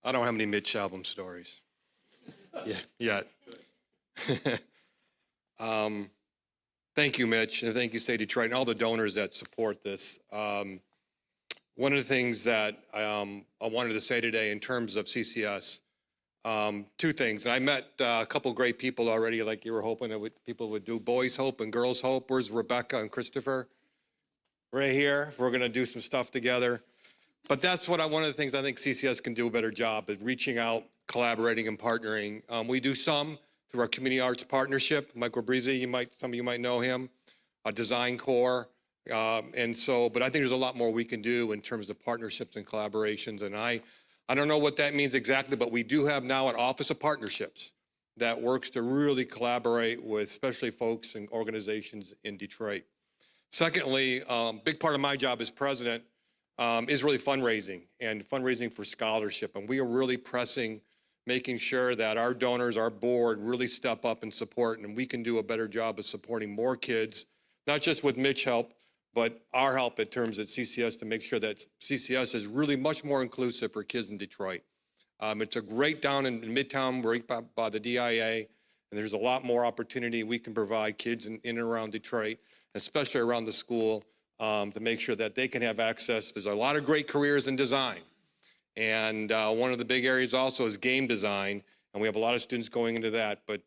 S18: I don't have any Mitch Albom stories. Yet. Thank you, Mitch, and thank you, SAY Detroit, and all the donors that support this. One of the things that I wanted to say today in terms of CCS, two things. And I met a couple great people already, like you were hoping that people would do. Boys Hope and Girls Hope. Where's Rebecca and Christopher? right here. We're going to do some stuff together. But that's one of the things I think CCS can do a better job is reaching out, collaborating, and partnering. We do some through our community arts partnership. Mike Robrisi, some of you might know him, Design Corps. But I think there's a lot more we can do in terms of partnerships and collaborations. And I don't know what that means exactly, but we do have now an Office of Partnerships that works to really collaborate with especially folks and organizations in Detroit. Secondly, big part of my job as president is really fundraising for scholarship. And we are really pressing, making sure that our donors, our board really step up and support, and we can do a better job of supporting more kids, not just with Mitch help, but our help in terms of CCS to make sure that CCS is really much more inclusive for kids in Detroit. It's a great down in Midtown, right by the DIA, and there's a lot more opportunity we can provide kids in and around Detroit, especially around the school, to make sure that they can have access. There's a lot of great careers in design. And one of the big areas also is game design, and we have a lot of students going into that. But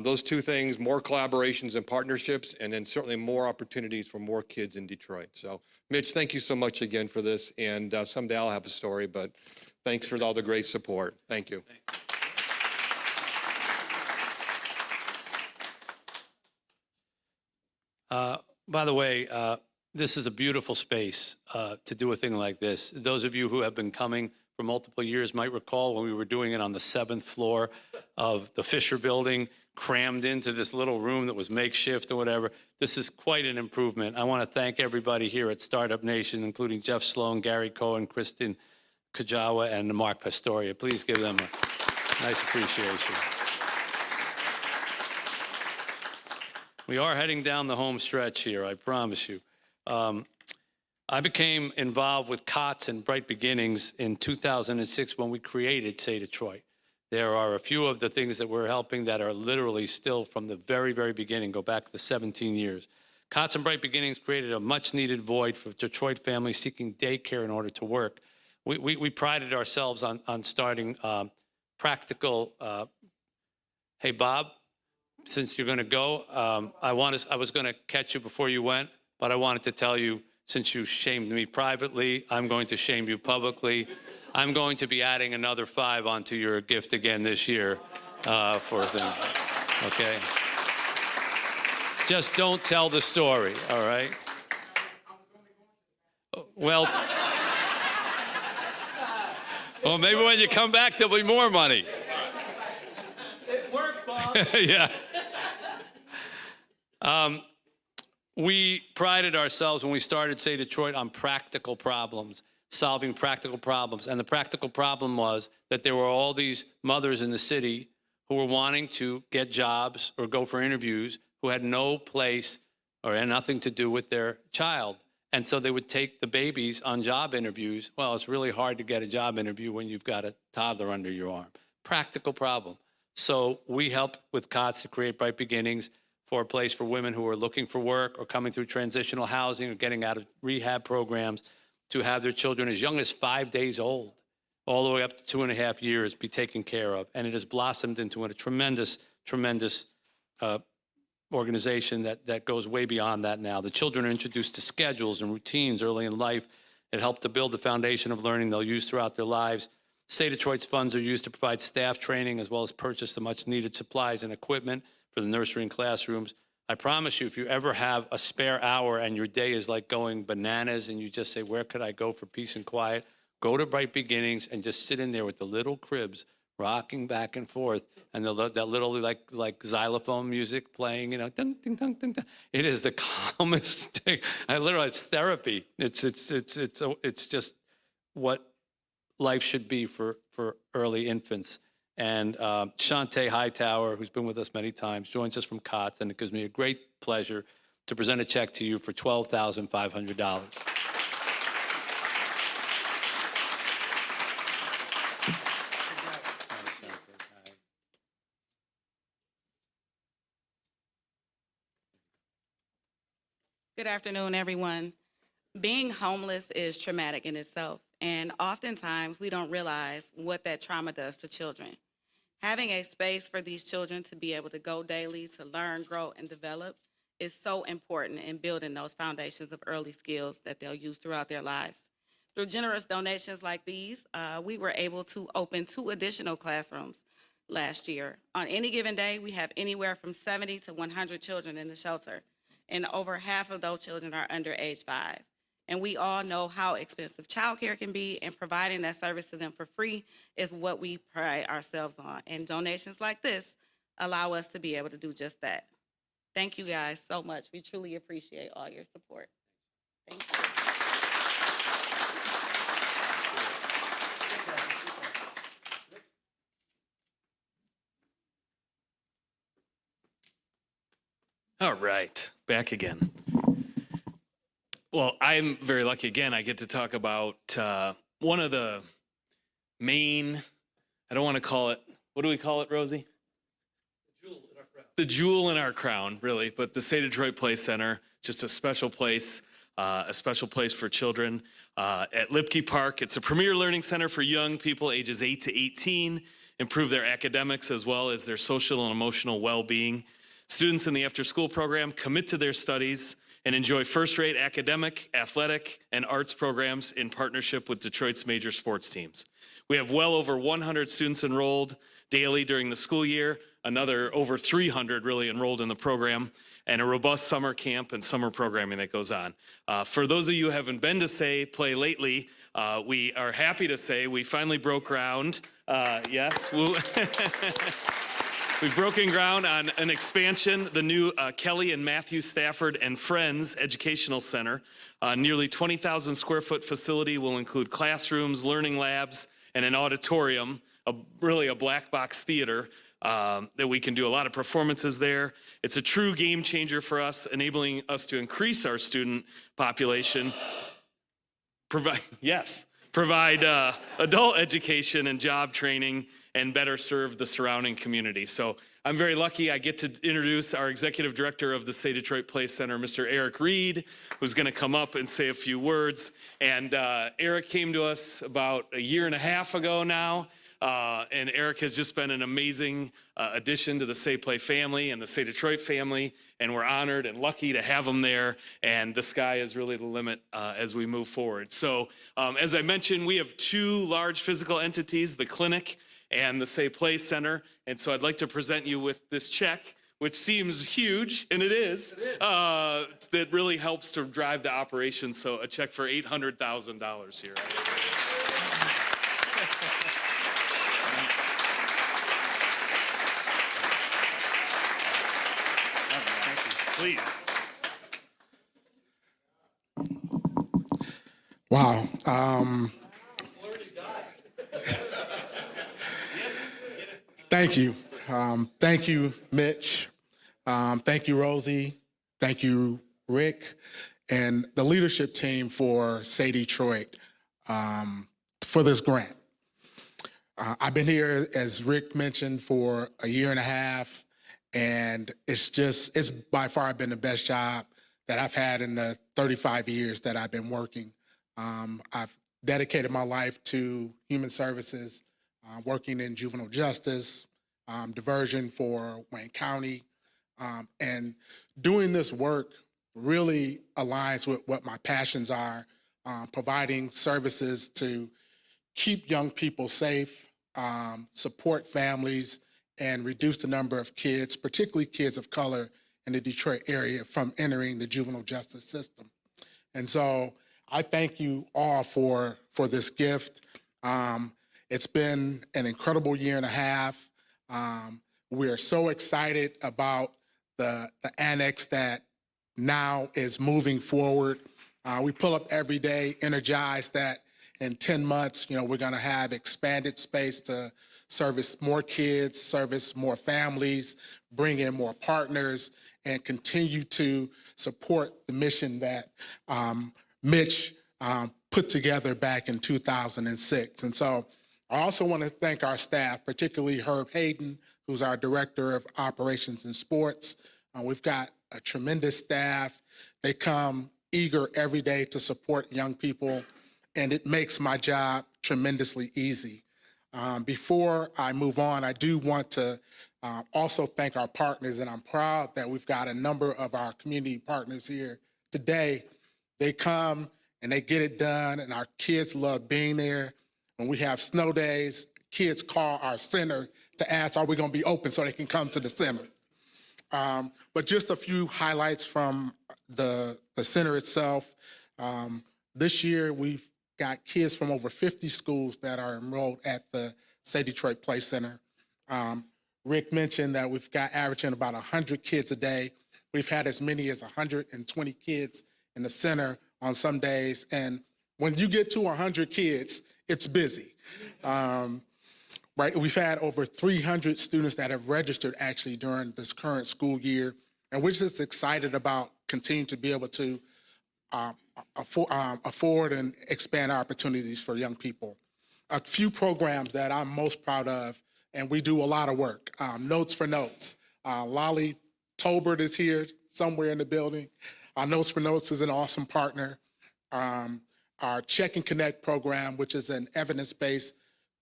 S18: those two things, more collaborations and partnerships, and then certainly more opportunities for more kids in Detroit. So, Mitch, thank you so much again for this. And someday I'll have a story, but thanks for all the great support. Thank you.
S14: By the way, this is a beautiful space to do a thing like this. Those of you who have been coming for multiple years might recall when we were doing it on the 7th floor of the Fisher Building, crammed into this little room that was makeshift or whatever. This is quite an improvement. I want to thank everybody here at Startup Nation, including Jeff Sloan, Gary Cohen, Kristen Kajawa, and Mark Pastoria. Please give them a nice appreciation. We are heading down the home stretch here, I promise you. I became involved with COTS and Bright Beginnings in 2006 when we created SAY Detroit. There are a few of the things that we're helping that are literally still from the very, very beginning, go back to 17 years. COTS and Bright Beginnings created a much-needed void for Detroit families seeking daycare in order to work. We prided ourselves on starting practical, hey, Bob, since you're going to go, I was going to catch you before you went, but I wanted to tell you, since you shamed me privately, I'm going to shame you publicly. I'm going to be adding another 5 onto your gift again this year for things, okay? Just don't tell the story, all right? Well, maybe when you come back, there'll be more money.
S23: It worked, Bob.
S14: Yeah. We prided ourselves when we started SAY Detroit on practical problems, solving practical problems. And the practical problem was that there were all these mothers in the city who were wanting to get jobs or go for interviews who had no place or had nothing to do with their child. And so they would take the babies on job interviews. Well, it's really hard to get a job interview when you've got a toddler under your arm. Practical problem. So we helped with COTS to create Bright Beginnings for a place for women who are looking for work or coming through transitional housing or getting out of rehab programs to have their children as young as 5 days old, all the way up to 2.5 years, be taken care of. And it has blossomed into a tremendous, tremendous organization that goes way beyond that now. The children are introduced to schedules and routines early in life. It helped to build the foundation of learning they'll use throughout their lives. SAY Detroit's funds are used to provide staff training as well as purchase the much needed supplies and equipment for the nursery and classrooms. I promise you, if you ever have a spare hour and your day is like going bananas and you just say, where could I go for peace and quiet? Go to Bright Beginnings and just sit in there with the little cribs rocking back and forth and that little like xylophone music playing, you know, ding, ding, ding, ding, ding. It is the calmest thing. It's therapy. It's just what life should be for early infants. And Shantae Hightower, who's been with us many times, joins us from COTS, and it gives me a great pleasure to present a check to you for $12,500.
S5: Good afternoon, everyone. Being homeless is traumatic in itself, and oftentimes we don't realize what that trauma does to children. Having a space for these children to be able to go daily, to learn, grow, and develop is so important in building those foundations of early skills that they'll use throughout their lives. Through generous donations like these, we were able to open 2 additional classrooms last year. On any given day, we have anywhere from 70 to 100 children in the shelter, and over half of those children are under age 5. And we all know how expensive childcare can be, and providing that service to them for free is what we pride ourselves on. And donations like this allow us to be able to do just that. Thank you guys so much. We truly appreciate all your support. Thank you.
S19: All right, back again. Well, I'm very lucky again. I get to talk about one of the main, I don't want to call it, what do we call it, Rosie? The jewel in our crown, really, but the SAY Detroit Play Center, just a special place for children at Lipke Park. It's a premier learning center for young people ages 8 to 18, improve their academics as well as their social and emotional well-being. Students in the after-school program commit to their studies and enjoy first-rate academic, athletic, and arts programs in partnership with Detroit's major sports teams. We have well over 100 students enrolled daily during the school year, another over 300 really enrolled in the program, and a robust summer camp and summer programming that goes on. For those of you who haven't been to SAY Play lately, we are happy to say we finally broke ground. Yes. We've broken ground on an expansion, the new Kelly and Matthew Stafford and Friends Educational Center. Nearly 20,000 square foot facility will include classrooms, learning labs, and an auditorium, really a black box theater that we can do a lot of performances there. It's a true game changer for us, enabling us to increase our student population, provide adult education and job training, and better serve the surrounding community. So I'm very lucky I get to introduce our executive director of the SAY Detroit Play Center, Mr. Eric Reed, who's gonna come up and say a few words. And Eric came to us about a year and a half ago now, and Eric has just been an amazing addition to the SAY Play family and the SAY Detroit family, and we're honored and lucky to have him there, and the sky is really the limit as we move forward. So as I mentioned, we have 2 large physical entities, the clinic and the SAY Play Center. And so I'd like to present you with this check, which seems huge, and it is. That really helps to drive the operation. So a check for $800,000 here. Please.
S20: Wow. Thank you. Thank you, Mitch. Thank you, Rosie. Thank you, Rick, and the leadership team for SAY Detroit for this grant. I've been here, as Rick mentioned, for a year and a half, and it's by far been the best job that I've had in the 35 years that I've been working. I've dedicated my life to human services, working in juvenile justice, diversion for Wayne County, and doing this work really aligns with what my passions are, providing services to keep young people safe, support families, and reduce the number of kids, particularly kids of color in the Detroit area, from entering the juvenile justice system. And so I thank you all for this gift. It's been an incredible year and a half. We're so excited about the annex that now is moving forward. We pull up every day, energized that in 10 months, we're gonna have expanded space to service more kids, service more families, bring in more partners, and continue to support the mission that Mitch put together back in 2006. And so I also want to thank our staff, particularly Herb Hayden, who's our Director of Operations and Sports. We've got a tremendous staff. They come eager every day to support young people, and it makes my job tremendously easy. Before I move on, I do want to Also thank our partners, and I'm proud that we've got a number of our community partners here today. They come and they get it done, and our kids love being there. When we have snow days, kids call our center to ask, are we gonna be open so they can come to the center? But just a few highlights from the center itself. This year, we've got kids from over 50 schools that are enrolled at the SAY Detroit Play Center. Rick mentioned that we've got averaging about 100 kids a day. We've had as many as 120 kids in the center on some days. And when you get to 100 kids, it's busy. Right, we've had over 300 students that have registered actually during this current school year. And we're just excited about continuing to be able to afford and expand our opportunities for young people. A few programs that I'm most proud of, and we do a lot of work. Notes for Notes. Lolly Tolbert is here somewhere in the building. Notes for Notes is an awesome partner. Our Check and Connect program, which is an evidence-based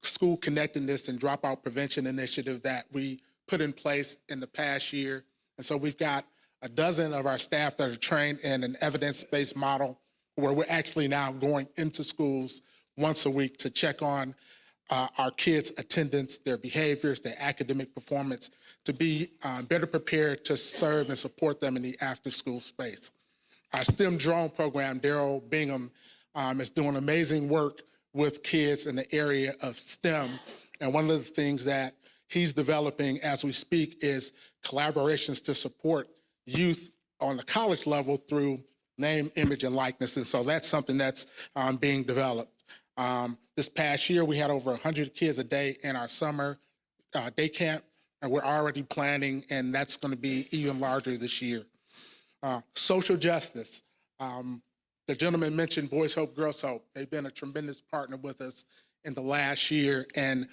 S20: school connectedness and dropout prevention initiative that we put in place in the past year. And so we've got a dozen of our staff that are trained in an evidence-based model where we're actually now going into schools once a week to check on our kids' attendance, their behaviors, their academic performance, to be better prepared to serve and support them in the after-school space. Our STEM drone program, Daryl Bingham, is doing amazing work with kids in the area of STEM. And one of the things that he's developing as we speak is collaborations to support youth on the college level through name, image, and likeness. And so that's something that's being developed. This past year, we had over 100 kids a day in our summer day camp, and we're already planning, and that's going to be even larger this year. Social justice. The gentleman mentioned Boys Hope, Girls Hope. They've been a tremendous partner with us in the last year, and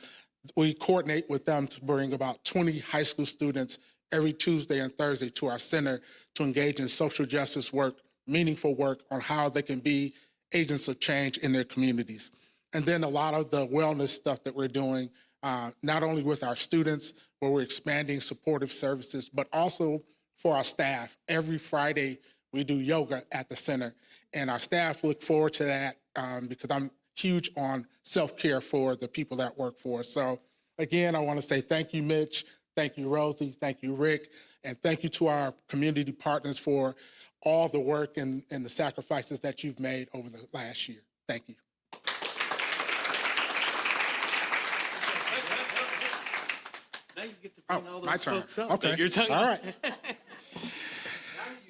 S20: we coordinate with them to bring about 20 high school students every Tuesday and Thursday to our center to engage in social justice work, meaningful work on how they can be agents of change in their communities. And then a lot of the wellness stuff that we're doing, not only with our students, where we're expanding supportive services, but also for our staff. Every Friday, we do yoga at the center. And our staff look forward to that because I'm huge on self-care for the people that work for us. So again, I want to say thank you, Mitch. Thank you, Rosie. Thank you, Rick. And thank you to our community partners for all the work and the sacrifices that you've made over the last year. Thank you.
S19: Now you get to bring all
S20: my
S19: those
S20: turn.
S19: folks up.
S20: Okay.
S19: Your tongue.
S20: All right.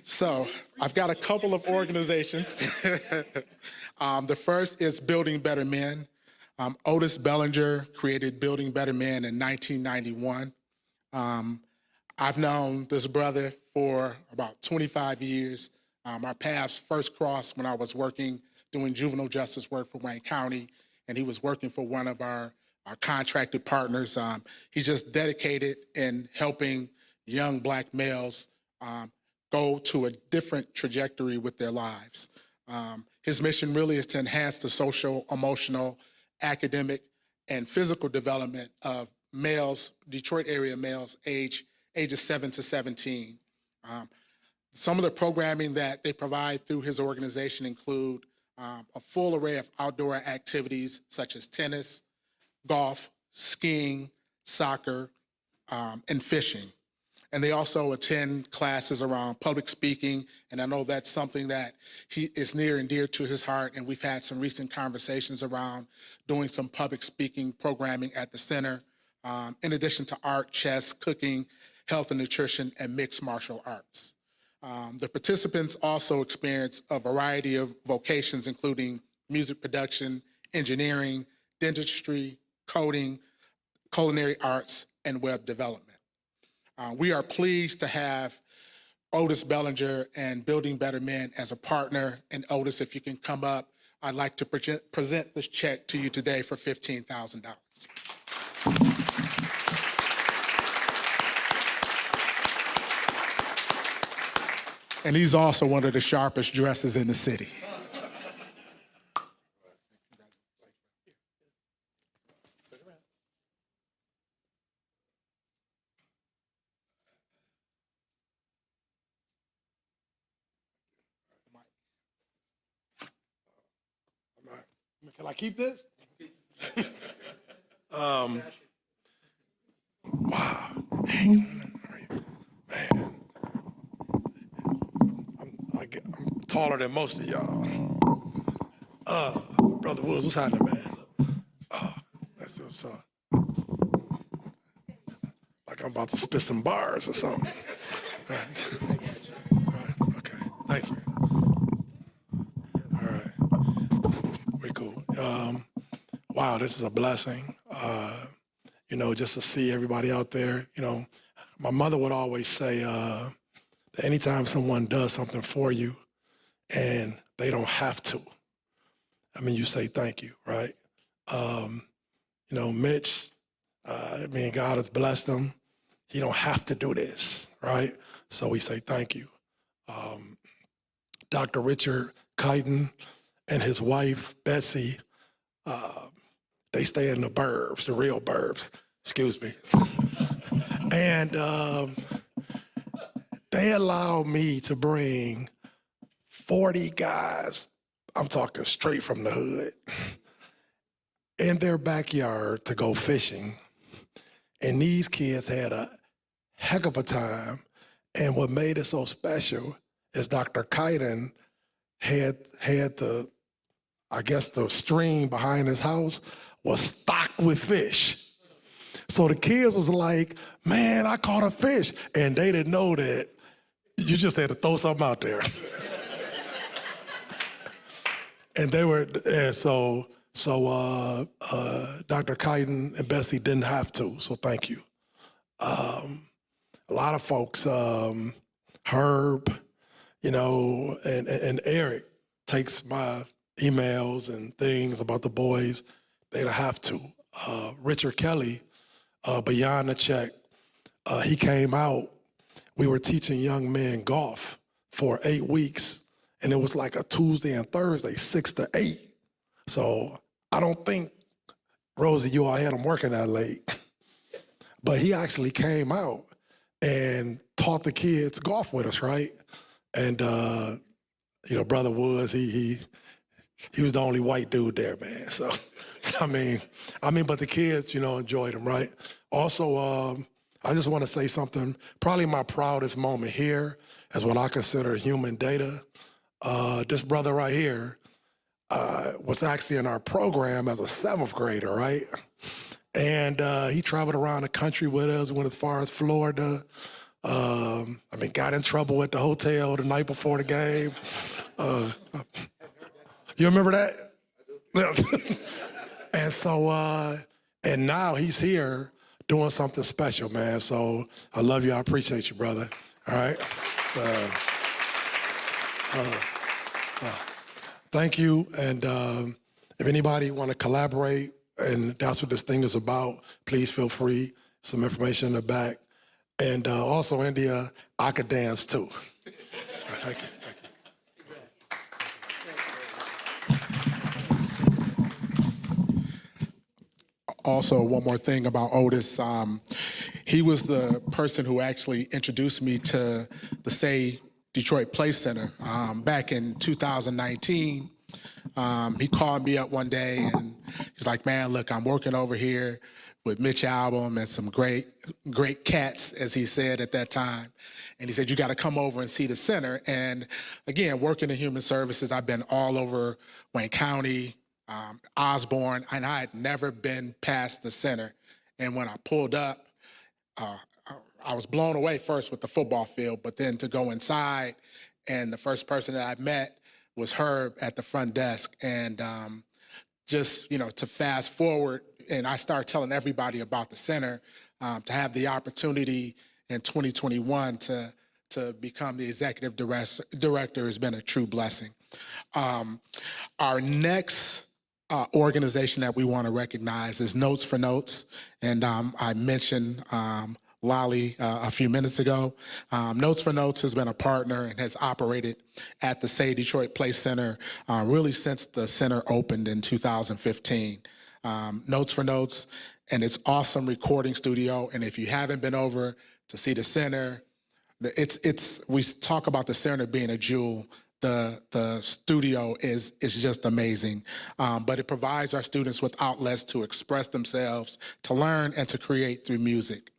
S20: So I've got a couple of organizations. The first is Building Better Men. Otis Bellinger created Building Better Men in 1991. I've known this brother for about 25 years. Our paths first crossed when I was working, doing juvenile justice work for Wayne County, and he was working for one of our contracted partners. He's just dedicated in helping young Black males go to a different trajectory with their lives. His mission really is to enhance the social, emotional, academic, and physical development of males, Detroit area males, ages 7 to 17. Some of the programming that they provide through his organization include a full array of outdoor activities such as tennis, golf, skiing, soccer, and fishing. And they also attend classes around public speaking, and I know that's something that is near and dear to his heart, and we've had some recent conversations around doing some public speaking programming at the center, in addition to art, chess, cooking, health and nutrition, and mixed martial arts. The participants also experience a variety of vocations, including music production, engineering, dentistry, coding, culinary arts, and web development. We are pleased to have Otis Bellinger and Building Better Men as a partner. And Otis, if you can come up, I'd like to present this check to you today for $15,000. And he's also one of the sharpest dressers in the city. Can I keep this? Wow. Man. I'm taller than most of y'all. Brother Woods, what's happening, man? That's just, like I'm about to spit some bars or something. Right. Right. Okay. Thank you. All right. We cool. Wow, this is a blessing. You know, just to see everybody out there. You know, my mother would always say that anytime someone does something for you and they don't have to, I mean, you say thank you, right? You know, Mitch, I mean, God has blessed him. He don't have to do this, right? So we say thank you. Dr. Richard Kiten and his wife, Betsy, they stay in the burbs, the real burbs, excuse me. And they allowed me to bring 40 guys, I'm talking straight from the hood, in their backyard to go fishing. And these kids had a heck of a time. And what made it so special is Dr. Kiten had the, I guess the stream behind his house was stocked with fish. So the kids was like, man, I caught a fish. And they didn't know that you just had to throw something out there. And they were, and so Dr. Kiten and Bessie didn't have to, so thank you. A lot of folks, Herb, you know, and Eric takes my emails and things about the boys. They don't have to. Richard Kelly, beyond the check, he came out. We were teaching young men golf for 8 weeks, and it was like a Tuesday and Thursday, 6 to 8. So I don't think, Rosie, you all had him working that late. But he actually came out and taught the kids golf with us, right? And you know, Brother Woods, he was the only white dude there, man. So I mean, but the kids, you know, enjoyed him, right? Also, I just want to say something. Probably my proudest moment here is what I consider human data. This brother right here was actually in our program as a 7th grader, right? And he traveled around the country with us, went as far as Florida. I mean, got in trouble at the hotel the night before the game. You remember that? And so, and now he's here doing something special, man. So I love you. I appreciate you, brother. All right. Thank you. And if anybody want to collaborate, and that's what this thing is about, please feel free. Some information in the back. And also, India, I could dance too. Thank you. Also, one more thing about Otis. He was the person who actually introduced me to the SAY Detroit Play Center back in 2019. He called me up one day and he's like, man, look, I'm working over here with Mitch Albom and some great cats, as he said at that time. And he said, you got to come over and see the center. And again, working in human services, I've been all over Wayne County, Osborne, and I had never been past the center. And when I pulled up, I was blown away first with the football field, but then to go inside, and the first person that I met was Herb at the front desk. And just, you know, to fast forward, and I started telling everybody about the center, to have the opportunity in 2021 to become the executive director has been a true blessing. Our next organization that we want to recognize is Notes for Notes. And I mentioned Lolly a few minutes ago. Notes for Notes has been a partner and has operated at the SAY Detroit Play Center really since the center opened in 2015. Notes for Notes and its awesome recording studio. And if you haven't been over to see the center, we talk about the center being a jewel. the studio is just amazing. But it provides our students with outlets to express themselves, to learn, and to create through music.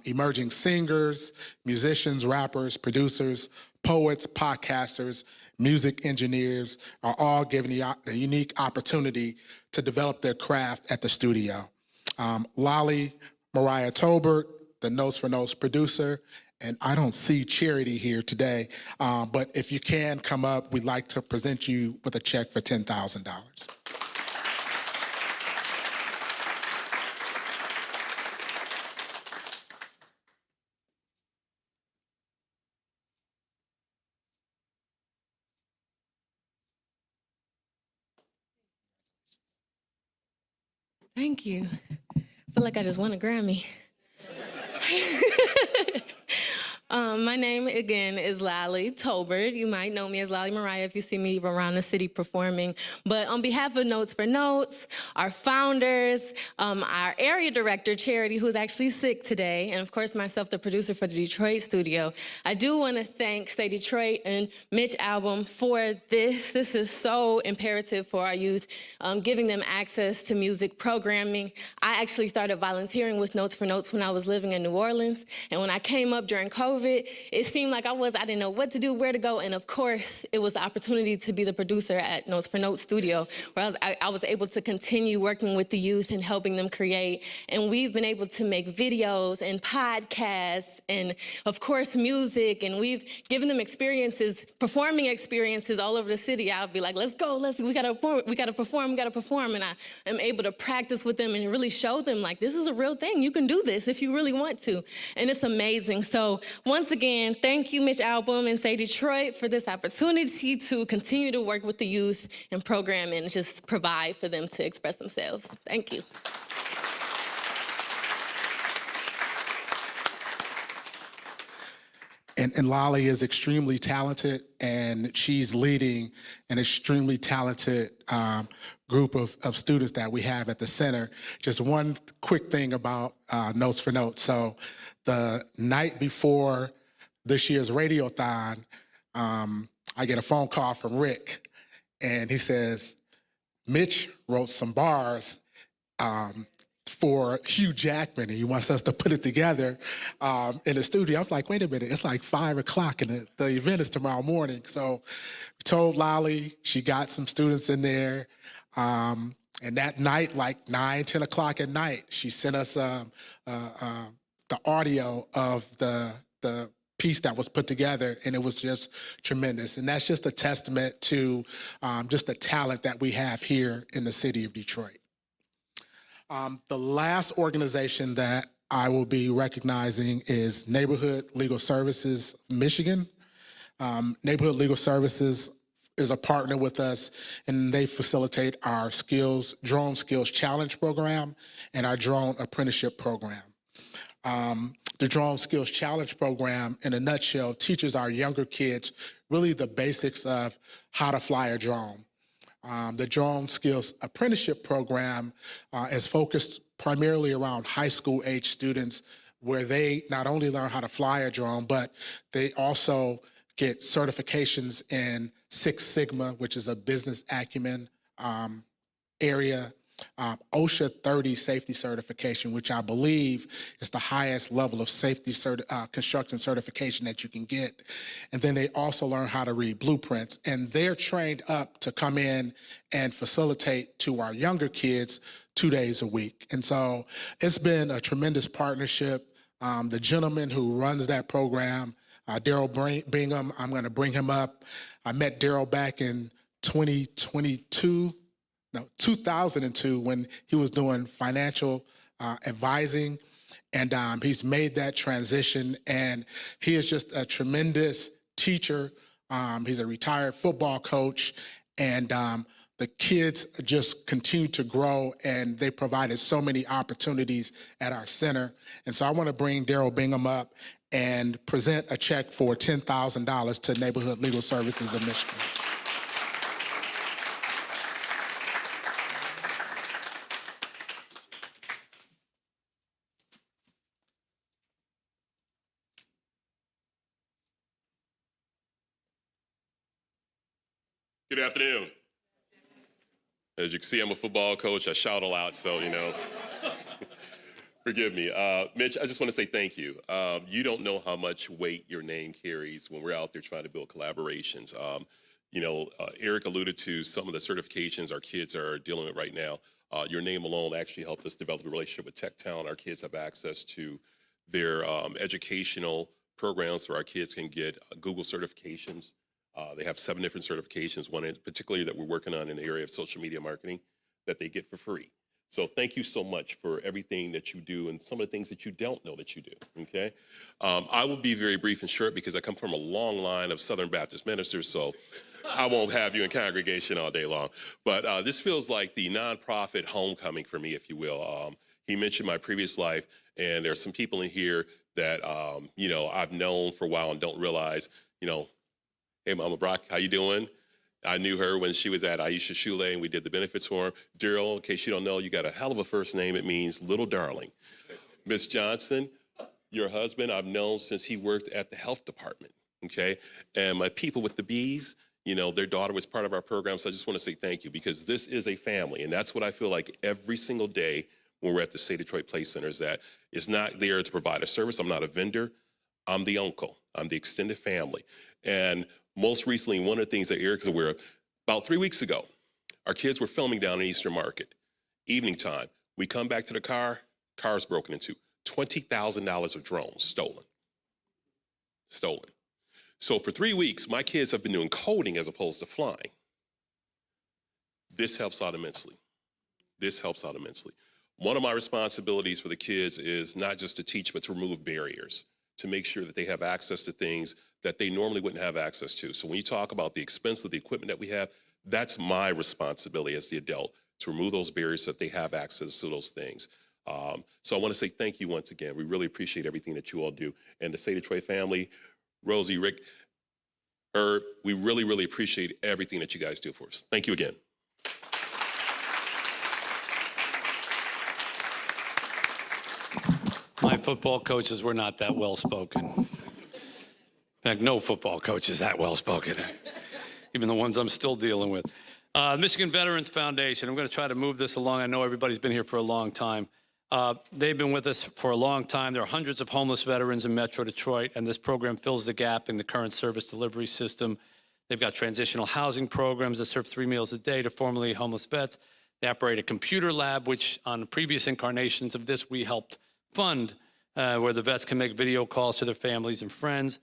S20: Emerging singers, musicians, rappers, producers, poets, podcasters, music engineers are all given the unique opportunity to develop their craft at the studio. Lolly Mariah Tolbert, the Notes for Notes producer, and I don't see Charity here today, but if you can come up, we'd like to present you with a check for $10,000.
S13: Thank you. I feel like I just won a Grammy. My name, again, is Lolly Tolbert. You might know me as Lolly Mariah if you see me around the city performing. But on behalf of Notes for Notes, our founders, our area director, Charity, who's actually sick today, and of course myself, the producer for the Detroit studio, I do want to thank SAY Detroit and Mitch Albom for this. This is so imperative for our youth, giving them access to music programming. I actually started volunteering with Notes for Notes when I was living in New Orleans, and when I came up during COVID, it seemed like I didn't know what to do, where to go, and of course, it was the opportunity to be the producer at Notes for Notes studio, where I was able to continue working with the youth and helping them create, and we've been able to make videos and podcasts, and of course, music, and we've given them experiences, performing experiences all over the city. I'll be like, let's go, we gotta perform, and I am able to practice with them and really show them, like, this is a real thing. You can do this if you really want to, and it's amazing. So once again, thank you, Mitch Albom and SAY Detroit, for this opportunity to continue to work with the youth and program and just provide for them to express themselves. Thank you.
S20: And Lolly is extremely talented, and she's leading an extremely talented group of students that we have at the center. Just one quick thing about Notes for Notes. So the night before this year's Radiothon, I get a phone call from Rick, and he says, Mitch wrote some bars for Hugh Jackman, and he wants us to put it together in the studio. I'm like, wait a minute, it's like 5 o'clock, and the event is tomorrow morning. So we told Lolly, she got some students in there, and that night, like 9, 10 o'clock at night, she sent us the audio of the piece that was put together, and it was just tremendous. And that's just a testament to just the talent that we have here in the city of Detroit. The last organization that I will be recognizing is Neighborhood Legal Services Michigan. Neighborhood Legal Services is a partner with us, and they facilitate our Drone Skills Challenge program and our Drone Apprenticeship program. The Drone Skills Challenge program, in a nutshell, teaches our younger kids really the basics of how to fly a drone. The Drone Skills Apprenticeship program is focused primarily around high school age students, where they not only learn how to fly a drone, but they also get certifications in Six Sigma, which is a business acumen area, OSHA 30 safety certification, which I believe is the highest level of safety construction certification that you can get. And then they also learn how to read blueprints, and they're trained up to come in and facilitate to our younger kids 2 days a week. And so it's been a tremendous partnership. The gentleman who runs that program, Daryl Bingham, I'm going to bring him up. I met Daryl back in 2002, when he was doing financial advising, and he's made that transition, and he is just a tremendous teacher. He's a retired football coach, and the kids just continue to grow, and they provided so many opportunities at our center. And so I want to bring Daryl Bingham up and present a check for $10,000 to Neighborhood Legal Services of Michigan.
S1: Good afternoon. As you can see, I'm a football coach. I shout a lot, so, forgive me. Mitch, I just want to say thank you. You don't know how much weight your name carries when we're out there trying to build collaborations. Eric alluded to some of the certifications our kids are dealing with right now. Your name alone actually helped us develop a relationship with Tech Town. Our kids have access to their educational programs where our kids can get Google certifications. They have 7 different certifications, one in particularly that we're working on in the area of social media marketing that they get for free. So thank you so much for everything that you do and some of the things that you don't know that you do, okay? I will be very brief and short because I come from a long line of Southern Baptist ministers, so I won't have you in congregation all day long. But this feels like the nonprofit homecoming for me, if you will. He mentioned my previous life, and there are some people in here that, I've known for a while and don't realize, hey, Mama Brock, how you doing? I knew her when she was at Aisha Shule, and we did the benefits for her. Daryl, in case you don't know, you got a hell of a first name. It means little darling. Miss Johnson, your husband, I've known since he worked at the health department, okay? And my people with the bees, their daughter was part of our program, so I just want to say thank you because this is a family, and that's what I feel like every single day when we're at the SAY Detroit Play Center is that it's not there to provide a service. I'm not a vendor. I'm the uncle. I'm the extended family. And most recently, one of the things that Eric's aware of, about 3 weeks ago, our kids were filming down in Eastern Market, evening time. We come back to the car's broken into, $20,000 of drones stolen. So for 3 weeks, my kids have been doing coding as opposed to flying. This helps out immensely. One of my responsibilities for the kids is not just to teach, but to remove barriers, to make sure that they have access to things that they normally wouldn't have access to. So when you talk about the expense of the equipment that we have, that's my responsibility as the adult, to remove those barriers so that they have access to those things. So I want to say thank you once again. We really appreciate everything that you all do. And the SAY Detroit family, Rosie, Rick, Herb, we really, really appreciate everything that you guys do for us. Thank you again.
S14: My football coaches were not that well-spoken. In fact, no football coach is that well-spoken, even the ones I'm still dealing with. Michigan Veterans Foundation, I'm going to try to move this along. I know everybody's been here for a long time. They've been with us for a long time. There are hundreds of homeless veterans in Metro Detroit, and this program fills the gap in the current service delivery system. They've got transitional housing programs that serve 3 meals a day to formerly homeless vets. They operate a computer lab, which on previous incarnations of this, we helped fund, where the vets can make video calls to their families and friends.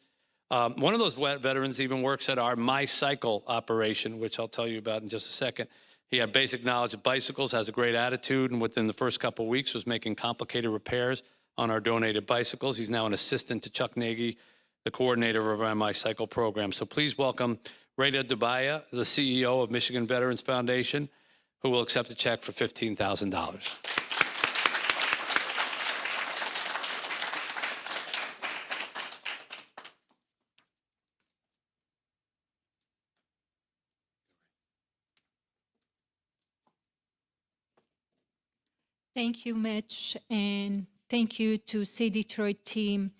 S14: One of those veterans even works at our My Cycle operation, which I'll tell you about in just a second. He had basic knowledge of bicycles, has a great attitude, and within the first couple of weeks was making complicated repairs on our donated bicycles. He's now an assistant to Chuck Nagy, the coordinator of our My Cycle program. So please welcome Rita Dubaya, the CEO of Michigan Veterans Foundation, who will accept a check for $15,000.
S2: Thank you, Mitch, and thank you to SAY Detroit team.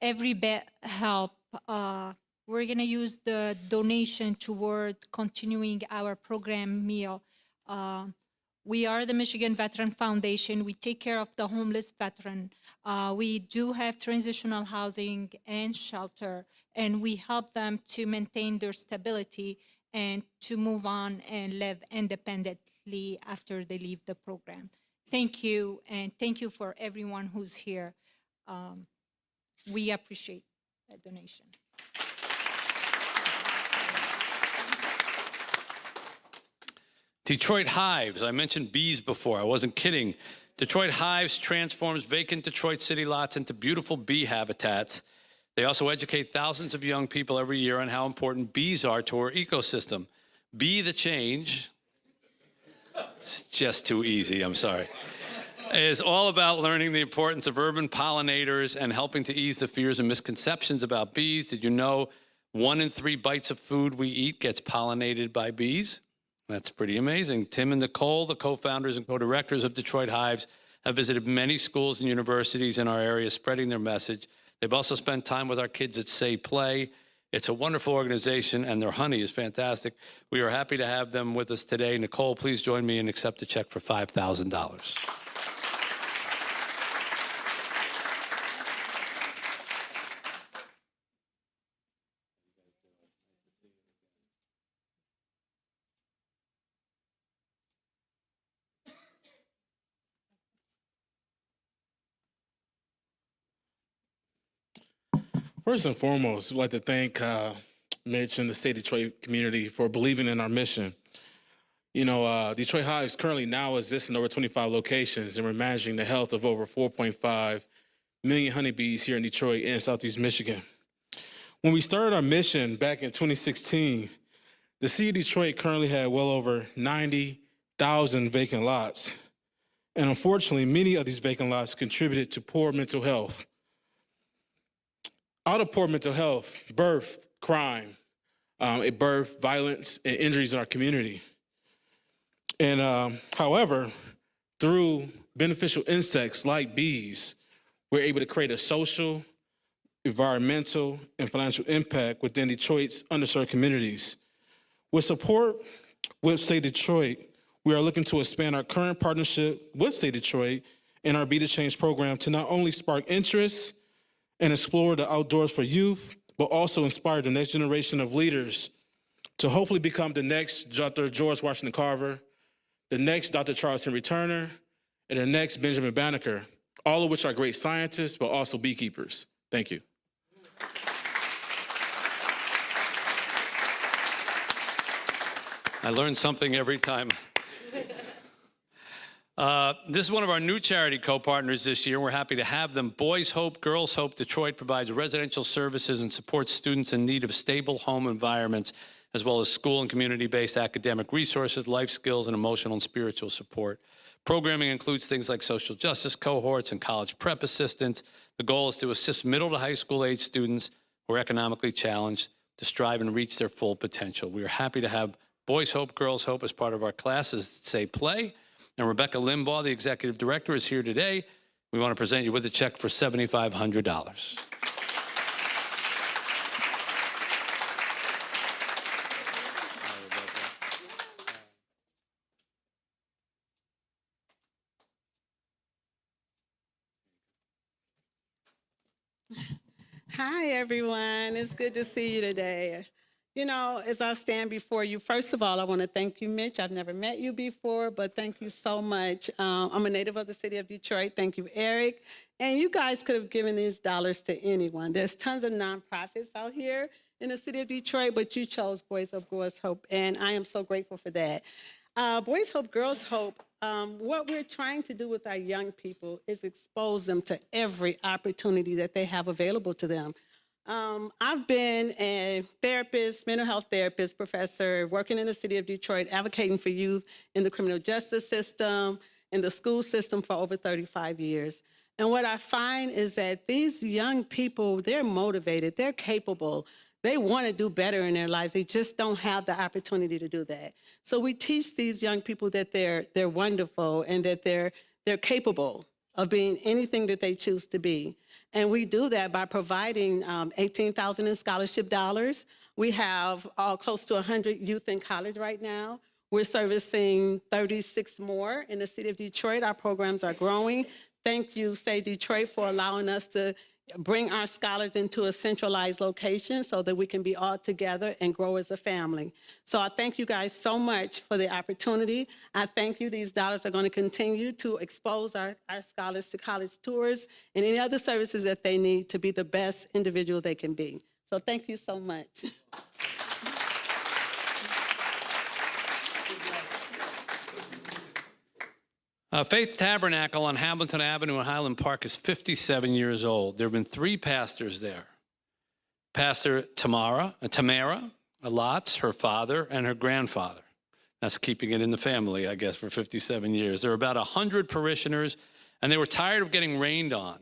S2: Every bit help. We're gonna use the donation toward continuing our program meal. We are the Michigan Veteran Foundation. We take care of the homeless veteran. We do have transitional housing and shelter, and we help them to maintain their stability and to move on and live independently after they leave the program. Thank you, and thank you for everyone who's here. We appreciate that donation.
S14: Detroit Hives. I mentioned bees before. I wasn't kidding. Detroit Hives transforms vacant Detroit city lots into beautiful bee habitats. They also educate thousands of young people every year on how important bees are to our ecosystem. Be the change. It's just too easy, I'm sorry. It's all about learning the importance of urban pollinators and helping to ease the fears and misconceptions about bees. Did you know 1 in 3 bites of food we eat gets pollinated by bees? That's pretty amazing. Tim and Nicole, the co-founders and co-directors of Detroit Hives, have visited many schools and universities in our area, spreading their message. They've also spent time with our kids at Say Play. It's a wonderful organization, and their honey is fantastic. We are happy to have them with us today. Nicole, please join me and accept a check for $5,000.
S20: First and foremost, we'd like to thank Mitch and the SAY Detroit community for believing in our mission. You know, Detroit Hives currently now exists in over 25 locations, and we're managing the health of over 4.5 million honeybees here in Detroit and Southeast Michigan. When we started our mission back in 2016, the city of Detroit currently had well over 90,000 vacant lots. And unfortunately, many of these vacant lots contributed to poor mental health. Out of poor mental health, birthed crime. It birthed violence and injuries in our community. And however, through beneficial insects like bees, we're able to create a social, environmental, and financial impact within Detroit's underserved communities. With support with SAY Detroit, we are looking to expand our current partnership with SAY Detroit and our Be the Change program to not only spark interest and explore the outdoors for youth, but also inspire the next generation of leaders to hopefully become the next Dr. George Washington Carver, the next Dr. Charles Henry Turner, and the next Benjamin Banneker, all of which are great scientists, but also beekeepers. Thank you.
S14: I learn something every time. This is one of our new charity co-partners this year. We're happy to have them. Boys Hope, Girls Hope Detroit provides residential services and supports students in need of stable home environments, as well as school and community-based academic resources, life skills, and emotional and spiritual support. Programming includes things like social justice cohorts and college prep assistance. The goal is to assist middle to high school age students who are economically challenged to strive and reach their full potential. We are happy to have Boys Hope, Girls Hope as part of our classes at SAY Play. And Rebecca Limbaugh, the executive director, is here today. We want to present you with a check for $7,500.
S4: Hi, everyone. It's good to see you today. You know, as I stand before you, first of all, I want to thank you, Mitch. I've never met you before, but thank you so much. I'm a native of the city of Detroit. Thank you, Eric. And you guys could have given these dollars to anyone. There's tons of nonprofits out here in the city of Detroit, but you chose Boys Hope, Girls Hope, and I am so grateful for that. Boys Hope, Girls Hope, what we're trying to do with our young people is expose them to every opportunity that they have available to them. I've been a therapist, mental health therapist, professor, working in the city of Detroit, advocating for youth in the criminal justice system, in the school system for over 35 years. And what I find is that these young people, they're motivated, they're capable, they want to do better in their lives. They just don't have the opportunity to do that. So we teach these young people that they're wonderful and that they're capable of being anything that they choose to be. And we do that by providing $18,000 in scholarship dollars. We have close to 100 youth in college right now. We're servicing 36 more in the city of Detroit. Our programs are growing. Thank you, SAY Detroit, for allowing us to bring our scholars into a centralized location so that we can be all together and grow as a family. So I thank you guys so much for the opportunity. I thank you. These dollars are going to continue to expose our scholars to college tours and any other services that they need to be the best individual they can be. So thank you so much.
S14: Faith Tabernacle on Hamilton Avenue in Highland Park is 57 years old. There have been 3 pastors there. Pastor Tamara Lotz, her father, and her grandfather. That's keeping it in the family, I guess, for 57 years. There are about 100 parishioners, and they were tired of getting rained on.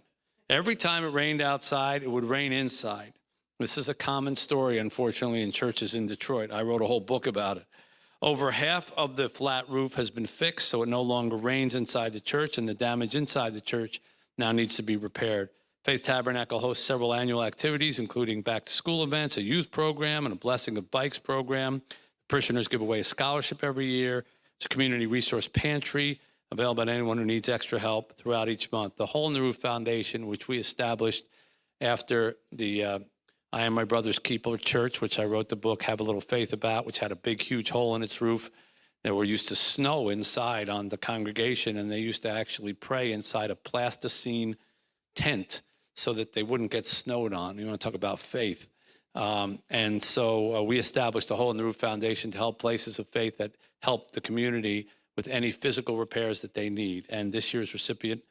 S14: Every time it rained outside, it would rain inside. This is a common story, unfortunately, in churches in Detroit. I wrote a whole book about it. Over half of the flat roof has been fixed, so it no longer rains inside the church, and the damage inside the church now needs to be repaired. Faith Tabernacle hosts several annual activities, including back-to-school events, a youth program, and a Blessing of Bikes program. Parishioners give away a scholarship every year. It's a community resource pantry available to anyone who needs extra help throughout each month. The Hole in the Roof Foundation, which we established after the I Am My Brother's Keeper Church, which I wrote the book, Have a Little Faith About, which had a big, huge hole in its roof. There were used to snow inside on the congregation, and they used to actually pray inside a plasticine tent so that they wouldn't get snowed on. You want to talk about faith. And so we established the Hole in the Roof Foundation to help places of faith that help the community with any physical repairs that they need. And this year's recipient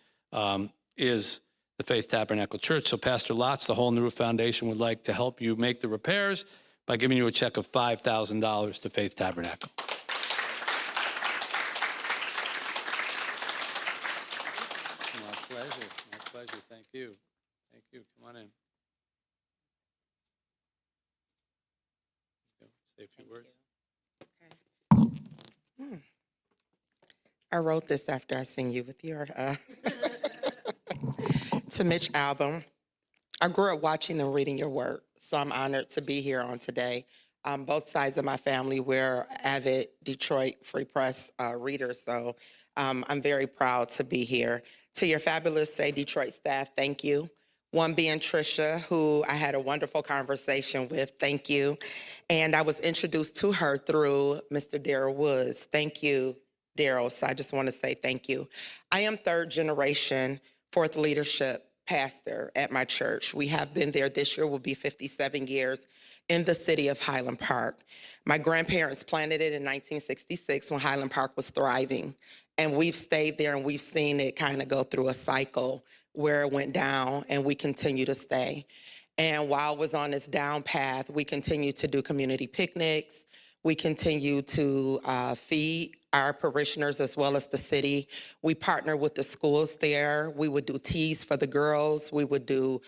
S14: is the Faith Tabernacle Church. So Pastor Lotz, the Hole in the Roof Foundation, would like to help you make the repairs by giving you a check of $5,000 to Faith Tabernacle. My pleasure. My pleasure. Thank you. Thank you. Come on in. Say a few words.
S6: I wrote this after I seen you with your, to Mitch Albom. I grew up watching and reading your work, so I'm honored to be here on today. Both sides of my family, we're avid Detroit Free Press readers, so I'm very proud to be here. To your fabulous SAY Detroit staff, thank you. One being Trisha, who I had a wonderful conversation with, thank you. And I was introduced to her through Mr. Darrell Woods. Thank you, Darrell. So I just want to say thank you. I am third generation, fourth leadership pastor at my church. We have been there. This year will be 57 years in the city of Highland Park. My grandparents planted it in 1966 when Highland Park was thriving. And we've stayed there and we've seen it kind of go through a cycle where it went down, and we continue to stay. And while I was on this down path, we continue to do community picnics. We continue to feed our parishioners as well as the city. We partner with the schools there. We would do teas for the girls. We would do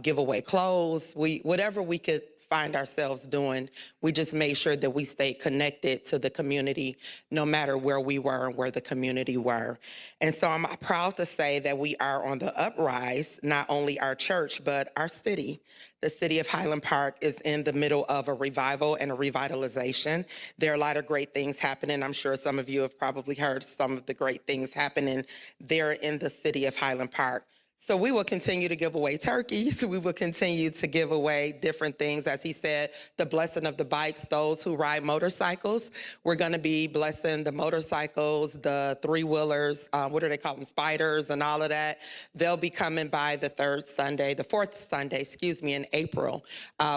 S6: give away clothes. Whatever we could find ourselves doing, we just made sure that we stayed connected to the community no matter where we were and where the community were. And so I'm proud to say that we are on the uprise, not only our church, but our city. The city of Highland Park is in the middle of a revival and a revitalization. There are a lot of great things happening. I'm sure some of you have probably heard some of the great things happening there in the city of Highland Park. So we will continue to give away turkeys. We will continue to give away different things. As he said, the blessing of the bikes, those who ride motorcycles. We're going to be blessing the motorcycles, the three-wheelers, what do they call them, spiders and all of that. They'll be coming by the fourth Sunday, in April.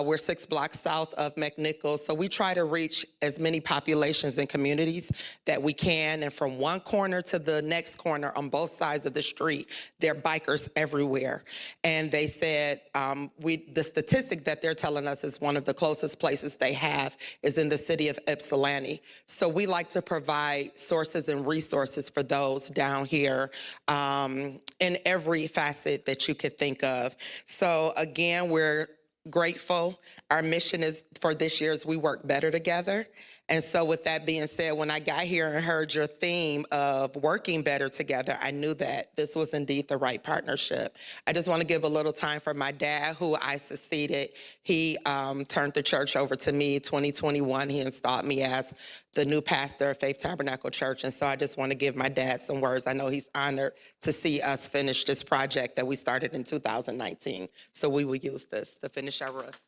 S6: We're 6 blocks south of McNichols. So we try to reach as many populations and communities that we can. And from one corner to the next corner on both sides of the street, there are bikers everywhere. And they said the statistic that they're telling us is one of the closest places they have is in the city of Ypsilanti. So we like to provide sources and resources for those down here in every facet that you could think of. So again, we're grateful. Our mission is for this year is we work better together. And so with that being said, when I got here and heard your theme of working better together, I knew that this was indeed the right partnership. I just want to give a little time for my dad, who I succeeded. He turned the church over to me 2021. He installed me as the new pastor of Faith Tabernacle Church. And so I just want to give my dad some words. I know he's honored to see us finish this project that we started in 2019. So we will use this to finish our roof.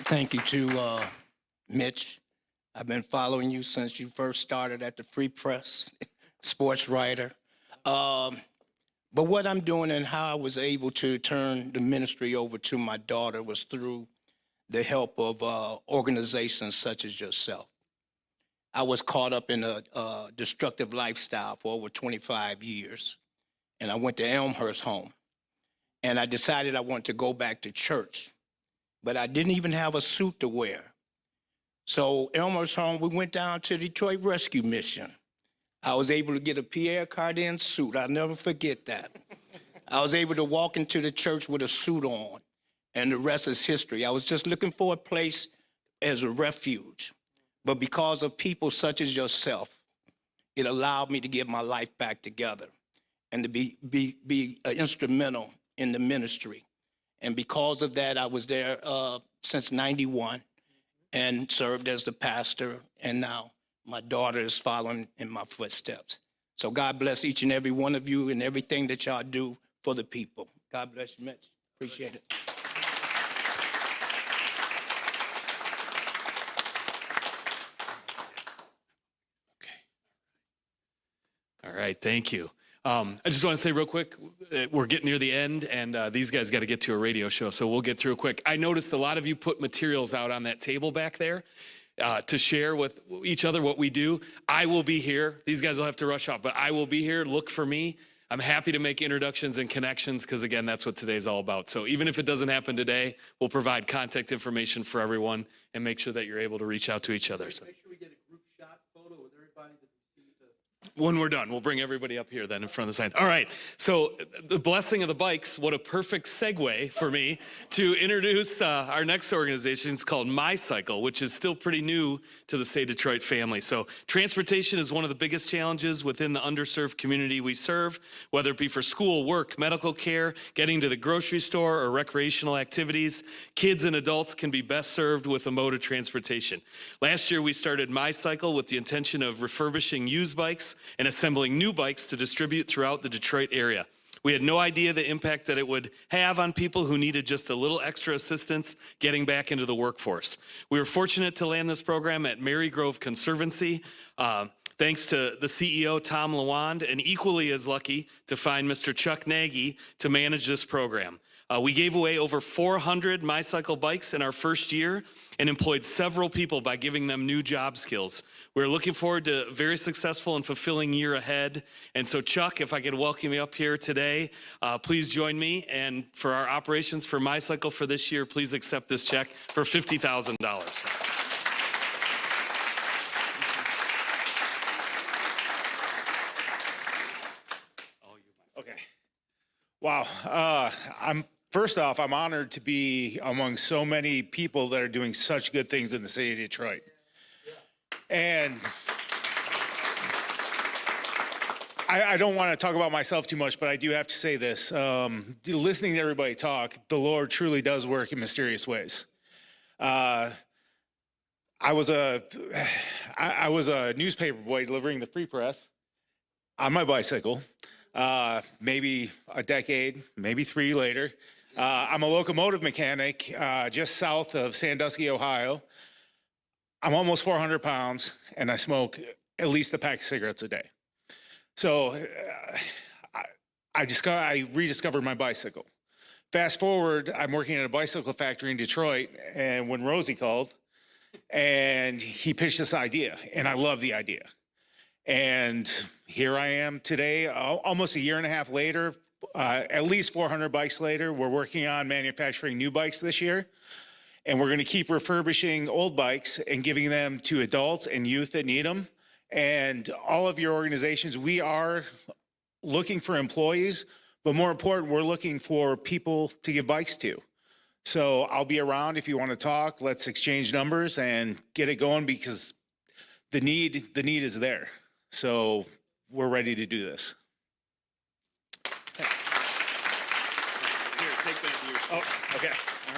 S21: Thank you to Mitch. I've been following you since you first started at the Free Press, sports writer. But what I'm doing and how I was able to turn the ministry over to my daughter was through the help of organizations such as yourself. I was caught up in a destructive lifestyle for over 25 years, and I went to Elmhurst Home. And I decided I wanted to go back to church, but I didn't even have a suit to wear. So Elmer's Home, we went down to Detroit Rescue Mission. I was able to get a Pierre Cardin suit. I'll never forget that. I was able to walk into the church with a suit on, and the rest is history. I was just looking for a place as a refuge. But because of people such as yourself, it allowed me to get my life back together. and to be instrumental in the ministry. And because of that, I was there since '91 and served as the pastor. And now my daughter is following in my footsteps. So God bless each and every one of you and everything that y'all do for the people. God bless you, Mitch. Appreciate it.
S19: All right, thank you. I just want to say real quick, we're getting near the end, and these guys got to get to a radio show, so we'll get through it quick. I noticed a lot of you put materials out on that table back there to share with each other what we do. I will be here. These guys will have to rush off, but I will be here. Look for me. I'm happy to make introductions and connections because, again, that's what today's all about. So even if it doesn't happen today, we'll provide contact information for everyone and make sure that you're able to reach out to each other. So.
S12: Make sure we get a group shot photo with everybody that received
S19: When we're done, we'll bring everybody up here then in front of the sign. All right, so the blessing of the bikes, what a perfect segue for me to introduce our next organization. It's called My Cycle, which is still pretty new to the SAY Detroit family. So transportation is one of the biggest challenges within the underserved community we serve, whether it be for school, work, medical care, getting to the grocery store, or recreational activities. Kids and adults can be best served with a mode of transportation. Last year, we started My Cycle with the intention of refurbishing used bikes and assembling new bikes to distribute throughout the Detroit area. We had no idea the impact that it would have on people who needed just a little extra assistance getting back into the workforce. We were fortunate to land this program at Marygrove Conservancy, thanks to the CEO, Tom Lawand, and equally as lucky to find Mr. Chuck Nagy to manage this program. We gave away over 400 My Cycle bikes in our first year and employed several people by giving them new job skills. We're looking forward to a very successful and fulfilling year ahead. And so, Chuck, if I could welcome you up here today, please join me. And for our operations for My Cycle for this year, please accept this check for $50,000.
S7: Okay. Wow. First off, I'm honored to be among so many people that are doing such good things in the city of Detroit. And I don't want to talk about myself too much, but I do have to say this. Listening to everybody talk, the Lord truly does work in mysterious ways. I was a newspaper boy delivering the free press on my bicycle. Maybe a decade, maybe 3 later. I'm a locomotive mechanic just south of Sandusky, Ohio. I'm almost 400 pounds, and I smoke at least a pack of cigarettes a day. So I rediscovered my bicycle. Fast forward, I'm working at a bicycle factory in Detroit, and when Rosie called, and he pitched this idea, and I love the idea. And here I am today, almost a year and a half later, at least 400 bikes later. We're working on manufacturing new bikes this year. And we're going to keep refurbishing old bikes and giving them to adults and youth that need them. And all of your organizations, we are looking for employees, but more important, we're looking for people to give bikes to. So I'll be around if you want to talk. Let's exchange numbers and get it going because the need is there. So we're ready to do this. Thanks.
S19: Here, take that.
S7: Oh, okay.
S19: All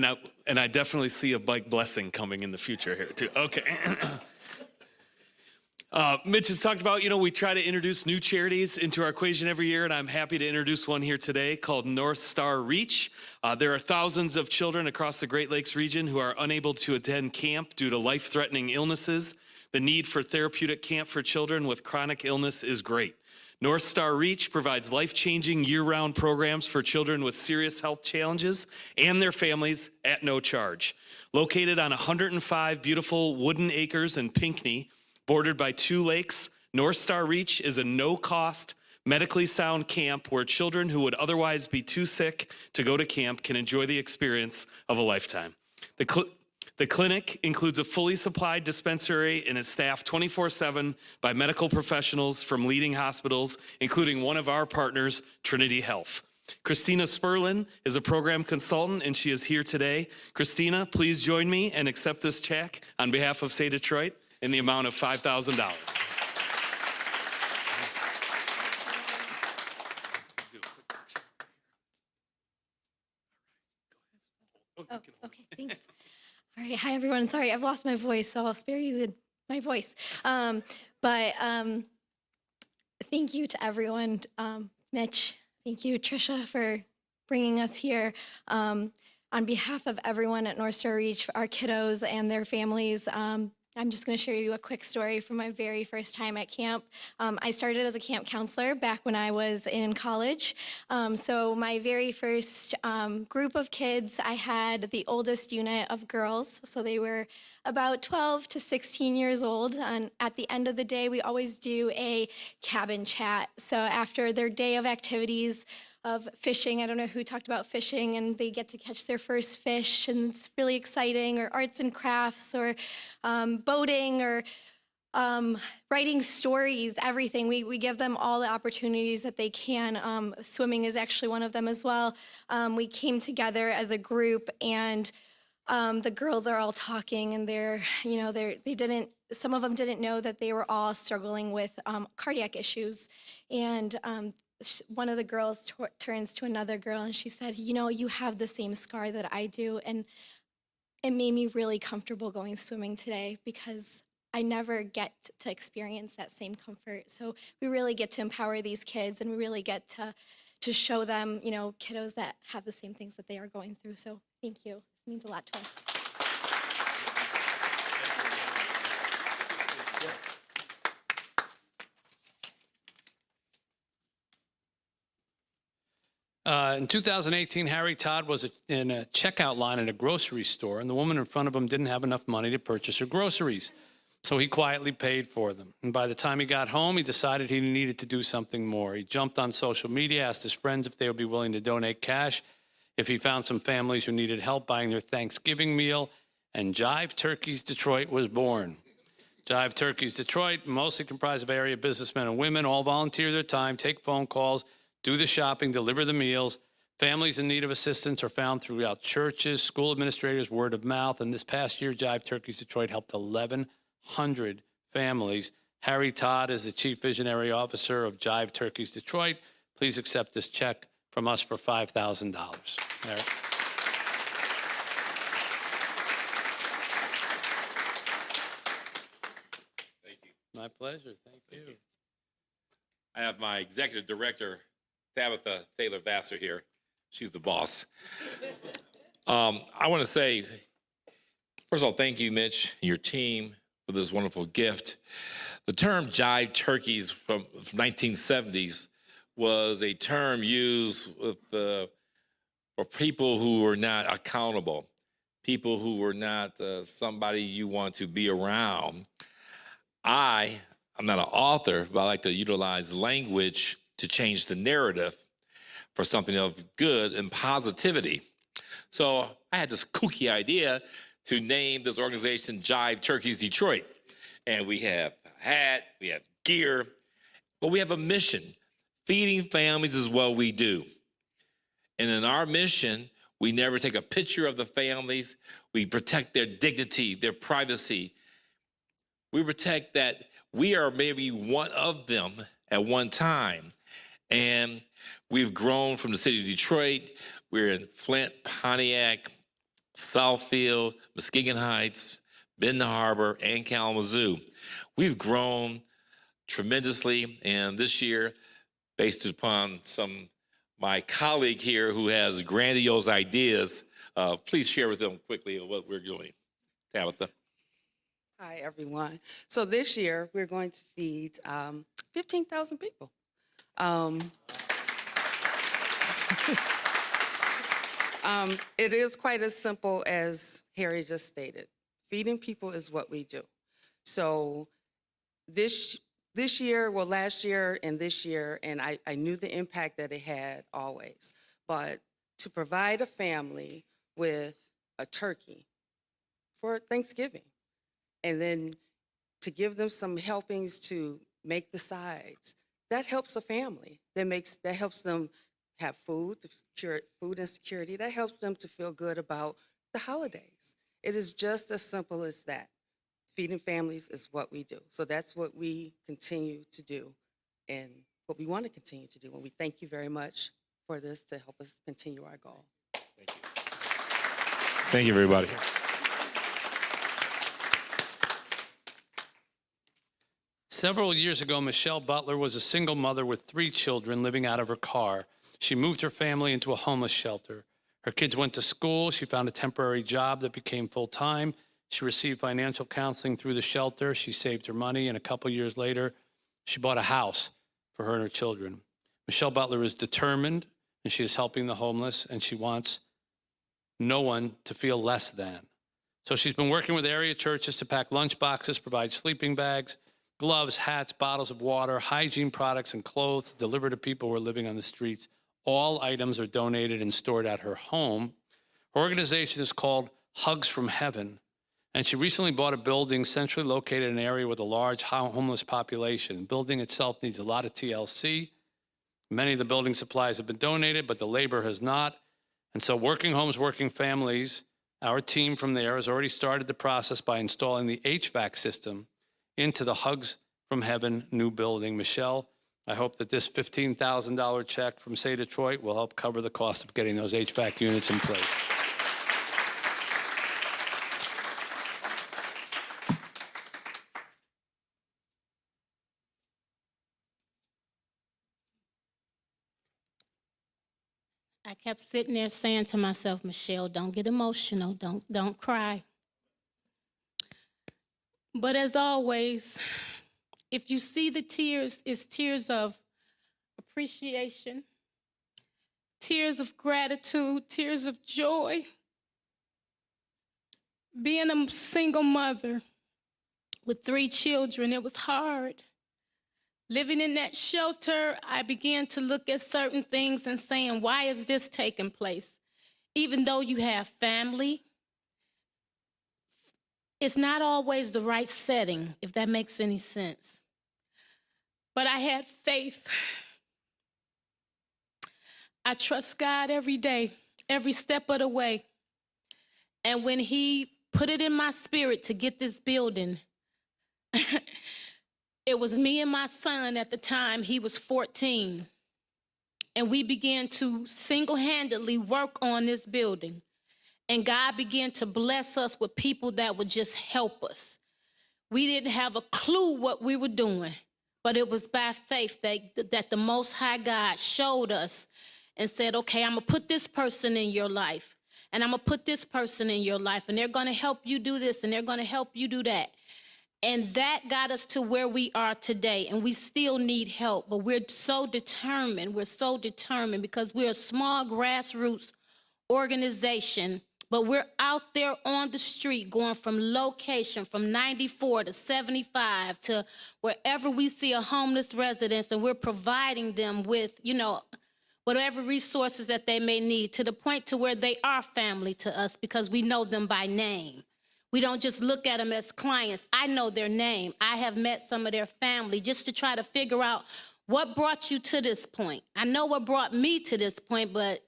S19: right. And I definitely see a bike blessing coming in the future here too. Okay. Mitch has talked about, we try to introduce new charities into our equation every year, and I'm happy to introduce one here today called North Star Reach. There are thousands of children across the Great Lakes region who are unable to attend camp due to life-threatening illnesses. The need for therapeutic camp for children with chronic illness is great. North Star Reach provides life-changing year-round programs for children with serious health challenges and their families at no charge. Located on 105 beautiful wooden acres in Pinckney, bordered by 2 lakes, North Star Reach is a no-cost, medically sound camp where children who would otherwise be too sick to go to camp can enjoy the experience of a lifetime. The clinic includes a fully supplied dispensary and is staffed 24/7 by medical professionals from leading hospitals, including one of our partners, Trinity Health. Christina Sperlin is a program consultant, and she is here today. Christina, please join me and accept this check on behalf of SAY Detroit in the amount of $5,000.
S9: Oh, okay, thanks. All right, hi everyone. Sorry, I've lost my voice, so I'll spare you my voice. But thank you to everyone, Mitch. Thank you, Trisha, for bringing us here. On behalf of everyone at North Star Reach, our kiddos and their families, I'm just going to share you a quick story from my very first time at camp. I started as a camp counselor back when I was in college. So my very first group of kids, I had the oldest unit of girls. So they were about 12 to 16 years old. And at the end of the day, we always do a cabin chat. So after their day of activities, of fishing. I don't know who talked about fishing, and they get to catch their first fish, and it's really exciting, or arts and crafts, or boating, or writing stories, everything. We give them all the opportunities that they can. Swimming is actually one of them as well. We came together as a group, and the girls are all talking, and some of them didn't know that they were all struggling with cardiac issues. And one of the girls turns to another girl and she said, you have the same scar that I do. And it made me really comfortable going swimming today because I never get to experience that same comfort. So we really get to empower these kids, and we really get to show them, kiddos that have the same things that they are going through. So thank you. It means a lot to us.
S14: In 2018, Harry Todd was in a checkout line at a grocery store, and the woman in front of him didn't have enough money to purchase her groceries. So he quietly paid for them. And by the time he got home, he decided he needed to do something more. He jumped on social media, asked his friends if they would be willing to donate cash if he found some families who needed help buying their Thanksgiving meal, and Jive Turkeys Detroit was born. Jive Turkeys Detroit, mostly comprised of area businessmen and women, all volunteer their time, take phone calls, do the shopping, deliver the meals. Families in need of assistance are found throughout churches, school administrators, word of mouth. And this past year, Jive Turkeys Detroit helped 1,100 families. Harry Todd is the Chief Visionary Officer of Jive Turkeys Detroit. Please accept this check from us for $5,000. Harry.
S11: Thank you.
S14: My pleasure. Thank you.
S11: I have my executive director, Tabitha Taylor Vassar, here. She's the boss. I want to say, first of all, thank you, Mitch, and your team for this wonderful gift. The term jive turkeys from 1970s was a term used for people who were not accountable, people who were not somebody you want to be around. I'm not an author, but I like to utilize language to change the narrative for something of good and positivity. So I had this kooky idea to name this organization Jive Turkeys Detroit. And we have a hat, we have gear, but we have a mission. Feeding families is what we do. And in our mission, we never take a picture of the families. We protect their dignity, their privacy. We protect that we are maybe one of them at one time. And we've grown from the city of Detroit. We're in Flint, Pontiac, Southfield, Muskegon Heights, Benton Harbor, and Kalamazoo. We've grown tremendously, and this year, based upon my colleague here who has grandiose ideas, please share with them quickly what we're doing. Tabitha.
S22: Hi, everyone. So this year, we're going to feed 15,000 people. It is quite as simple as Harry just stated. Feeding people is what we do. So this year, well, last year and this year, and I knew the impact that it had always, but to provide a family with a turkey for Thanksgiving, and then to give them some helpings to make the sides, that helps a family. That helps them have food and security. That helps them to feel good about the holidays. It is just as simple as that. Feeding families is what we do. So that's what we continue to do and what we want to continue to do. And we thank you very much for this to help us continue our goal.
S11: Thank you. Thank you, everybody.
S14: Several years ago, Michelle Butler was a single mother with 3 children living out of her car. She moved her family into a homeless shelter. Her kids went to school. She found a temporary job that became full-time. She received financial counseling through the shelter. She saved her money, and a couple years later, she bought a house for her and her children. Michelle Butler is determined, and she is helping the homeless, and she wants no one to feel less than. So she's been working with area churches to pack lunch boxes, provide sleeping bags, gloves, hats, bottles of water, hygiene products, and clothes delivered to people who are living on the streets. All items are donated and stored at her home. Her organization is called Hugs from Heaven, and she recently bought a building centrally located in an area with a large homeless population. The building itself needs a lot of TLC. Many of the building supplies have been donated, but the labor has not. And so Working Homes, Working Families, our team from there has already started the process by installing the HVAC system into the Hugs from Heaven new building. Michelle, I hope that this $15,000 check from SAY Detroit will help cover the cost of getting those HVAC units in place.
S8: I kept sitting there saying to myself, Michelle, don't get emotional, don't cry. But as always, if you see the tears, it's tears of appreciation, tears of gratitude, tears of joy. Being a single mother with 3 children, it was hard. Living in that shelter, I began to look at certain things and saying, why is this taking place? Even though you have family, it's not always the right setting, if that makes any sense. But I had faith. I trust God every day, every step of the way. And when He put it in my spirit to get this building, it was me and my son at the time. He was 14. And we began to single-handedly work on this building. And God began to bless us with people that would just help us. We didn't have a clue what we were doing, but it was by faith that the Most High God showed us and said, okay, I'm going to put this person in your life, and I'm going to put this person in your life, and they're going to help you do this, and they're going to help you do that. And that got us to where we are today, and we still need help, but we're so determined. We're so determined because we're a small grassroots organization, but we're out there on the street going from location, from 94 to 75 to wherever we see a homeless residence, and we're providing them with, whatever resources that they may need, to the point to where they are family to us because we know them by name. We don't just look at them as clients. I know their name. I have met some of their family just to try to figure out what brought you to this point. I know what brought me to this point, but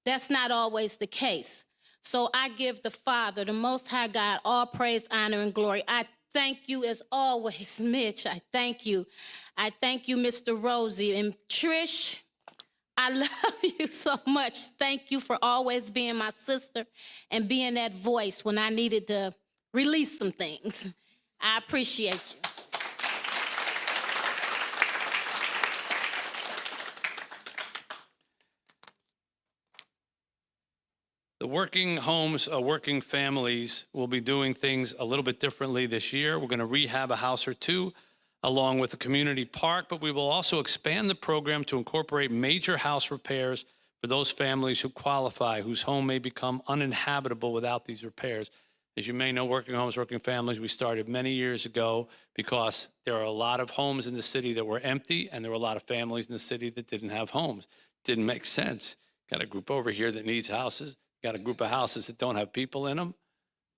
S8: that's not always the case. So I give the Father, the Most High God, all praise, honor, and glory. I thank you as always, Mitch. I thank you. I thank you, Mr. Rosie. And Trish, I love you so much. Thank you for always being my sister and being that voice when I needed to release some things. I appreciate you.
S14: The Working Homes, Working Families will be doing things a little bit differently this year. We're going to rehab a house or 2 along with a community park, but we will also expand the program to incorporate major house repairs for those families who qualify, whose home may become uninhabitable without these repairs. As you may know, Working Homes, Working Families, we started many years ago because there are a lot of homes in the city that were empty, and there were a lot of families in the city that didn't have homes. Didn't make sense. Got a group over here that needs houses. Got a group of houses that don't have people in them.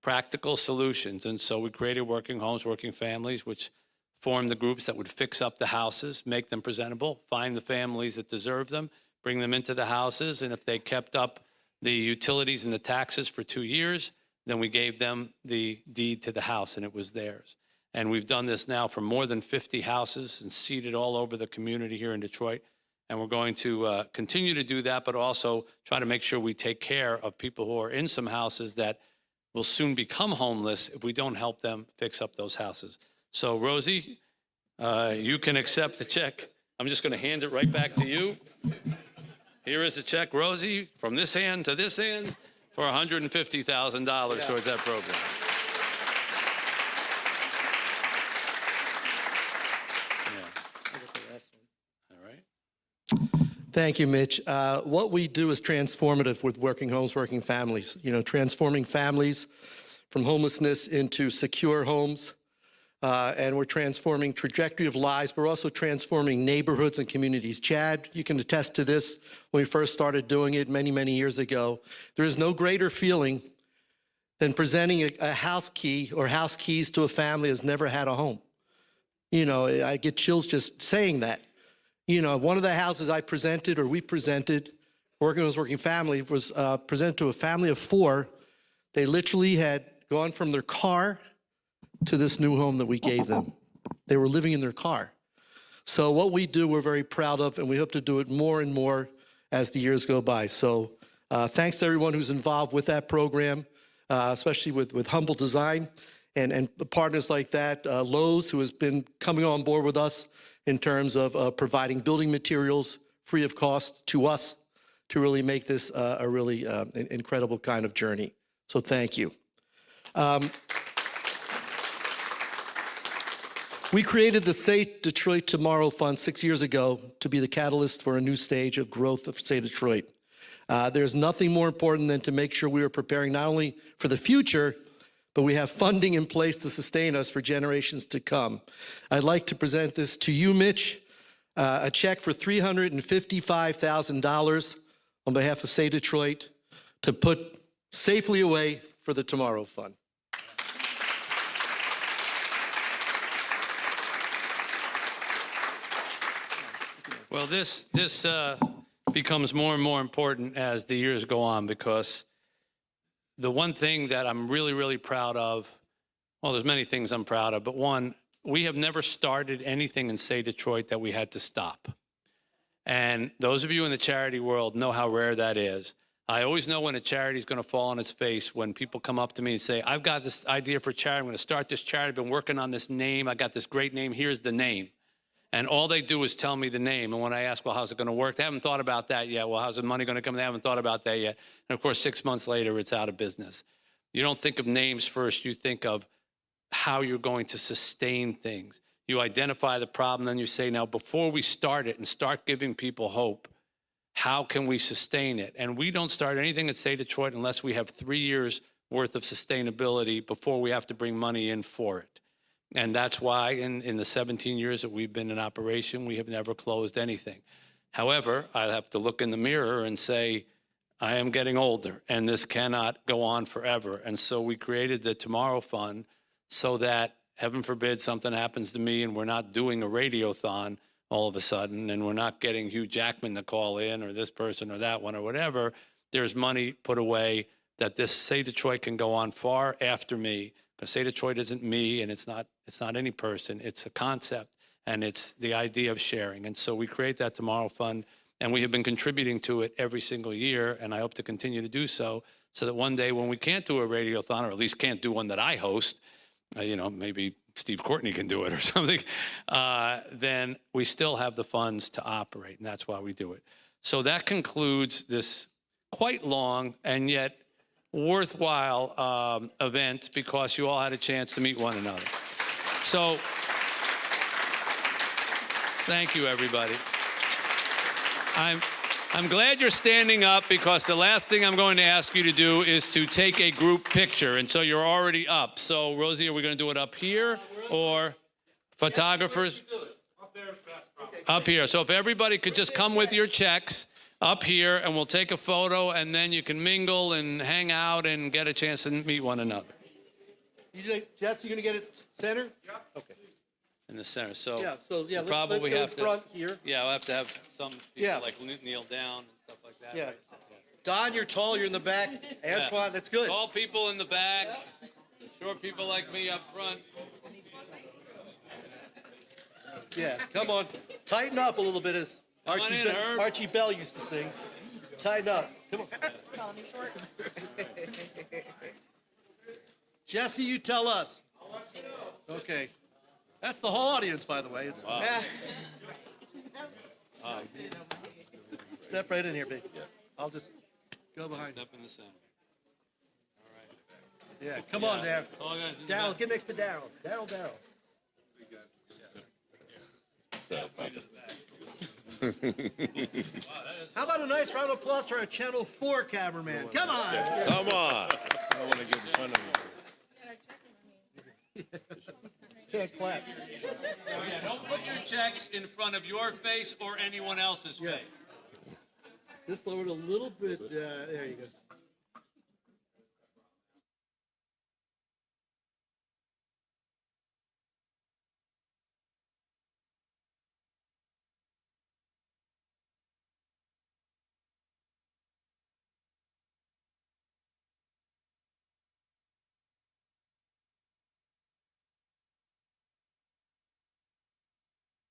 S14: Practical solutions. And so we created Working Homes, Working Families, which formed the groups that would fix up the houses, make them presentable, find the families that deserve them, bring them into the houses, and if they kept up the utilities and the taxes for 2 years, then we gave them the deed to the house, and it was theirs. And we've done this now for more than 50 houses and seeded all over the community here in Detroit. And we're going to continue to do that, but also try to make sure we take care of people who are in some houses that will soon become homeless if we don't help them fix up those houses. So Rosie, you can accept the check. I'm just going to hand it right back to you. Here is a check, Rosie, from this hand to this hand for $150,000 towards that program.
S12: Thank you, Mitch. What we do is transformative with Working Homes, Working Families. You know, transforming families from homelessness into secure homes. And we're transforming trajectory of lives, but we're also transforming neighborhoods and communities. Chad, you can attest to this when we first started doing it many, many years ago. There is no greater feeling than presenting a house key or house keys to a family that's never had a home. You know, I get chills just saying that. You know, one of the houses I presented, or we presented, Working Homes, Working Family, was presented to a family of 4. They literally had gone from their car to this new home that we gave them. They were living in their car. So what we do, we're very proud of, and we hope to do it more and more as the years go by. So thanks to everyone who's involved with that program, especially with Humble Design and partners like that. Lowe's, who has been coming on board with us in terms of providing building materials free of cost to us to really make this a really incredible kind of journey. So thank you. We created the SAY Detroit Tomorrow Fund 6 years ago to be the catalyst for a new stage of growth of SAY Detroit. There's nothing more important than to make sure we are preparing not only for the future, but we have funding in place to sustain us for generations to come. I'd like to present this to you, Mitch, a check for $355,000 on behalf of SAY Detroit to put safely away for the Tomorrow Fund.
S14: Well, this becomes more and more important as the years go on, because the one thing that I'm really, really proud of, well, there's many things I'm proud of, but one, we have never started anything in SAY Detroit that we had to stop. And those of you in the charity world know how rare that is. I always know when a charity is going to fall on its face when people come up to me and say, I've got this idea for a charity. I'm going to start this charity. I've been working on this name. I got this great name. Here's the name. And all they do is tell me the name. And when I ask, well, how's it going to work? They haven't thought about that yet. Well, how's the money going to come? They haven't thought about that yet. And of course, 6 months later, it's out of business. You don't think of names first. You think of how you're going to sustain things. You identify the problem, then you say, now, before we start it and start giving people hope, how can we sustain it? And we don't start anything at SAY Detroit unless we have 3 years worth of sustainability before we have to bring money in for it. And that's why in the 17 years that we've been in operation, we have never closed anything. However, I have to look in the mirror and say, I am getting older and this cannot go on forever. And so we created the Tomorrow Fund so that, heaven forbid, something happens to me and we're not doing a radiothon all of a sudden, and we're not getting Hugh Jackman to call in, or this person or that one or whatever. There's money put away that this SAY Detroit can go on far after me. Because SAY Detroit isn't me, and it's not any person. It's a concept, and it's the idea of sharing. And so we create that Tomorrow Fund, and we have been contributing to it every single year, and I hope to continue to do so that one day when we can't do a radiothon, or at least can't do one that I host, you know, maybe Steve Courtney can do it or something, then we still have the funds to operate, and that's why we do it. So that concludes this quite long and yet worthwhile event, because you all had a chance to meet one another. So thank you, everybody. I'm glad you're standing up, because the last thing I'm going to ask you to do is to take a group picture, and so you're already up. So Rosie, are we going to do it up here, or photographers? Up here. So if everybody could just come with your checks up here, and we'll take a photo, and then you can mingle and hang out and get a chance to meet one another.
S12: Jess, you going to get it center? Yeah. Okay.
S14: In the center. So
S12: let's
S14: probably
S12: go
S14: have
S12: in front here.
S14: Yeah, we'll have to have some people like kneel down and stuff like that.
S12: Yeah.
S14: Right?
S12: Don, you're tall. You're in the back. Antoine, that's good.
S14: Tall people in the back. Short people like me up front.
S12: Yeah, come on. Tighten up a little bit.
S3: Archie, Archie Bell used to sing. Tighten up. Come on. Jesse, you tell us. Okay. That's the whole audience, by the way. It's, Step right in here, baby. I'll just go behind.
S14: Step in the center.
S3: Yeah, come on, Daryl. Daryl, get next to Daryl. Daryl. How about a nice round of applause to our Channel 4 cameraman? Come on.
S1: Come on.
S3: I want to get in front of you. Can't clap.
S14: Don't put your checks in front of your face or anyone else's face.
S3: Just lower it a little bit. There you go.